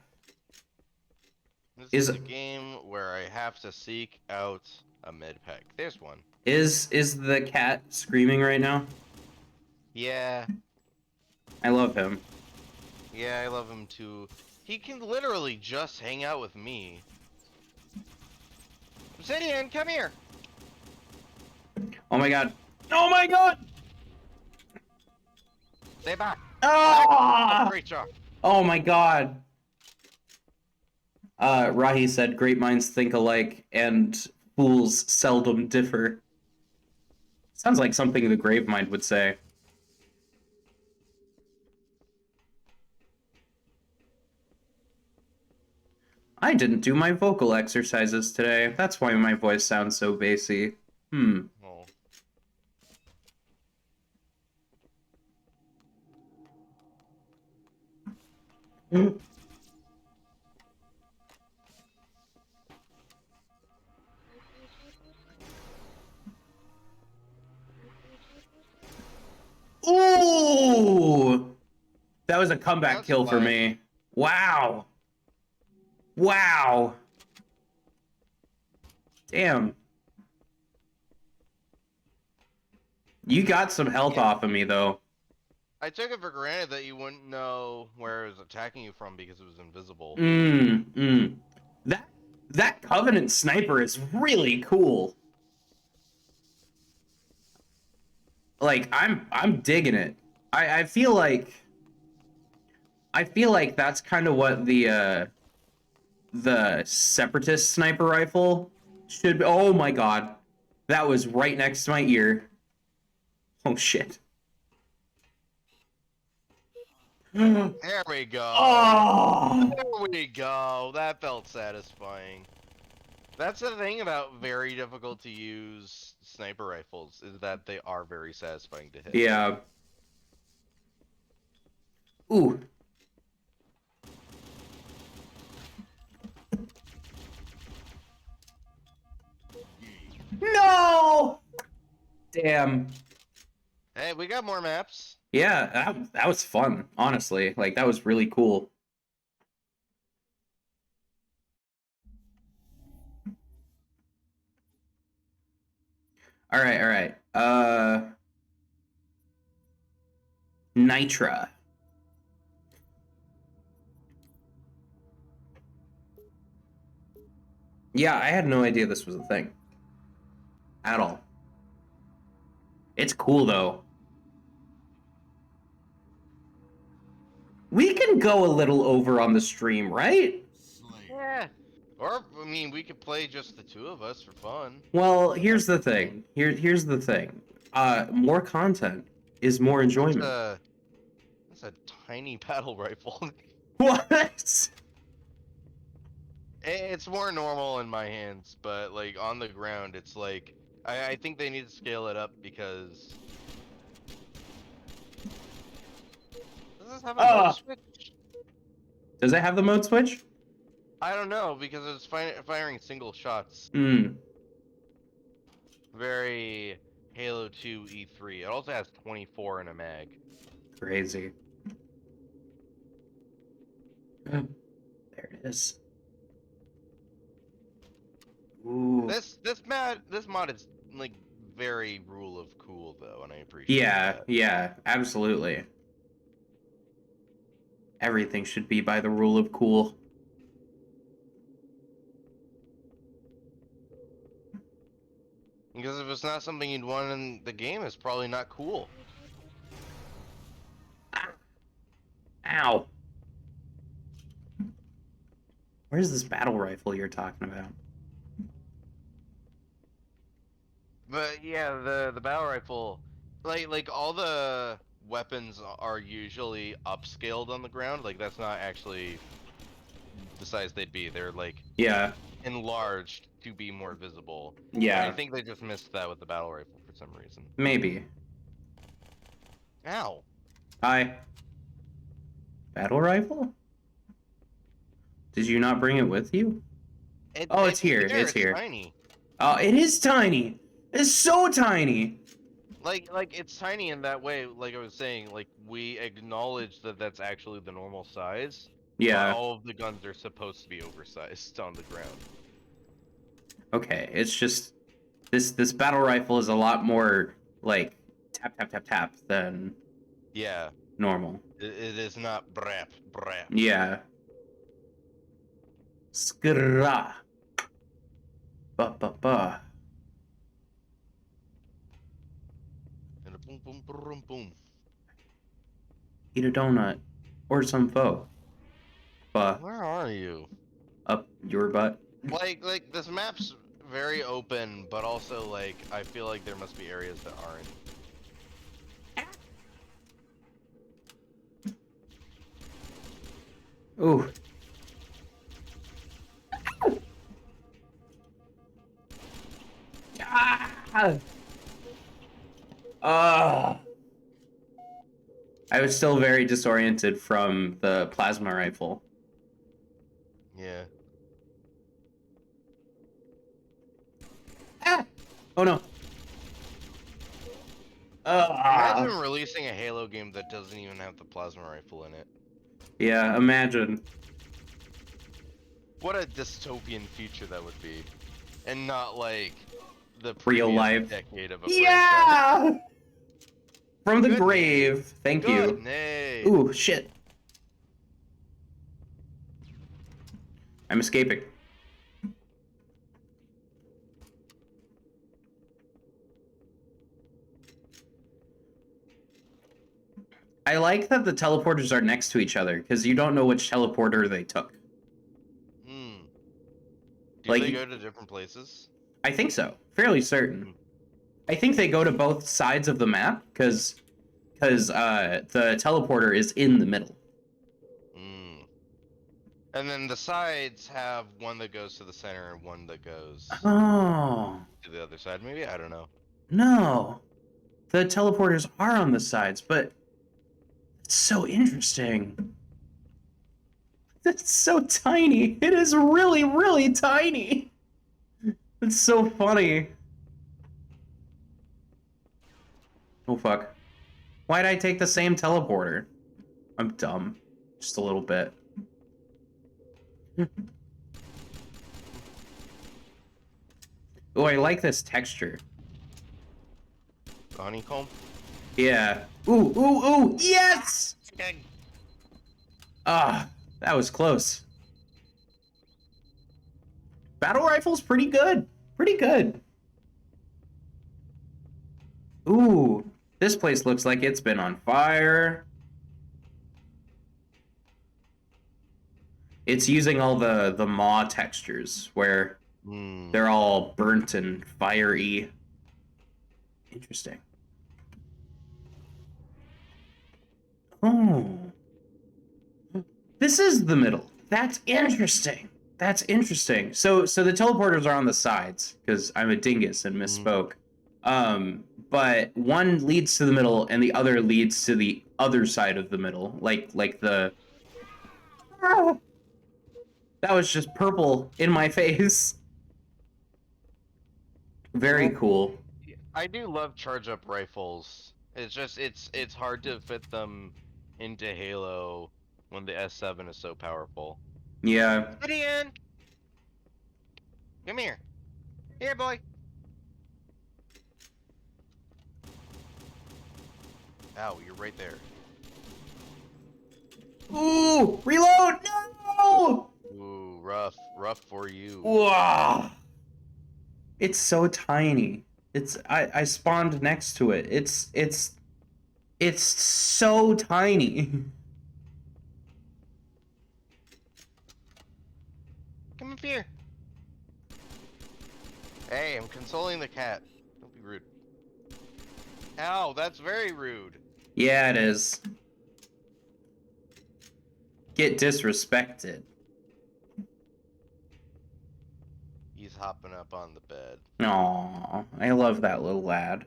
This Is- is a game where I have to seek out a med pack. There's one. Is the cat screaming right now? Yeah. I love him. Yeah, I love him too. He can literally just hang out with me. Obsidian, come here! Oh my god. Oh my god! Stay back. Ah! Great job. Oh my god. Rahi said, great minds think alike, and fools seldom differ. Sounds like something the Gravemind would say. I didn't do my vocal exercises today. That's why my voice sounds so bassy. Oh. Ooh! That was a comeback That's kill for fine. me. Wow. Wow. Damn. You got some health Yeah. off of me, though. I took it for granted that you wouldn't know where it was attacking you from because it was invisible. That Covenant sniper is really cool. Like, I'm digging it. I feel like that's kind of what the Separatist sniper rifle should be. Oh my god. That was right next to my ear. Oh shit. There we go. Oh! There we go. That felt satisfying. That's the thing about very difficult to use sniper rifles, is that they are very satisfying to hit. Yeah. Ooh. No! Damn. Hey, we got more maps. Yeah, that was fun, honestly. Like, that was really cool. All right, all right. Nitra. Yeah, I had no idea this was a thing. At all. It's cool, though. We can go a little over on the stream, right? Slayer. Yeah. Or, I mean, we could play just the two of us for fun. Well, here's the thing. Here's the thing. More content is more enjoyment. That's a tiny battle rifle. What? It's more normal in my hands, but like on the ground, it's like I think they need to scale it up because does this have a mode switch? Does it have the mode switch? I don't know because it's firing single shots. Hmm. Very Halo 2 E3. It also has 24 in a mag. Crazy. There it is. Ooh. This mod is like very rule of cool though, and I appreciate that. Yeah, absolutely. Everything should be by the rule of cool. Because if it's not something you'd want in the game, it's probably not cool. Ow. Where's this battle rifle you're talking about? But yeah, the battle rifle, like all the weapons are usually upscaled on the ground. Like that's not actually the size they'd be. They're like Yeah. enlarged to be more visible. Yeah. And I think they just missed that with the battle rifle for some reason. Maybe. Ow. Hi. Battle rifle? Did you not bring it with you? Oh, it's here. It's here. Tiny. Oh, it is tiny. It's so tiny. Like it's tiny in that way. Like I was saying, like we acknowledge that that's actually the normal size. Yeah. But all of the guns are supposed to be oversized on the ground. Okay, it's just this battle rifle is a lot more like tap tap tap tap than Yeah. normal. It is not brap. Yeah. Skra. Ba ba ba. Boom, boom, boom. Eat a donut. Or some pho. Pho. Where are you? Up your butt. Like this map's very open, but also like I feel like there must be areas that aren't. Ooh. Ah! I was still very disoriented from the plasma rifle. Yeah. Ah! Oh no. Imagine releasing a Halo game that doesn't even have the plasma rifle in it. Yeah, imagine. What a dystopian future that would be. And not like the Real previous life. decade of a franchise. Yeah! From the Good grave. Thank Good you. nade. Ooh, shit. I'm escaping. I like that the teleporters are next to each other, because you don't know which teleporter they took. Hmm. Do Like- they go to different places? I think so. Fairly certain. I think they go to both sides of the map, because the teleporter is in the middle. Hmm. And then the sides have one that goes to the center and one that goes Oh, to the other side. Maybe? I don't know. no. The teleporters are on the sides, but it's so interesting. It's so tiny. It is really, really tiny. It's so funny. Oh, fuck. Why'd I take the same teleporter? I'm dumb. Just a little bit. Oh, I like this texture. The honeycomb? Yeah. Ooh, ooh, ooh! Yes! Ah, that was close. Battle rifle's pretty good. Pretty good. Ooh, this place looks like it's been on fire. It's using all the maw textures where Hmm. they're all burnt and fiery. Interesting. Oh. This is the middle. That's interesting. That's interesting. So the teleporters are on the sides, because I'm a dingus and misspoke. But one leads to the middle and the other leads to the other side of the middle. Like the That was just purple in my face. Very cool. I do love charge up rifles. It's just it's hard to fit them into Halo when the S7 is so powerful. Yeah. Gideon! Come here. Here, boy. Ow, you're right there. Ooh, reload! No! Ooh, rough. Rough for you. Wow. It's so tiny. I spawned next to it. It's so tiny. Come up here. Hey, I'm consoling the cat. Don't be rude. Ow, that's very rude. Yeah, it is. Get disrespected. He's hopping up on the bed. Aw, I love that little lad.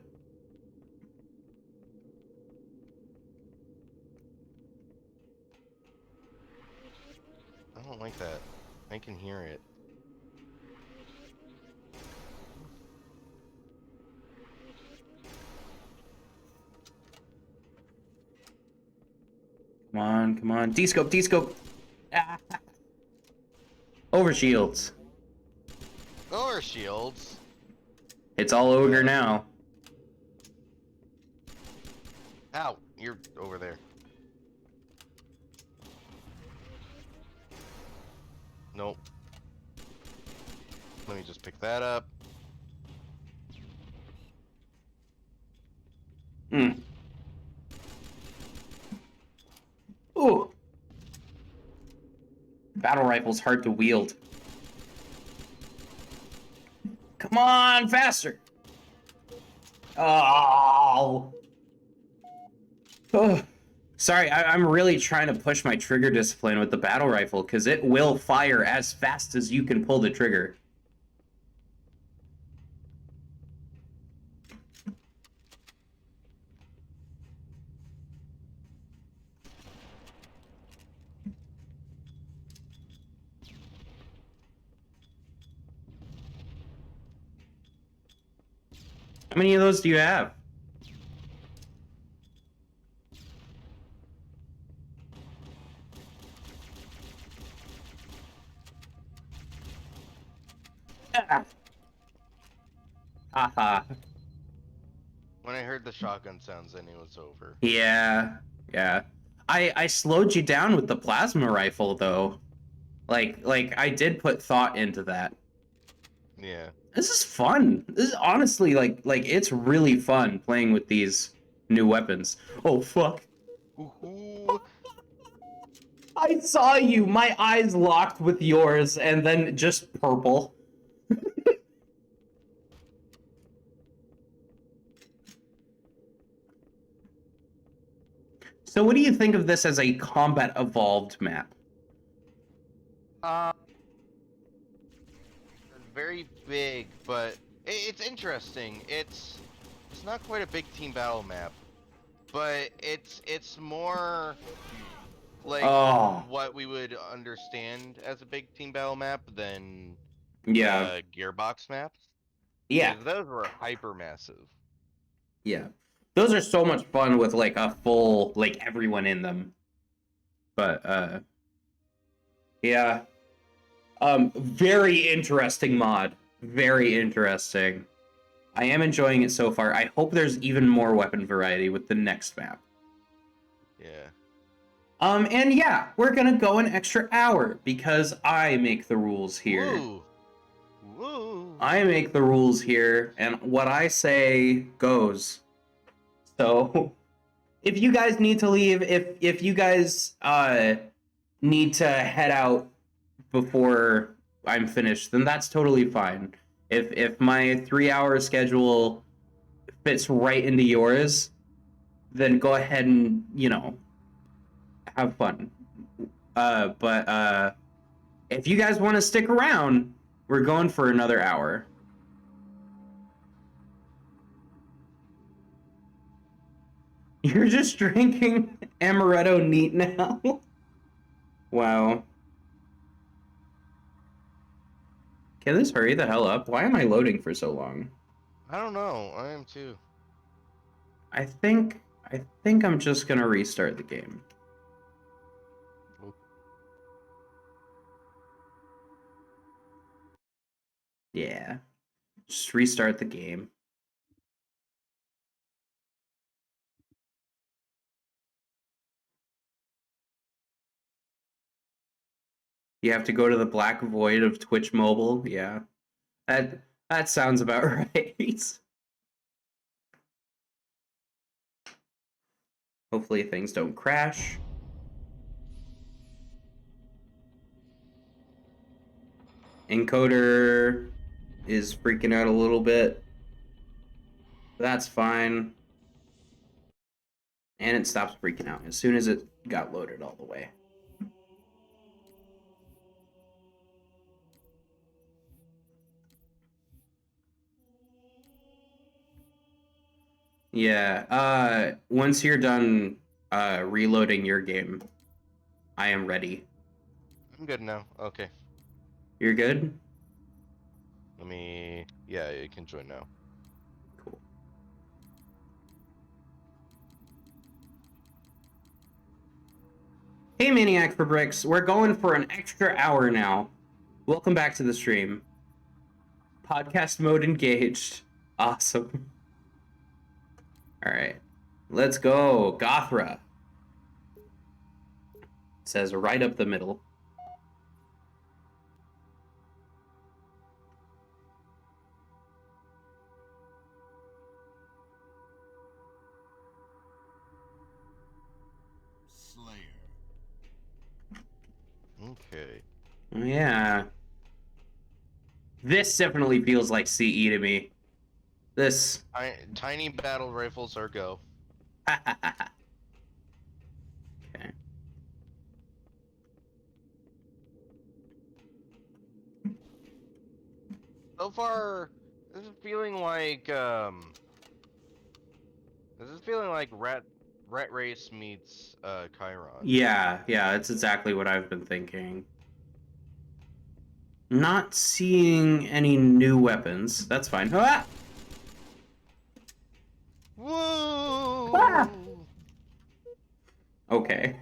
I don't like that. I can hear it. Come on, come on. D-scope, D-scope. Ah. Over shields. Or shields. It's all ogre now. Ow, you're over there. Nope. Let me just pick that up. battle rifle's hard to wield. Come on, faster! Oh! Oh. Sorry, I'm really trying to push my trigger discipline with the battle rifle, because it will fire as fast as you can pull the trigger. How many of those do you have? Ah. Haha. When I heard the shotgun sounds, I knew it was over. Yeah, yeah. I slowed you down with the plasma rifle though. Like I did put thought into that. Yeah. This is fun. This is honestly like it's really fun playing with these new weapons. Oh fuck. Ooh. I saw you. My eyes locked with yours and then just purple. So what do you think of this as a combat evolved map? Very big, but it's interesting. It's not quite a big team battle map, but it's more like Oh. what we would understand as a big team battle map than Yeah. Gearbox maps. Yeah. 'Cause those were hyper massive. Yeah. Those are so much fun with like a full like everyone in them. But yeah. Very interesting mod. Very interesting. I am enjoying it so far. I hope there's even more weapon variety with the next map. Yeah. And yeah, we're gonna go an extra hour because I make the rules here. Woo. Woo. I make the rules here, and what I say goes. So, if you guys need to leave, if you guys need to head out before I'm finished, then that's totally fine. If my 3-hour schedule fits right into yours, then go ahead and, you know, have fun. But if you guys want to stick around, we're going for another hour. You're just drinking amaretto neat now? Wow. Can this hurry the hell up? Why am I loading for so long? I don't know. I am too. I think I'm just gonna restart the game. Yeah. Just restart the game. You have to go to the black void of Twitch Mobile. Yeah. That sounds about right. Hopefully things don't crash. Encoder is freaking out a little bit. That's fine. And it stops freaking out as soon as it got loaded all the way. Yeah, once you're done reloading your game, I am ready. I'm good now. Okay. You're good? Let me. Yeah, you can join now. Cool. Hey, Maniac for Bricks. We're going for an extra hour now. Welcome back to the stream. Podcast mode engaged. Awesome. All right. Let's go. Gothra. Says right up the middle. Slayer. Okay. Yeah. This definitely feels like CE to me. This. Tiny battle rifles are go. Okay. So far, this is feeling like Rat Race meets Chiron. Yeah, it's exactly what I've been thinking. Not seeing any new weapons. That's fine. Ah! Woo! Ah! Okay.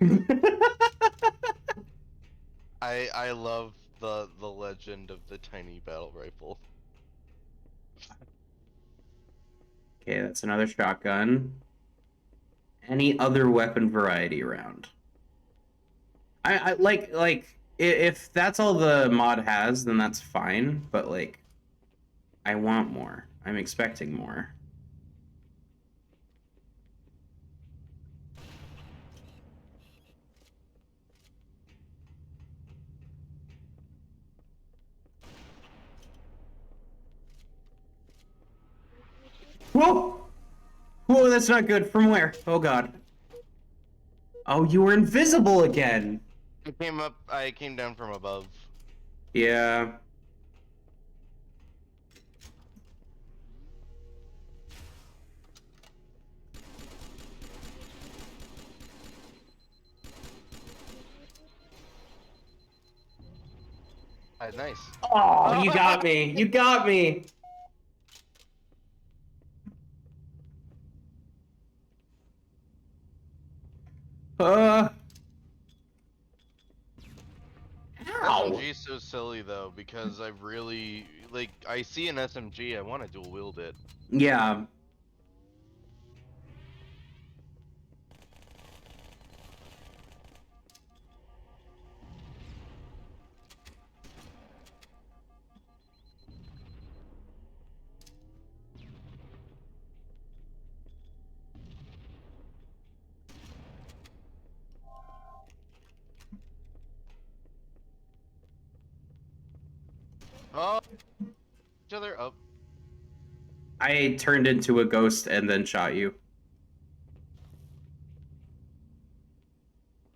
I love the legend of the tiny battle rifle. Okay, that's another shotgun. Any other weapon variety around? I like if that's all the mod has, then that's fine. But like, I want more. I'm expecting more. Whoa! Whoa, that's not good. From where? Oh god. Oh, you were invisible again. I came down from above. Yeah. Nice. Oh, you got me. You got me. Uh. Ow. SMG is so silly though because I really like. I see an SMG, I want to dual wield it. Yeah. Oh, each other up. I turned into a ghost and then shot you.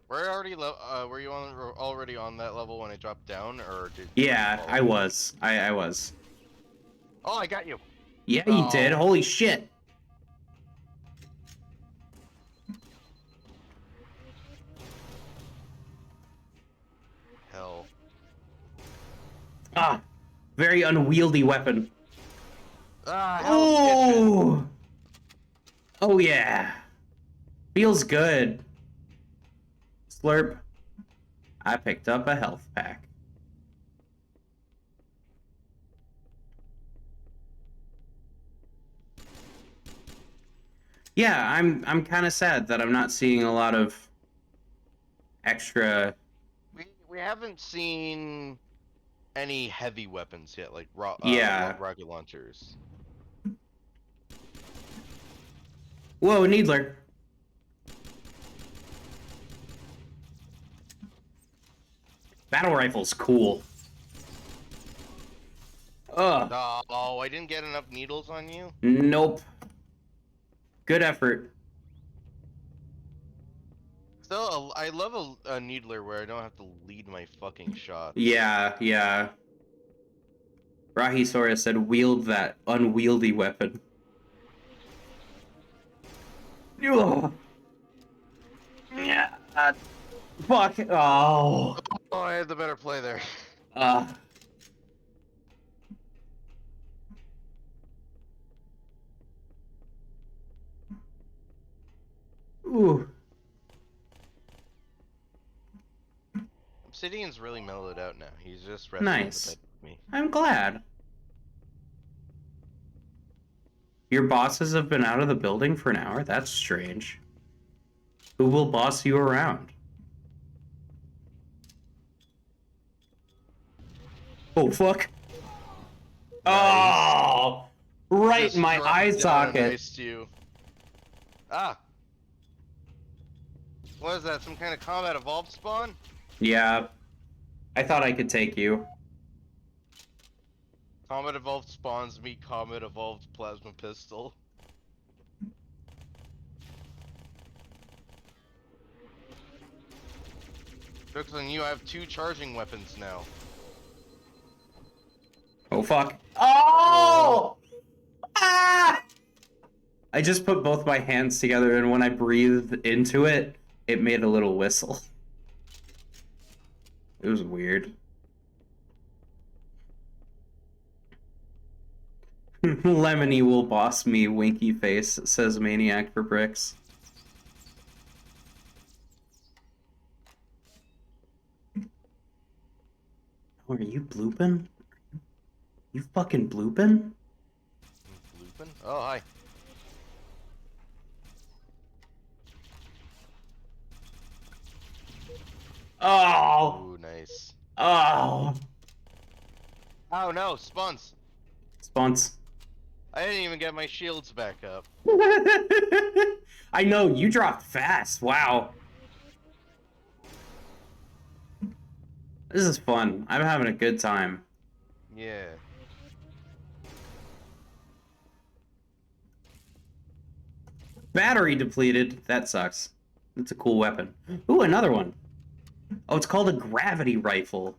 Were you already on that level when I dropped down, or did? Yeah, I was. I was. Oh, I got you. Yeah, you did. Oh. Holy shit. Hell. Ah, very unwieldy weapon. Ah, Hell's Kitchen. Oh. Oh yeah. Feels good. Slurp. I picked up a health pack. Yeah, I'm kind of sad that I'm not seeing a lot of extra. We haven't seen any heavy weapons yet, like Yeah. rocket launchers. Whoa, Needler. Battle rifle's cool. Ugh. Oh, I didn't get enough needles on you. Nope. Good effort. Still, I love a needler where I don't have to lead my fucking shots. Yeah. Rahi Sora said, wield that unwieldy weapon. Ugh. Yeah. Fuck. Oh. Oh, I had the better play there. Ooh. Obsidian's really mellowed out now. He's just resting Nice. on the bed with me. I'm glad. Your bosses have been out of the building for an hour? That's strange. Who will boss you around? Oh, fuck. Nice. Oh! Right Just in my dropped eye down socket. and iced you. Ah! What is that? Some kind of combat evolved spawn? Yeah. I thought I could take you. Comet Evolved spawns me Comet Evolved Plasma Pistol. Brooklyn, you have 2 charging weapons now. Oh fuck. Oh! Ah! I just put both my hands together, and when I breathed into it, it made a little whistle. It was weird. Lemony will boss me, winky face, says Maniac for bricks. Oh, are you blooping? You fucking blooping? Blooping? Oh, hi. Oh! Ooh, nice. Oh! Oh no, spawns! Spawns. I didn't even get my shields back up. I know, you dropped fast. Wow. This is fun. I'm having a good time. Yeah. Battery depleted. That sucks. That's a cool weapon. Ooh, another one. Oh, it's called a gravity rifle.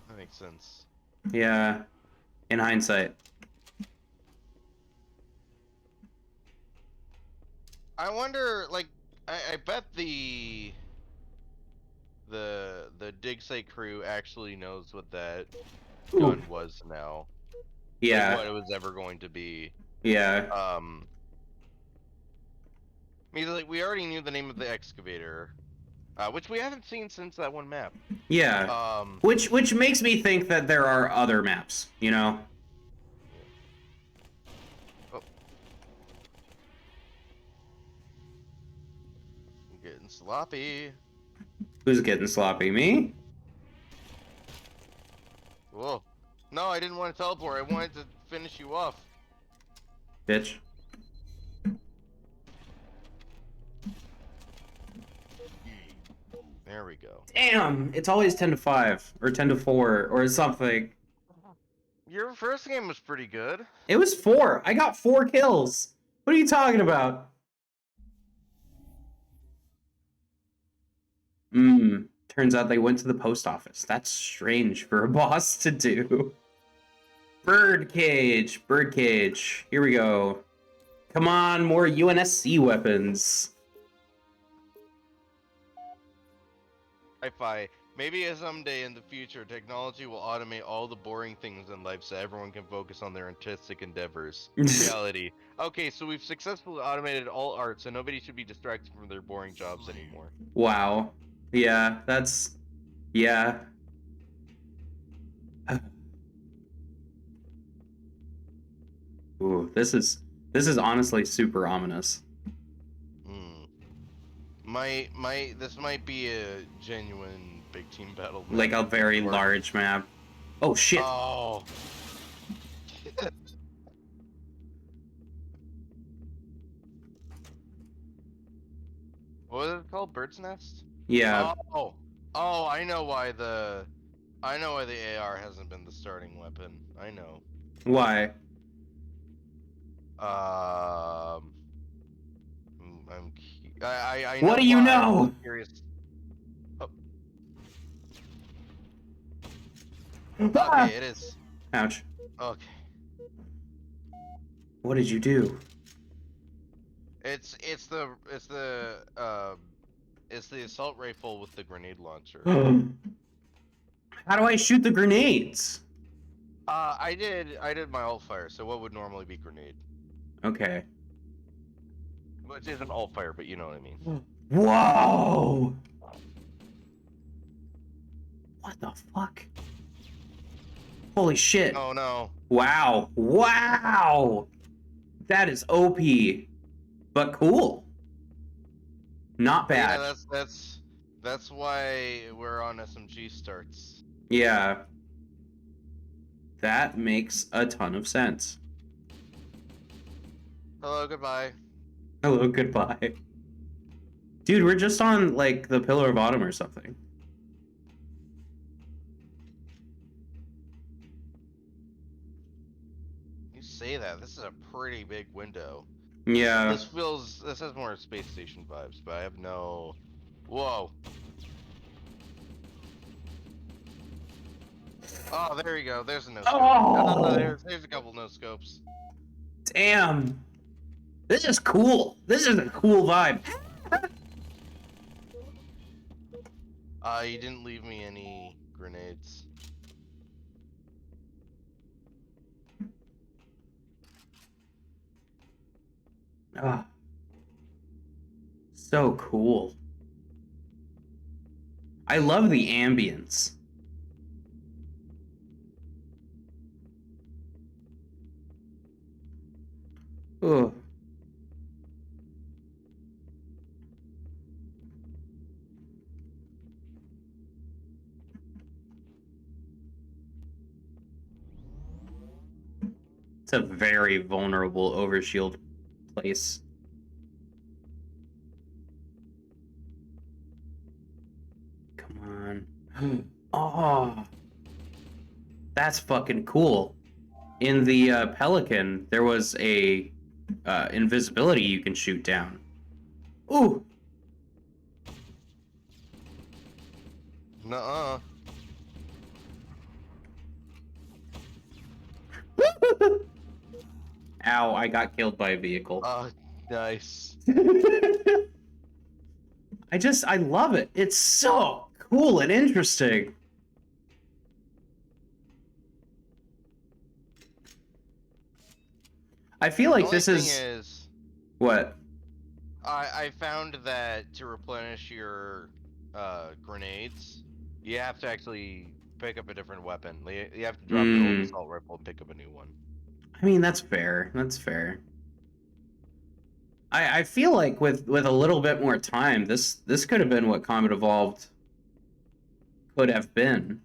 That makes sense. Yeah. In hindsight. I wonder, like, I bet the Digsite crew actually knows what that Ooh. gun was now. Yeah. Like, what it was ever going to be. Yeah. I mean, like, we already knew the name of the excavator, which we haven't seen since that one map. Yeah. Which makes me think that there are other maps, you know? Oh. I'm getting sloppy. Who's getting sloppy? Me? Whoa. No, I didn't want to teleport. I wanted to finish you off. Bitch. There we go. Damn! It's always 10 to 5, or 10 to 4, or something. Your first game was pretty good. It was 4. I got 4 kills. What are you talking about? Turns out they went to the post office. That's strange for a boss to do. Birdcage. Birdcage. Here we go. Come on, more UNSC weapons. Hi-fi. Maybe someday in the future, technology will automate all the boring things in life so everyone can focus on their artistic endeavors. Reality. Okay, so we've successfully automated all art, so nobody should be distracted from their boring jobs anymore. Wow. Yeah, that's... Yeah. Ooh, this is honestly super ominous. This might be a genuine big team battle. Like a very large map. Oh shit. Oh. What was it called? Bird's Nest? Yeah. Oh, I know why the AR hasn't been the starting weapon. I know. Why? I What do you know? I'm curious. Oh. Ah! Okay, it is. Ouch. Okay. What did you do? It's the assault rifle with the grenade launcher. How do I shoot the grenades? I did my alt fire, so what would normally be grenade? Okay. Which isn't alt fire, but you know what I mean. Whoa! What the fuck? Holy shit. Oh no. Wow. Wow! That is OP. But cool. Not bad. Yeah, that's why we're on SMG starts. Yeah. That makes a ton of sense. Hello, goodbye. Hello, goodbye. Dude, we're just on, like, the Pillar of Autumn or something. You say that. This is a pretty big window. Yeah. This has more space station vibes, but I have no. Whoa. Oh, there you go. There's a no scope. Oh! There's a couple no scopes. Damn. This is cool. This is a cool vibe. You didn't leave me any grenades. Ah. So cool. I love the ambience. Ugh. It's a very vulnerable overshield place. Come on. Oh, that's fucking cool. In the Pelican, there was a invisibility you can shoot down. Ooh. Nuh-uh. Ow, I got killed by a vehicle. Nice. I love it. It's so cool and interesting. I feel like this is what? I found that to replenish your grenades, you have to actually pick up a different weapon. You have to drop your old assault rifle and pick up a new one. I mean, that's fair. That's fair. I feel like with a little bit more time, this could have been what Comet Evolved could have been.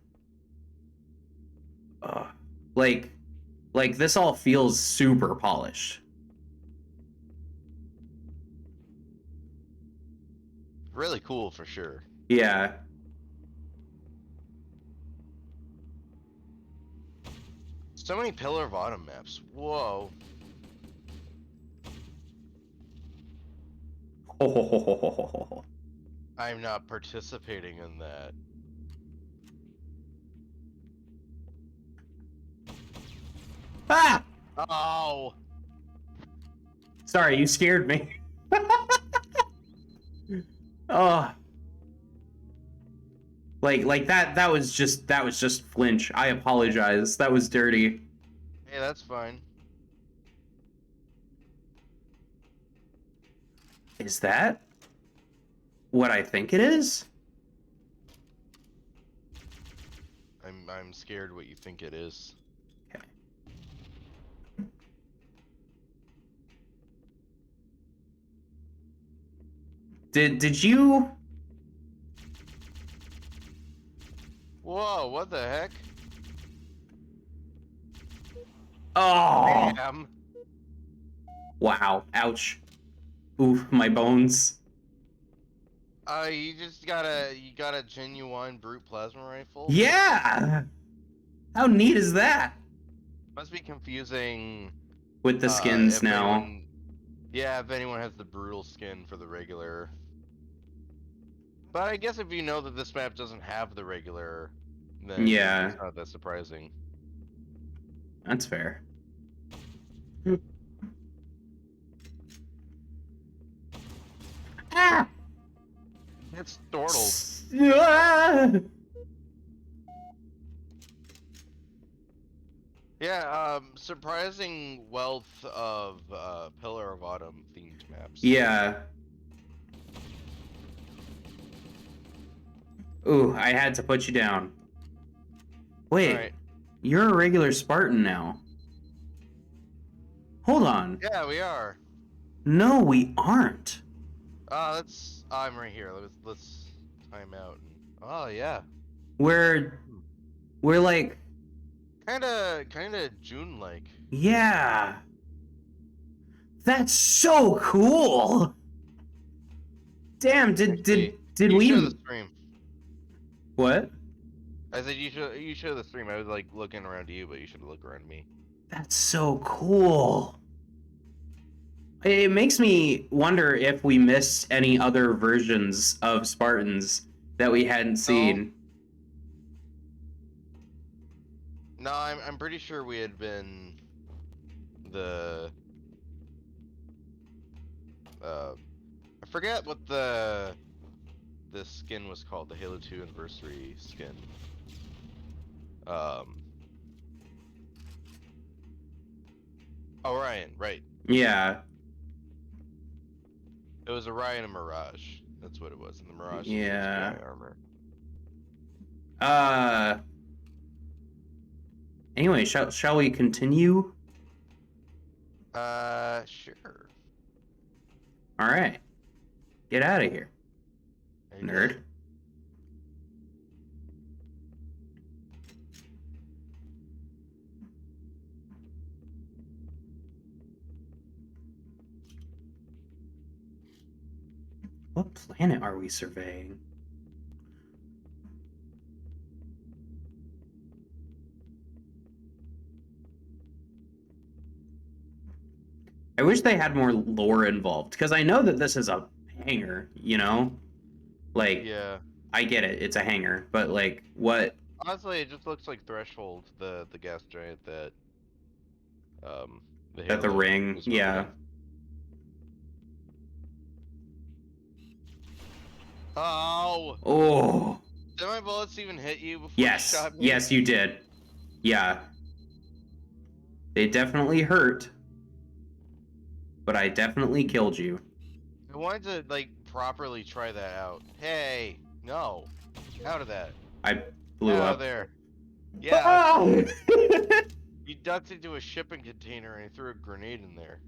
Like this all feels super polished. Really cool for sure. Yeah. So many Pillar of Autumn maps. Whoa. I'm not participating in that. Ah! Oh! Sorry, you scared me. Oh. Like that was just flinch. I apologize. That was dirty. Hey, that's fine. Is that what I think it is? I'm scared what you think it is. Okay. Did you? Whoa, what the heck? Oh. Damn. Wow. Ouch. Oof, my bones. You just got a genuine brute plasma rifle? Yeah. How neat is that? Must be confusing With the skins if now. anyone- yeah, if anyone has the brutal skin for the regular. But I guess if you know that this map doesn't have the regular, then Yeah. it's not that surprising. That's fair. Ah! It's startled. Ah! Yeah, surprising wealth of Pillar of Autumn themed maps. Yeah. Ooh, I had to put you down. Wait, Alright. you're a regular Spartan now. Hold on. Yeah, we are. No, we aren't. I'm right here. Let's time out. Oh yeah. We're like, Kinda June-like. yeah. That's so cool. Damn, Actually, did you we show the stream. what? I said you show the stream. I was like looking around to you, but you should look around me. That's so cool. It makes me wonder if we missed any other versions of Spartans that we hadn't seen. No, I'm pretty sure we had been the I forget what the skin was called, the Halo 2 Anniversary skin. Orion, right. Yeah. It was Orion and Mirage. That's what it was. And the Mirage Yeah. is sky armor. Anyway, shall we continue? Sure. All right. Get out of here, Are you nerd. done? What planet are we surveying? I wish they had more lore involved, because I know that this is a hangar, you know? Like, Yeah. I get it, it's a hangar, but like, what? Honestly, it just looks like Threshold, the gas giant that the At the Halo ring, was yeah. moving. Oh! Oh, Did my bullets even hit you before yes, you shot me? yes, you did. Yeah. They definitely hurt, but I definitely killed you. I wanted to, like, properly try that out. Hey! No! Out of that. I blew Out up. of there. Yeah, Oh! he ducked into a shipping container and he threw a grenade in there.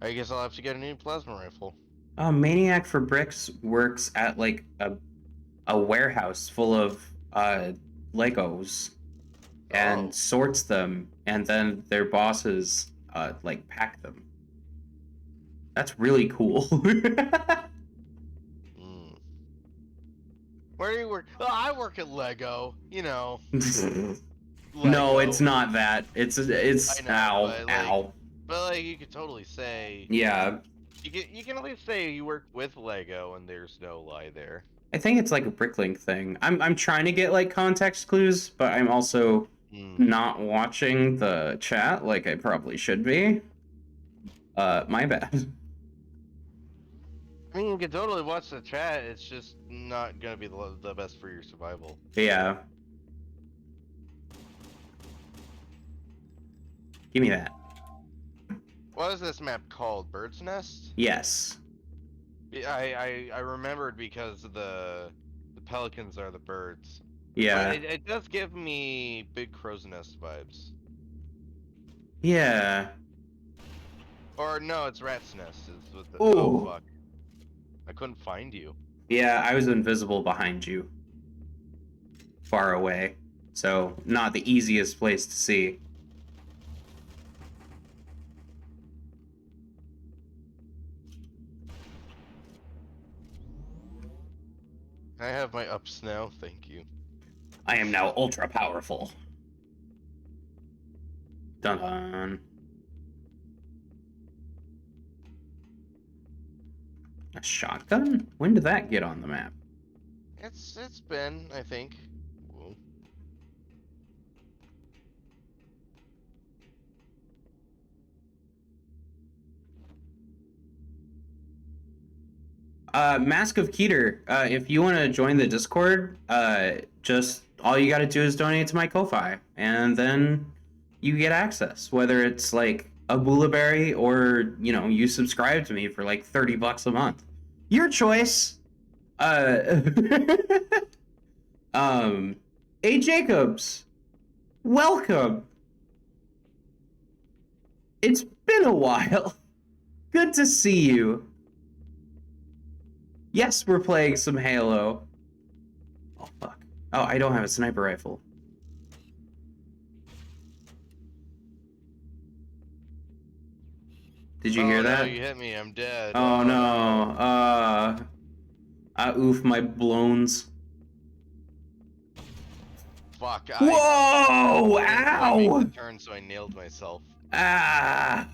I guess I'll have to get a new plasma rifle. Maniac for Bricks works at like a warehouse full of Legos and Oh. sorts them, and then their bosses like pack them. That's really cool. Mm. Where do you work? Oh, I work at Lego. You know. No, Lego. it's not that. It's I know, ow, but, like, ow. But like, you could totally say. Yeah, You can at least say you work with Lego, and there's no lie there. I think it's like a Bricklink thing. I'm trying to get like context clues, but I'm also not watching the chat like I probably should be. My bad. I mean, you can totally watch the chat. It's just not gonna be the best for your survival. Yeah. Give me that. What is this map called? Bird's Nest? Yes. Yeah, I remembered because the pelicans are the birds. Yeah. But it does give me Big Crow's Nest vibes. Yeah. Or no, it's Rat's Nest. Is with the, Ooh. oh fuck! I couldn't find you. Yeah, I was invisible behind you. Far away. So, not the easiest place to see. I have my ups now, thank you. I am now ultra powerful. Dun dun. A shotgun? When did that get on the map? It's been, I think. Whoa. Mask of Keter, if you want to join the Discord, just all you got to do is donate to my Ko-Fi, and then you get access. Whether it's like a Bullaberry or you subscribe to me for like $30 a month, your choice. A Jacobs, welcome. It's been a while. Good to see you. Yes, we're playing some Halo. Oh, fuck. Oh, I don't have a sniper rifle. Did you oh, hear no, that? you hit me. I'm dead. Oh no. Oof my blows. Fuck. Whoa! Didn't quite make Ow! the turn, so I nailed myself. Ah!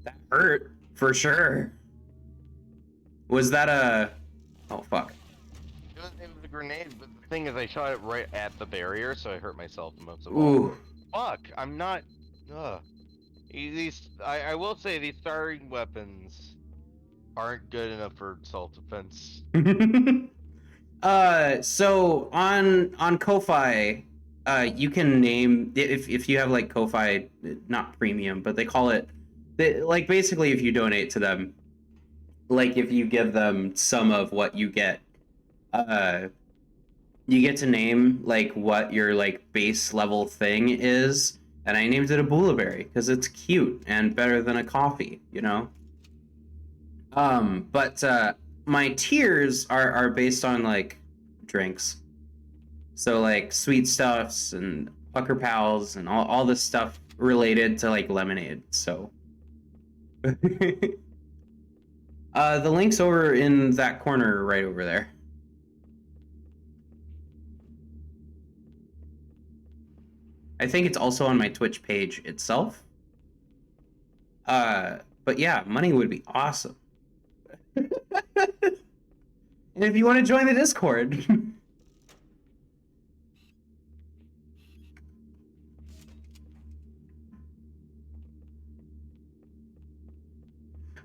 That hurt for sure. Was that a? Oh fuck. It was a grenade, but the thing is, I shot it right at the barrier, so I hurt myself the most of all. Ooh. Fuck, I'm not. Ugh. I will say these starting weapons aren't good enough for self-defense. So on Ko-fi, you can name if you have like Ko-fi, not premium, but they call it, like basically if you donate to them, like if you give them some of what you get to name like what your like base level thing is, and I named it a Bullaberry because it's cute and better than a coffee, you know. But my tiers are based on like drinks, so like sweet stuffs and Pucker Pals and all this stuff related to like lemonade. So the link's over in that corner right over there. I think it's also on my Twitch page itself. But yeah, money would be awesome. And if you want to join the Discord.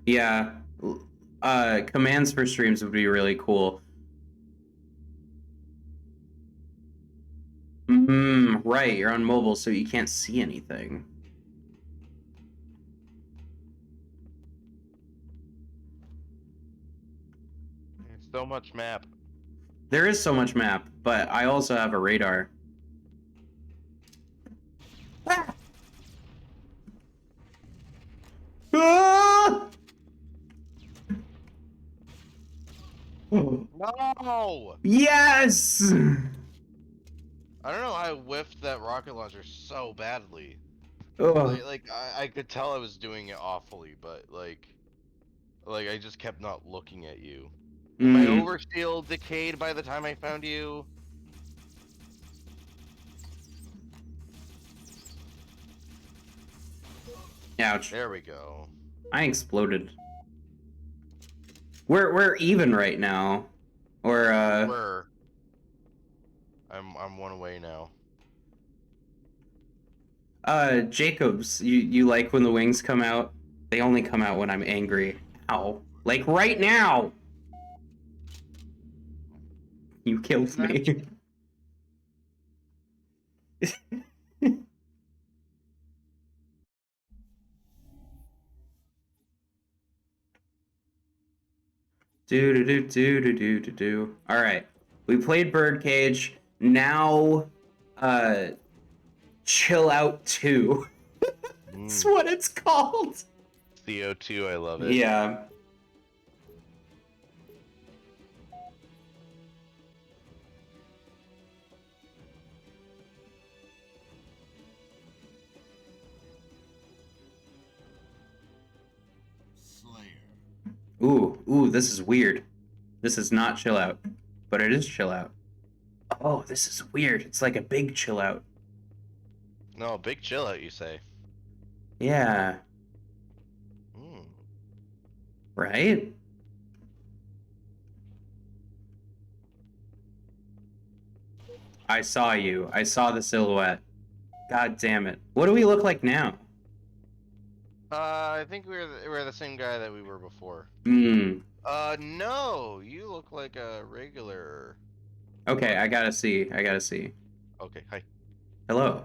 Yeah. Commands for streams would be really cool. Right, you're on mobile, so you can't see anything. There's so much map. There is so much map, but I also have a radar. Ah! Ah! No! Yes! I don't know how I whiffed that rocket launcher so badly. Ugh. I could tell I was doing it awfully, but like I just kept not looking at you. My overshield decayed by the time I found you. Ouch. There we go. I exploded. We're even right now. Or I'm one away now. Jacobs, you like when the wings come out? They only come out when I'm angry. Ow. Like right now! You killed me. Do. All right, we played Birdcage. Now, Chill Out 2. That's what it's called. CO2, I love it. Yeah. Ooh, this is weird. This is not Chill Out, but it is Chill Out. Oh, this is weird. It's like a big Chill Out. No, big chill out, you say? Yeah. Right? I saw you. I saw the silhouette. God damn it. What do we look like now? I think we're the same guy that we were before. No, you look like a regular. Okay, I gotta see. Okay, hi. Hello.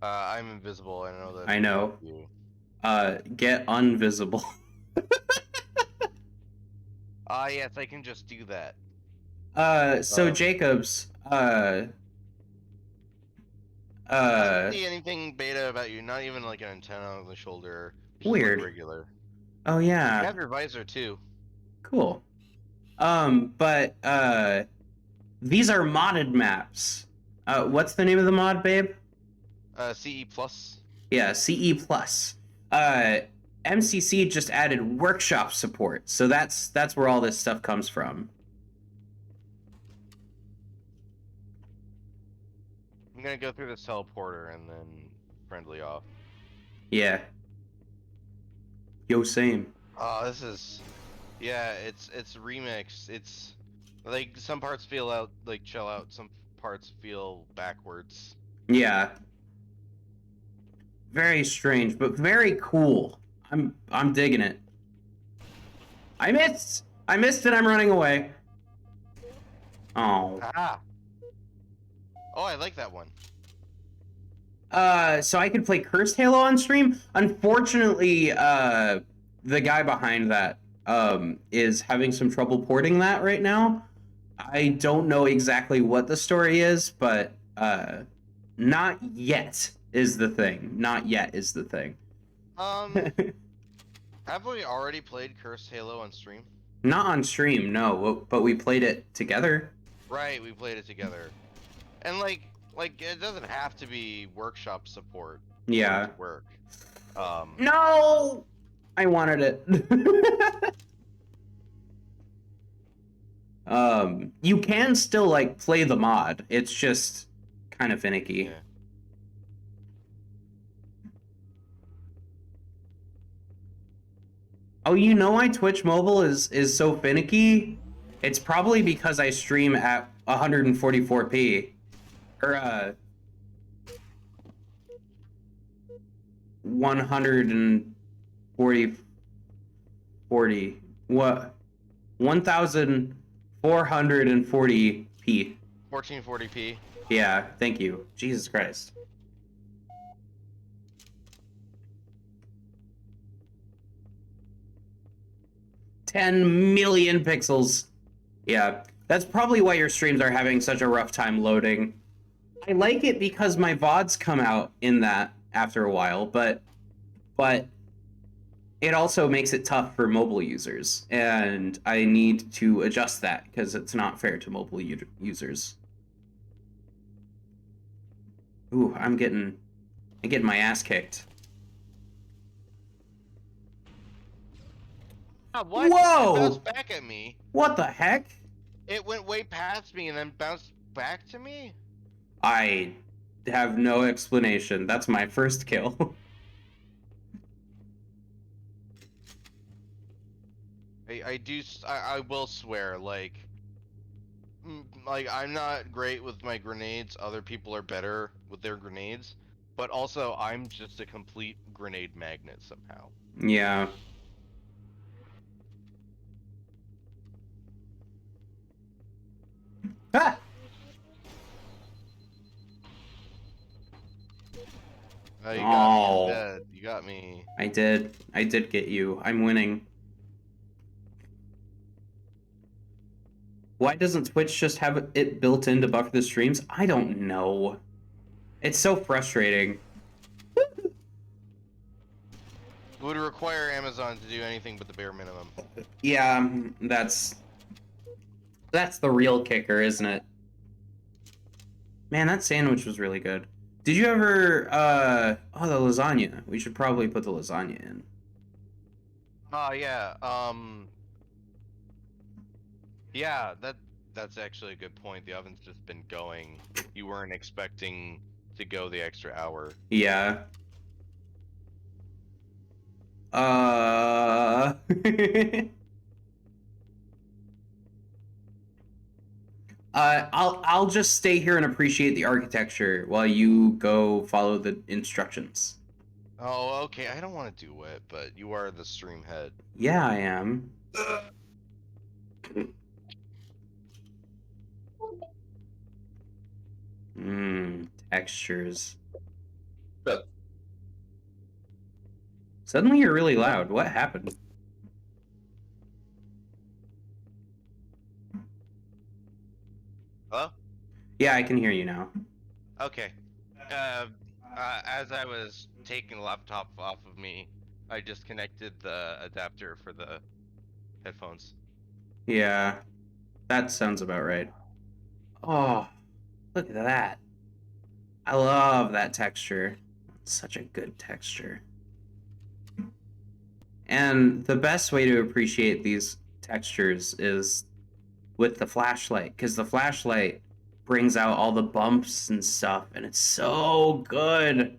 I'm invisible. I know that. I know. Get unvisible. Yes, I can just do that. So Jacobs, I don't see anything beta about you. Not even like an antenna on the shoulder. You just look Weird. regular. Oh yeah. You have your visor too. Cool. But these are modded maps. What's the name of the mod, babe? CE plus. Yeah, CE plus. MCC just added workshop support, so that's where all this stuff comes from. I'm gonna go through this teleporter and then friendly off. Yeah. Yo, same. Oh, this is, yeah, it's remixed. It's like some parts feel out like chill out, some parts feel backwards. Yeah. Very strange, but very cool. I'm digging it. I missed. I missed it. I'm running away. Oh. Ah. Oh, I like that one. So I could play Cursed Halo on stream. Unfortunately, the guy behind that is having some trouble porting that right now. I don't know exactly what the story is, but not yet is the thing. Not yet is the thing. Have we already played Cursed Halo on stream? Not on stream, no, but we played it together. Right, we played it together. And like it doesn't have to be workshop support. for it Yeah. to work. No! I wanted it. You can still like play the mod. It's just kind of finicky. Yeah. Oh, you know why Twitch Mobile is so finicky? It's probably because I stream at 144p. Or 140 what? 1440p. 1440p. Yeah, thank you. Jesus Christ. $10 million pixels. Yeah, that's probably why your streams are having such a rough time loading. I like it because my VODs come out in that after a while, but it also makes it tough for mobile users, and I need to adjust that because it's not fair to mobile users. Ooh, I'm getting my ass kicked. What? Whoa! It bounced back at me. What the heck? It went way past me and then bounced back to me? I have no explanation. That's my first kill. I will swear, like I'm not great with my grenades. Other people are better with their grenades, but also I'm just a complete grenade magnet somehow. Yeah. Ah! You got me dead. You got me. I did get you. I'm winning. Why doesn't Twitch just have it built in to buffer the streams? I don't know. It's so frustrating. It would require Amazon to do anything but the bare minimum. Yeah, that's the real kicker, isn't it? Man, that sandwich was really good. Did you ever oh, the lasagna. We should probably put the lasagna in. Oh yeah. Yeah, that's actually a good point. The oven's just been going. You weren't expecting to go the extra hour. Yeah. I'll just stay here and appreciate the architecture while you go follow the instructions. Oh, okay. I don't want to do it, but you are the stream head. Yeah, I am. Textures. Suddenly you're really loud. What happened? Hello? Yeah, I can hear you now. Okay. As I was taking the laptop off of me, I disconnected the adapter for the headphones. Yeah, that sounds about right. Oh, look at that. I love that texture. It's such a good texture. And the best way to appreciate these textures is with the flashlight, because the flashlight brings out all the bumps and stuff, and it's so good.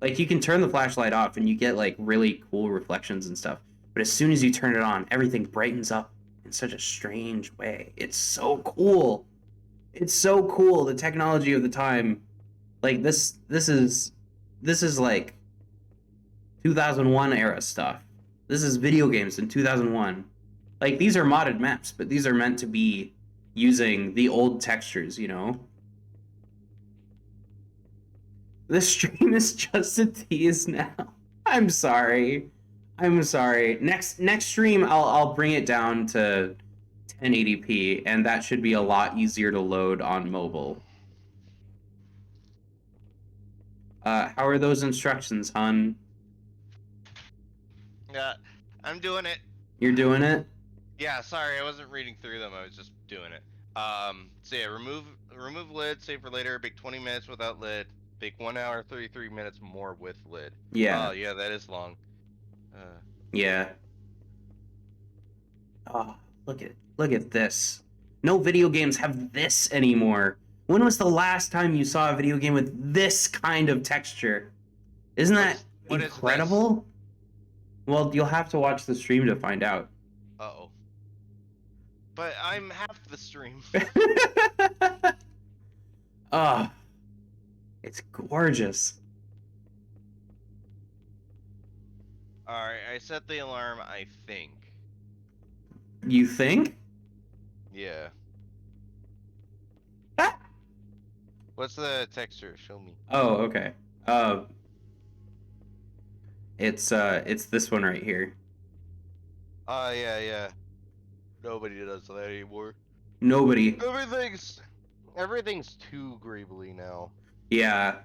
Like, you can turn the flashlight off and you get like really cool reflections and stuff. But as soon as you turn it on, everything brightens up in such a strange way. It's so cool. It's so cool. The technology of the time, like this is like 2001 era stuff. This is video games in 2001. Like, these are modded maps, but these are meant to be using the old textures, you know? This stream is just a tease now. I'm sorry. Next stream, I'll bring it down to 1080p, and that should be a lot easier to load on mobile. How are those instructions, hun? Yeah, I'm doing it. You're doing it? Yeah, sorry, I wasn't reading through them. I was just doing it. So yeah, remove lid, save for later. Bake 20 minutes without lid. Bake 1 hour, 33 minutes more with lid. Yeah. Oh yeah, that is long. Yeah. Oh, look at this. No video games have this anymore. When was the last time you saw a video game with this kind of texture? Isn't that What is this? incredible? Well, you'll have to watch the stream to find out. Uh-oh. But I'm half the stream. Oh, it's gorgeous. Alright, I set the alarm, I think. You think? Yeah. Ah! What's the texture? Show me. Oh, okay. It's this one right here. Oh, yeah. Nobody does that anymore. Nobody. Everything's too greebly now. Yeah.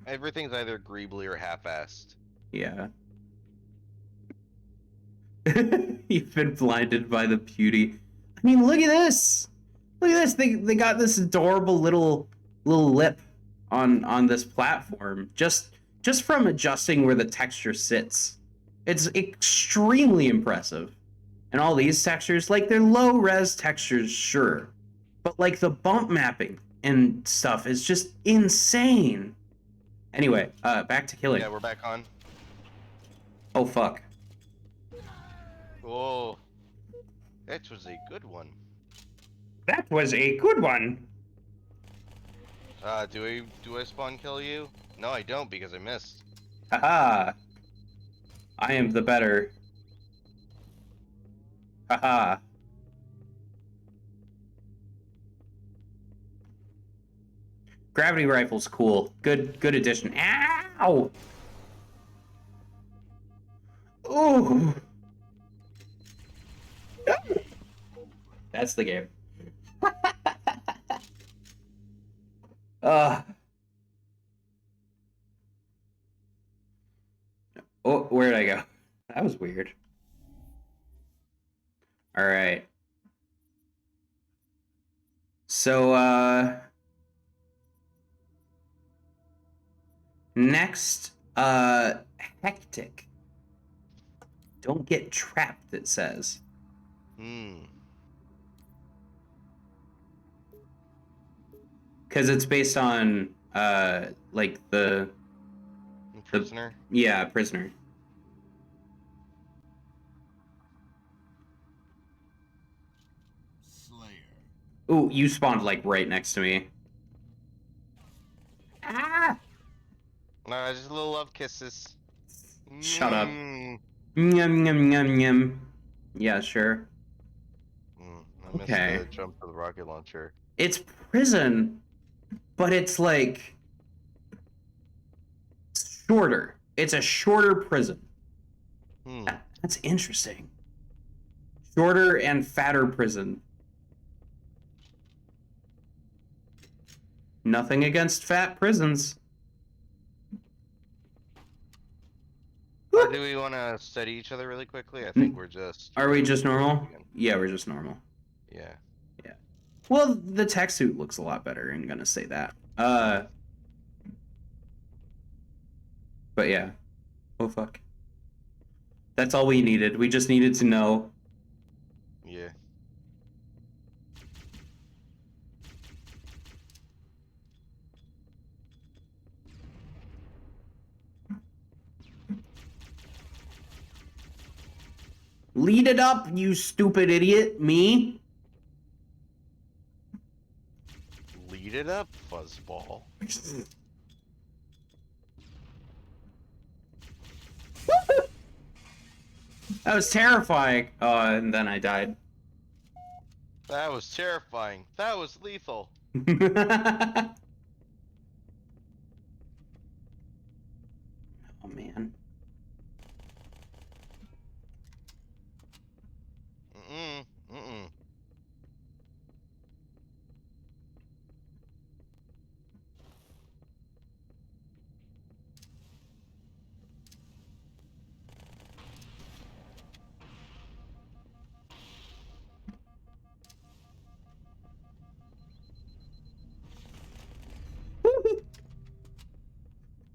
Everything's either greebly or half-assed. Yeah. You've been blinded by the beauty. I mean, look at this. Look at this. They got this adorable little lip on this platform just from adjusting where the texture sits. It's extremely impressive. And all these textures, like, they're low res textures, sure, but like the bump mapping and stuff is just insane. Anyway, back to killing. Yeah, we're back on. Oh fuck. Oh, that was a good one. That was a good one. Do I spawn kill you? No, I don't because I missed. Haha. I am the better. Haha. Gravity rifle's cool. Good addition. Ow! Ooh. That's the game. Oh, where'd I go? That was weird. All right. So, next, Hectic. Don't get trapped, it says. Because it's based on, like the Prisoner? Yeah, prisoner. Slayer. Ooh, you spawned like right next to me. Ah! No, just little love kisses. Shut up. Yum yum yum yum. Yeah, sure. I missed Okay. the jump for the rocket launcher. It's prison, but it's like shorter. It's a shorter prison. That's interesting. Shorter and fatter prison. Nothing against fat prisons. Do we want to study each other really quickly? I think we're just... Are we just normal? Yeah, we're just normal. Yeah. Yeah. Well, the tech suit looks a lot better, I'm gonna say that. But yeah. Oh fuck. That's all we needed. We just needed to know. Yeah. Lead it up, you stupid idiot. Me? Lead it up, fuzzball. That was terrifying. And then I died. That was terrifying. That was lethal. Oh, man. Mm-mm. Mm-mm.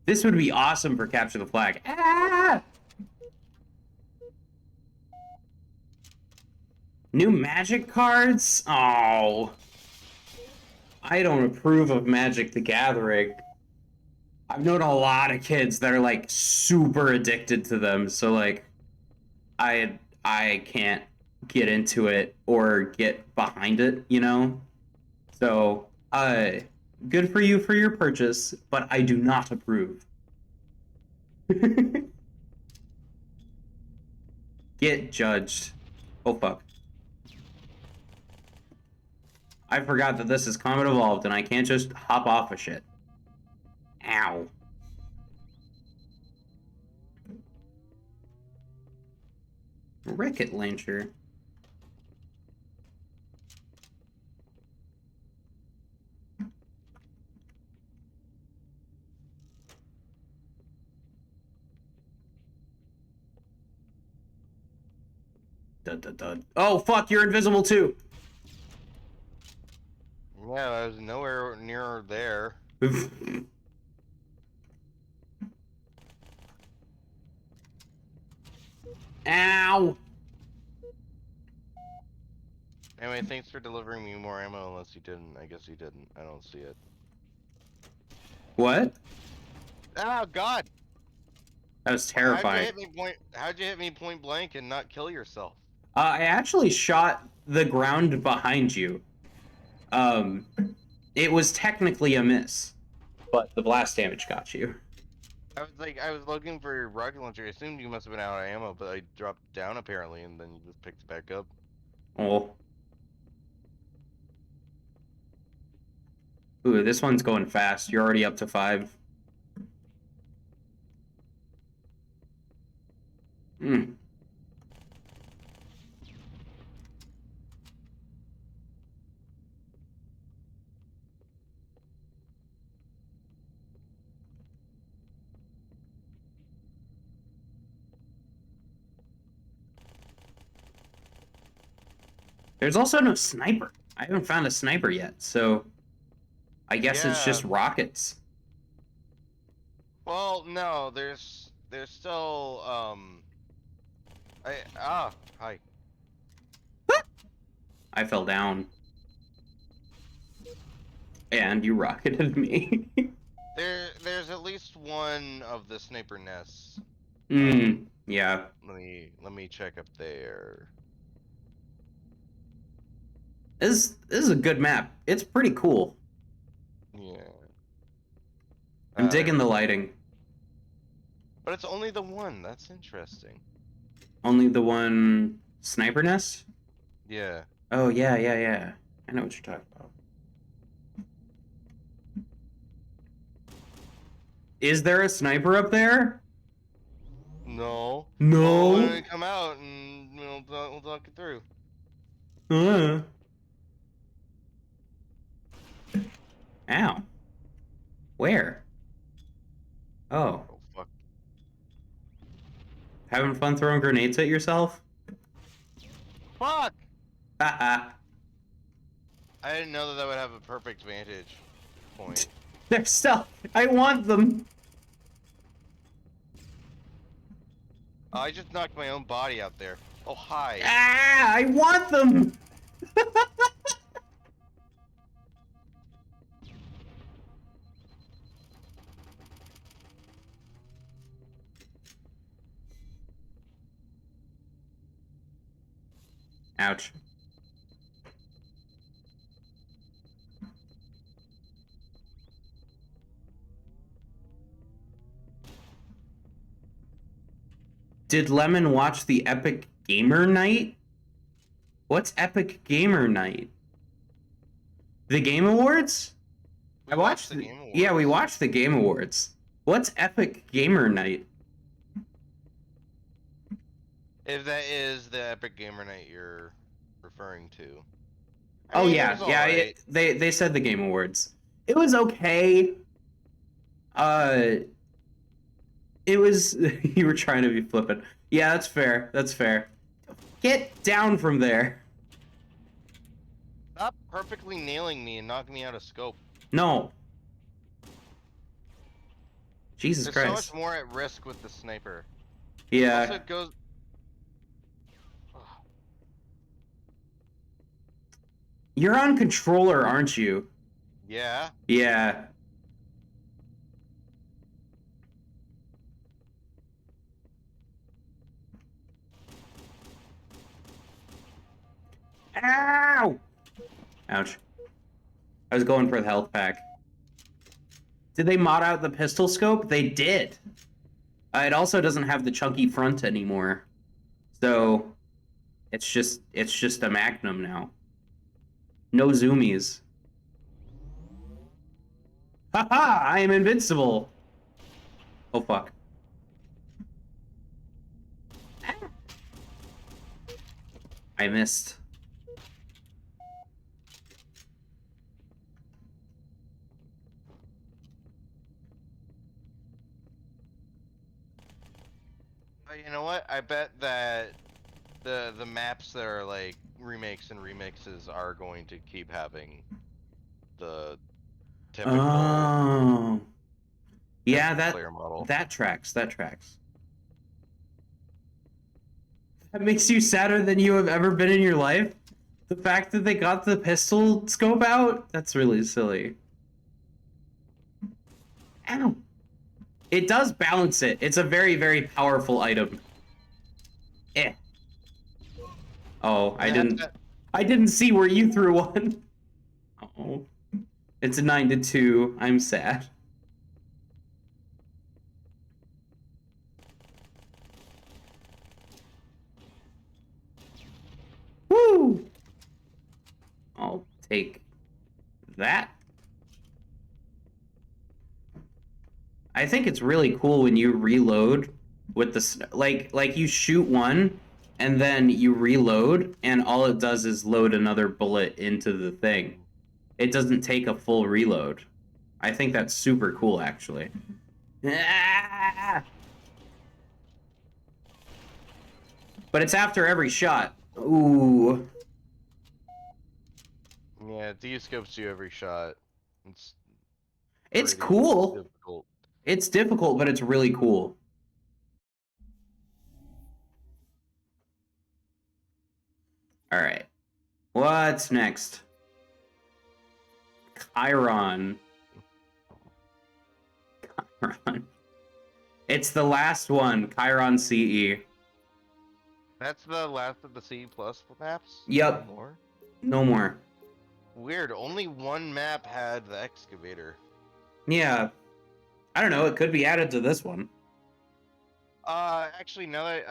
This would be awesome for Capture the Flag. Ah! New magic cards? Oh. I don't approve of Magic the Gathering. I've known a lot of kids that are like super addicted to them, so like I can't get into it or get behind it, you know? So, good for you for your purchase, but I do not approve. Get judged. Oh fuck. I forgot that this is Comet Evolved and I can't just hop off of shit. Ow. Rocket launcher. Dun, dun, dun. Oh fuck, you're invisible too. Yeah, I was nowhere near there. Ow. Anyway, thanks for delivering me more ammo, unless you didn't. I guess you didn't. I don't see it. What? Oh, God! That was terrifying. How'd you hit me point blank and not kill yourself? I actually shot the ground behind you. It was technically a miss, but the blast damage got you. I was looking for your rocket launcher. I assumed you must have been out of ammo, but I dropped down apparently, and then you just picked it back up. Oh. Ooh, this one's going fast. You're already up to 5. Hmm. There's also no sniper. I haven't found a sniper yet, so I guess it's just rockets. Well, no, there's still hi. I fell down. And you rocketed me. There's at least one of the sniper nests. Yeah. Let me check up there. This is a good map. It's pretty cool. Yeah. I'm digging the lighting. But it's only the one. That's interesting. Only the one sniper nest? Yeah. Oh, yeah. I know what you're talking about. Is there a sniper up there? No. No. Well, why don't we come out and we'll talk it through. Ow. Where? Oh. Oh fuck. Having fun throwing grenades at yourself? Fuck! Haha. I didn't know that would have a perfect vantage point. They're stealth. I want them. Oh, I just knocked my own body out there. Oh, hi. Ah, I want them. Ouch. Did Lemon watch the Epic Gamer Night? What's Epic Gamer Night? The Game Awards? We I watched the Game Awards. Yeah, we watched the Game Awards. What's Epic Gamer Night? If that is the Epic Gamer Night you're referring to. Oh mean, it yeah, was yeah. alright. They said the Game Awards. It was okay. It was. You were trying to be flippant. Yeah, that's fair. That's fair. Get down from there. Stop perfectly nailing me and knocking me out of scope. No. Jesus There's Christ. so much more at risk with the sniper. Yeah. Also, it goes. You're on controller, aren't you? Yeah. Yeah. Ow! Ouch. I was going for the health pack. Did they mod out the pistol scope? They did. It also doesn't have the chunky front anymore. So it's just a Magnum now. No zoomies. Haha! I am invincible. Oh fuck. I missed. You know what? I bet that the maps that are like remakes and remixes are going to keep having the typical Oh. Yeah, player model. that tracks. That tracks. That makes you sadder than you have ever been in your life? The fact that they got the pistol scope out? That's really silly. Ow. It does balance it. It's a very, very powerful item. Eh. Oh, I didn't see where you threw one. Oh. It's a 9-2. I'm sad. Woo! I'll take that. I think it's really cool when you reload with the like you shoot one and then you reload and all it does is load another bullet into the thing. It doesn't take a full reload. I think that's super cool actually. Ah! But it's after every shot. Ooh. Yeah, it de-scopes you every shot. It's pretty cool. difficult. It's difficult, but it's really cool. All right. What's next? Chiron. Chiron. It's the last one, Chiron CE. That's the last of the C+ maps? Yep. No more? No more. Weird, only one map had the excavator. Yeah. I don't know, it could be added to this one. Actually, now that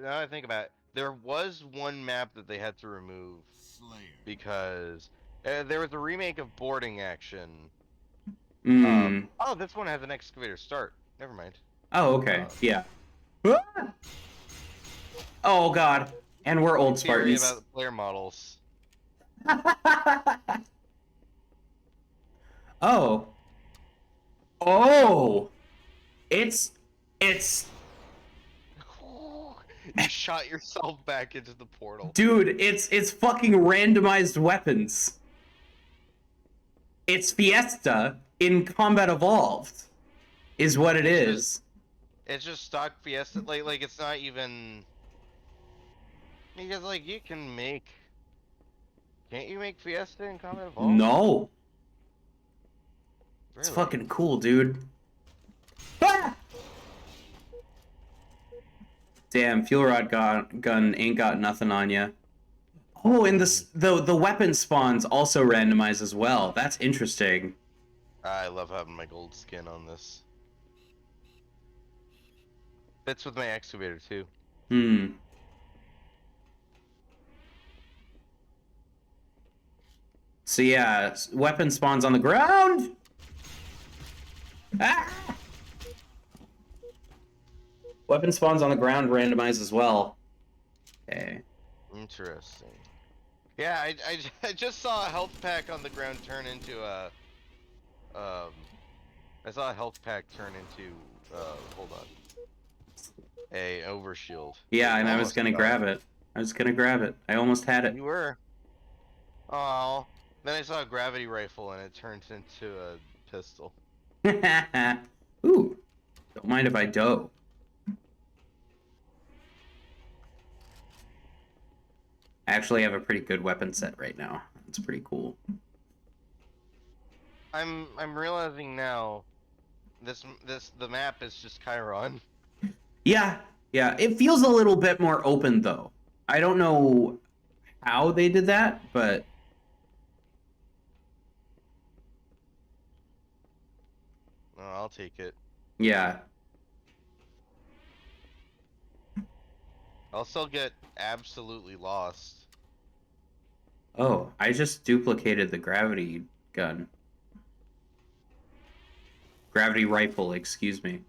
I think about it, there was one map that they had to remove Slayer. because there was a remake of Boarding Action. Oh, this one has an excavator start. Never mind. Oh, okay. Yeah. Oh, God. And we're old Theory Spartans. about the player models. Oh. Oh. It's You shot yourself back into the portal. dude, it's fucking randomized weapons. It's Fiesta in Combat Evolved is what it is. It's just stock Fiesta. Like it's not even because like you can make. Can't you make Fiesta in Combat Evolved? No. It's Really? fucking cool, dude. Ah! Damn, fuel rod gun ain't got nothing on ya. Oh, and the weapon spawns also randomize as well. That's interesting. I love having my gold skin on this. Fits with my excavator too. Hmm. So yeah, weapon spawns on the ground. Ah! Weapon spawns on the ground randomize as well. Okay. Interesting. Yeah, I just saw a health pack on the ground turn into a I saw a health pack turn into hold on. A overshield. Yeah, and I was Almost gonna died. grab it. I was gonna grab it. I almost had it. You were. Oh. Then I saw a gravity rifle and it turned into a pistol. Ooh. Don't mind if I do. I actually have a pretty good weapon set right now. It's pretty cool. I'm realizing now the map is just Chiron. Yeah, yeah. It feels a little bit more open though. I don't know how they did that, but Oh, I'll take it. yeah. I'll still get absolutely lost. Oh, I just duplicated the gravity gun. Gravity rifle, excuse me.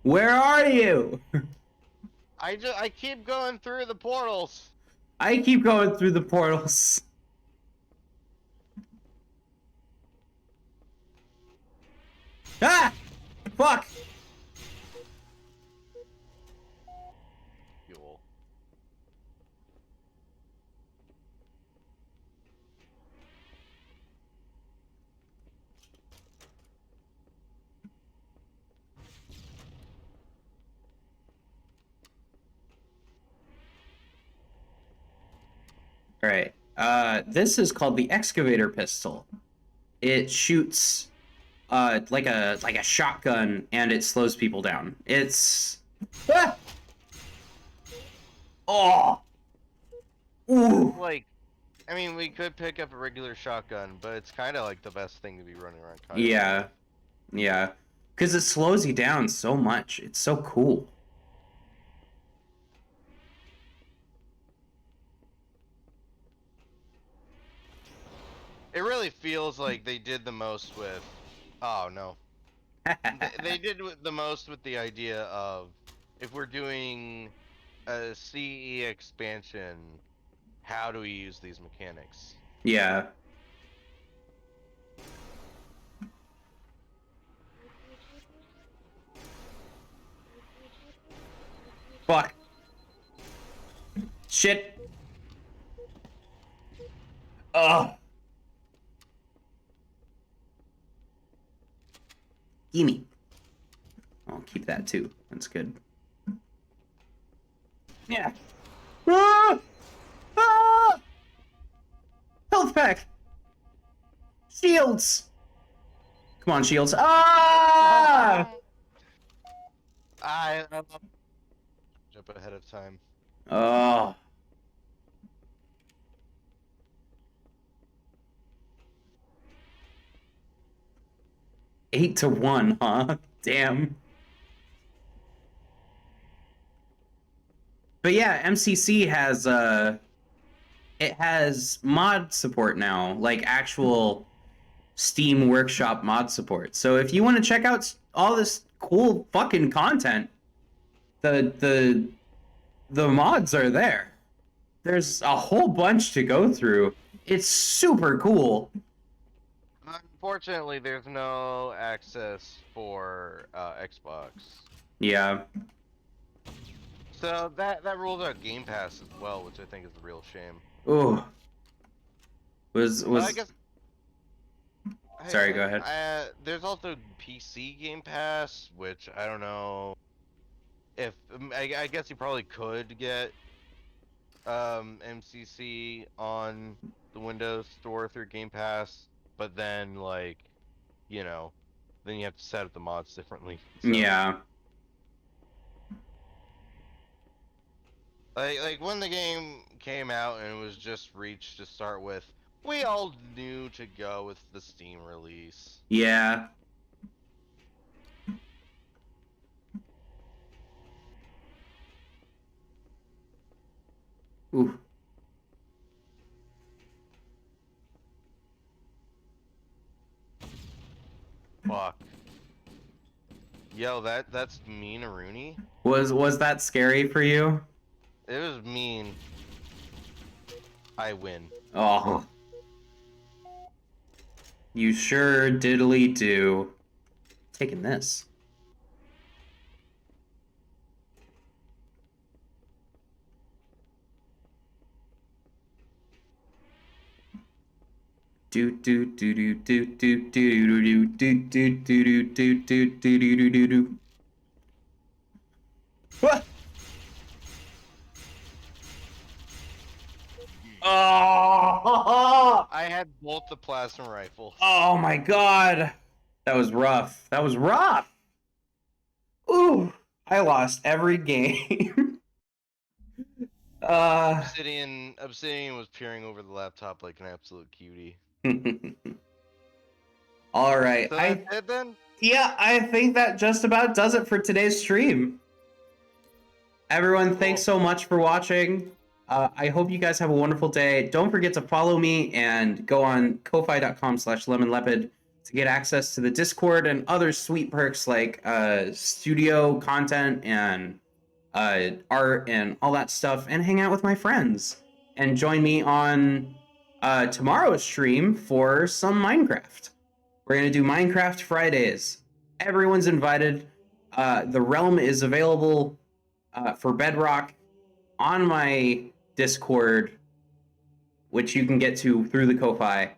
Where are you? I keep going through the portals. I keep going through the portals. Ah! Fuck! Fuel. All right. This is called the excavator pistol. It shoots like a shotgun and it slows people down. It's ah! Oh. Ooh. Like, I mean, we could pick up a regular shotgun, but it's kind of like the best thing to be running around. Chiron. Yeah. Yeah. Cuz it slows you down so much. It's so cool. It really feels like they did the most with. Oh no. They did the most with the idea of if we're doing a CE expansion, how do we use these mechanics? Yeah. Fuck. Shit. Ugh. Gimme. I'll keep that too. That's good. Yeah. Ah! Ah! Health pack. Shields. Come on, shields. Ah! I jump ahead of time. Oh. Eight to 1, huh? Damn. But yeah, MCC has it has mod support now, like actual Steam Workshop mod support. So if you want to check out all this cool fucking content, the mods are there. There's a whole bunch to go through. It's super cool. Unfortunately, there's no access for Xbox. Yeah. So that rules out Game Pass as well, which I think is a real shame. Oh. Was Well, I guess Sorry, go ahead. There's also PC Game Pass, which I don't know if I guess you probably could get MCC on the Windows Store through Game Pass, but then like, you know, then you have to set up the mods differently. So, Yeah. like when the game came out and it was just Reach to start with, we all knew to go with the Steam release. Yeah. Ooh. Fuck. Yo, that's mean, Rooney. Was that scary for you? It was mean. I win. Oh. You sure diddly do. Taking this. Do do do do do do do do do do do do do do do do do. What? Oh! I had both the plasma rifles. Oh my god. That was rough. That was rough. Ooh, I lost every game. Obsidian was peering over the laptop like an absolute cutie. All right. So that's it then? Yeah, I think that just about does it for today's stream. Everyone, thanks so much for watching. I hope you guys have a wonderful day. Don't forget to follow me and go on ko-fi.com/lemonlepid to get access to the Discord and other sweet perks like studio content and art and all that stuff, and hang out with my friends. And join me on tomorrow's stream for some Minecraft. We're going to do Minecraft Fridays. Everyone's invited. The realm is available for Bedrock on my Discord, which you can get to through the Ko-Fi.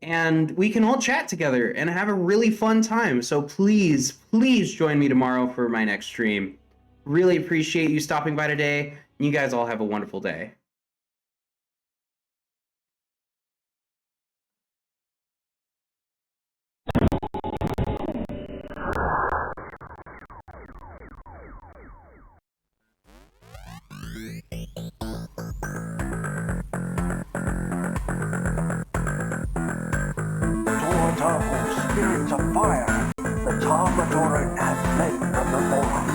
And we can all chat together and have a really fun time. So please, please join me tomorrow for my next stream. Really appreciate you stopping by today. You guys all have a wonderful day. Towards our host, spirits of fire, the Talmadora have fled from the forum.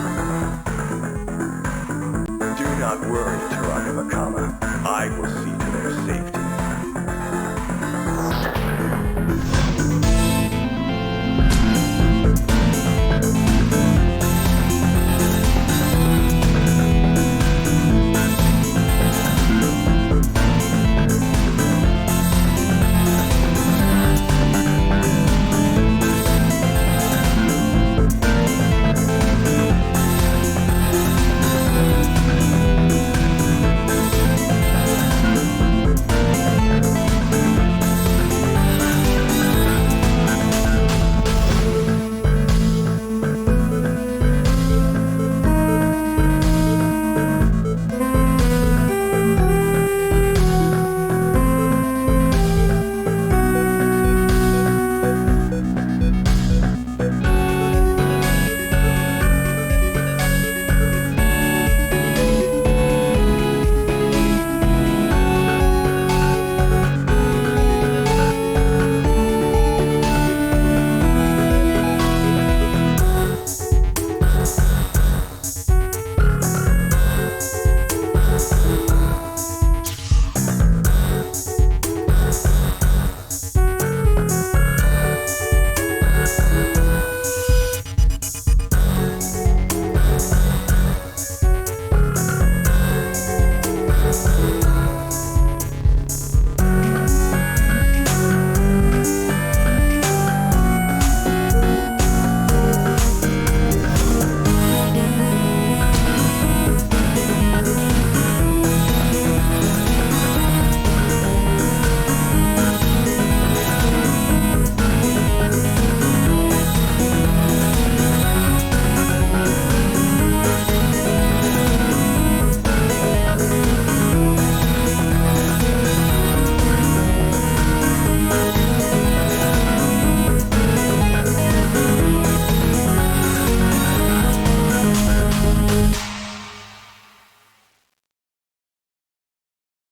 Do not worry, Taranikakama. I will see to their safety.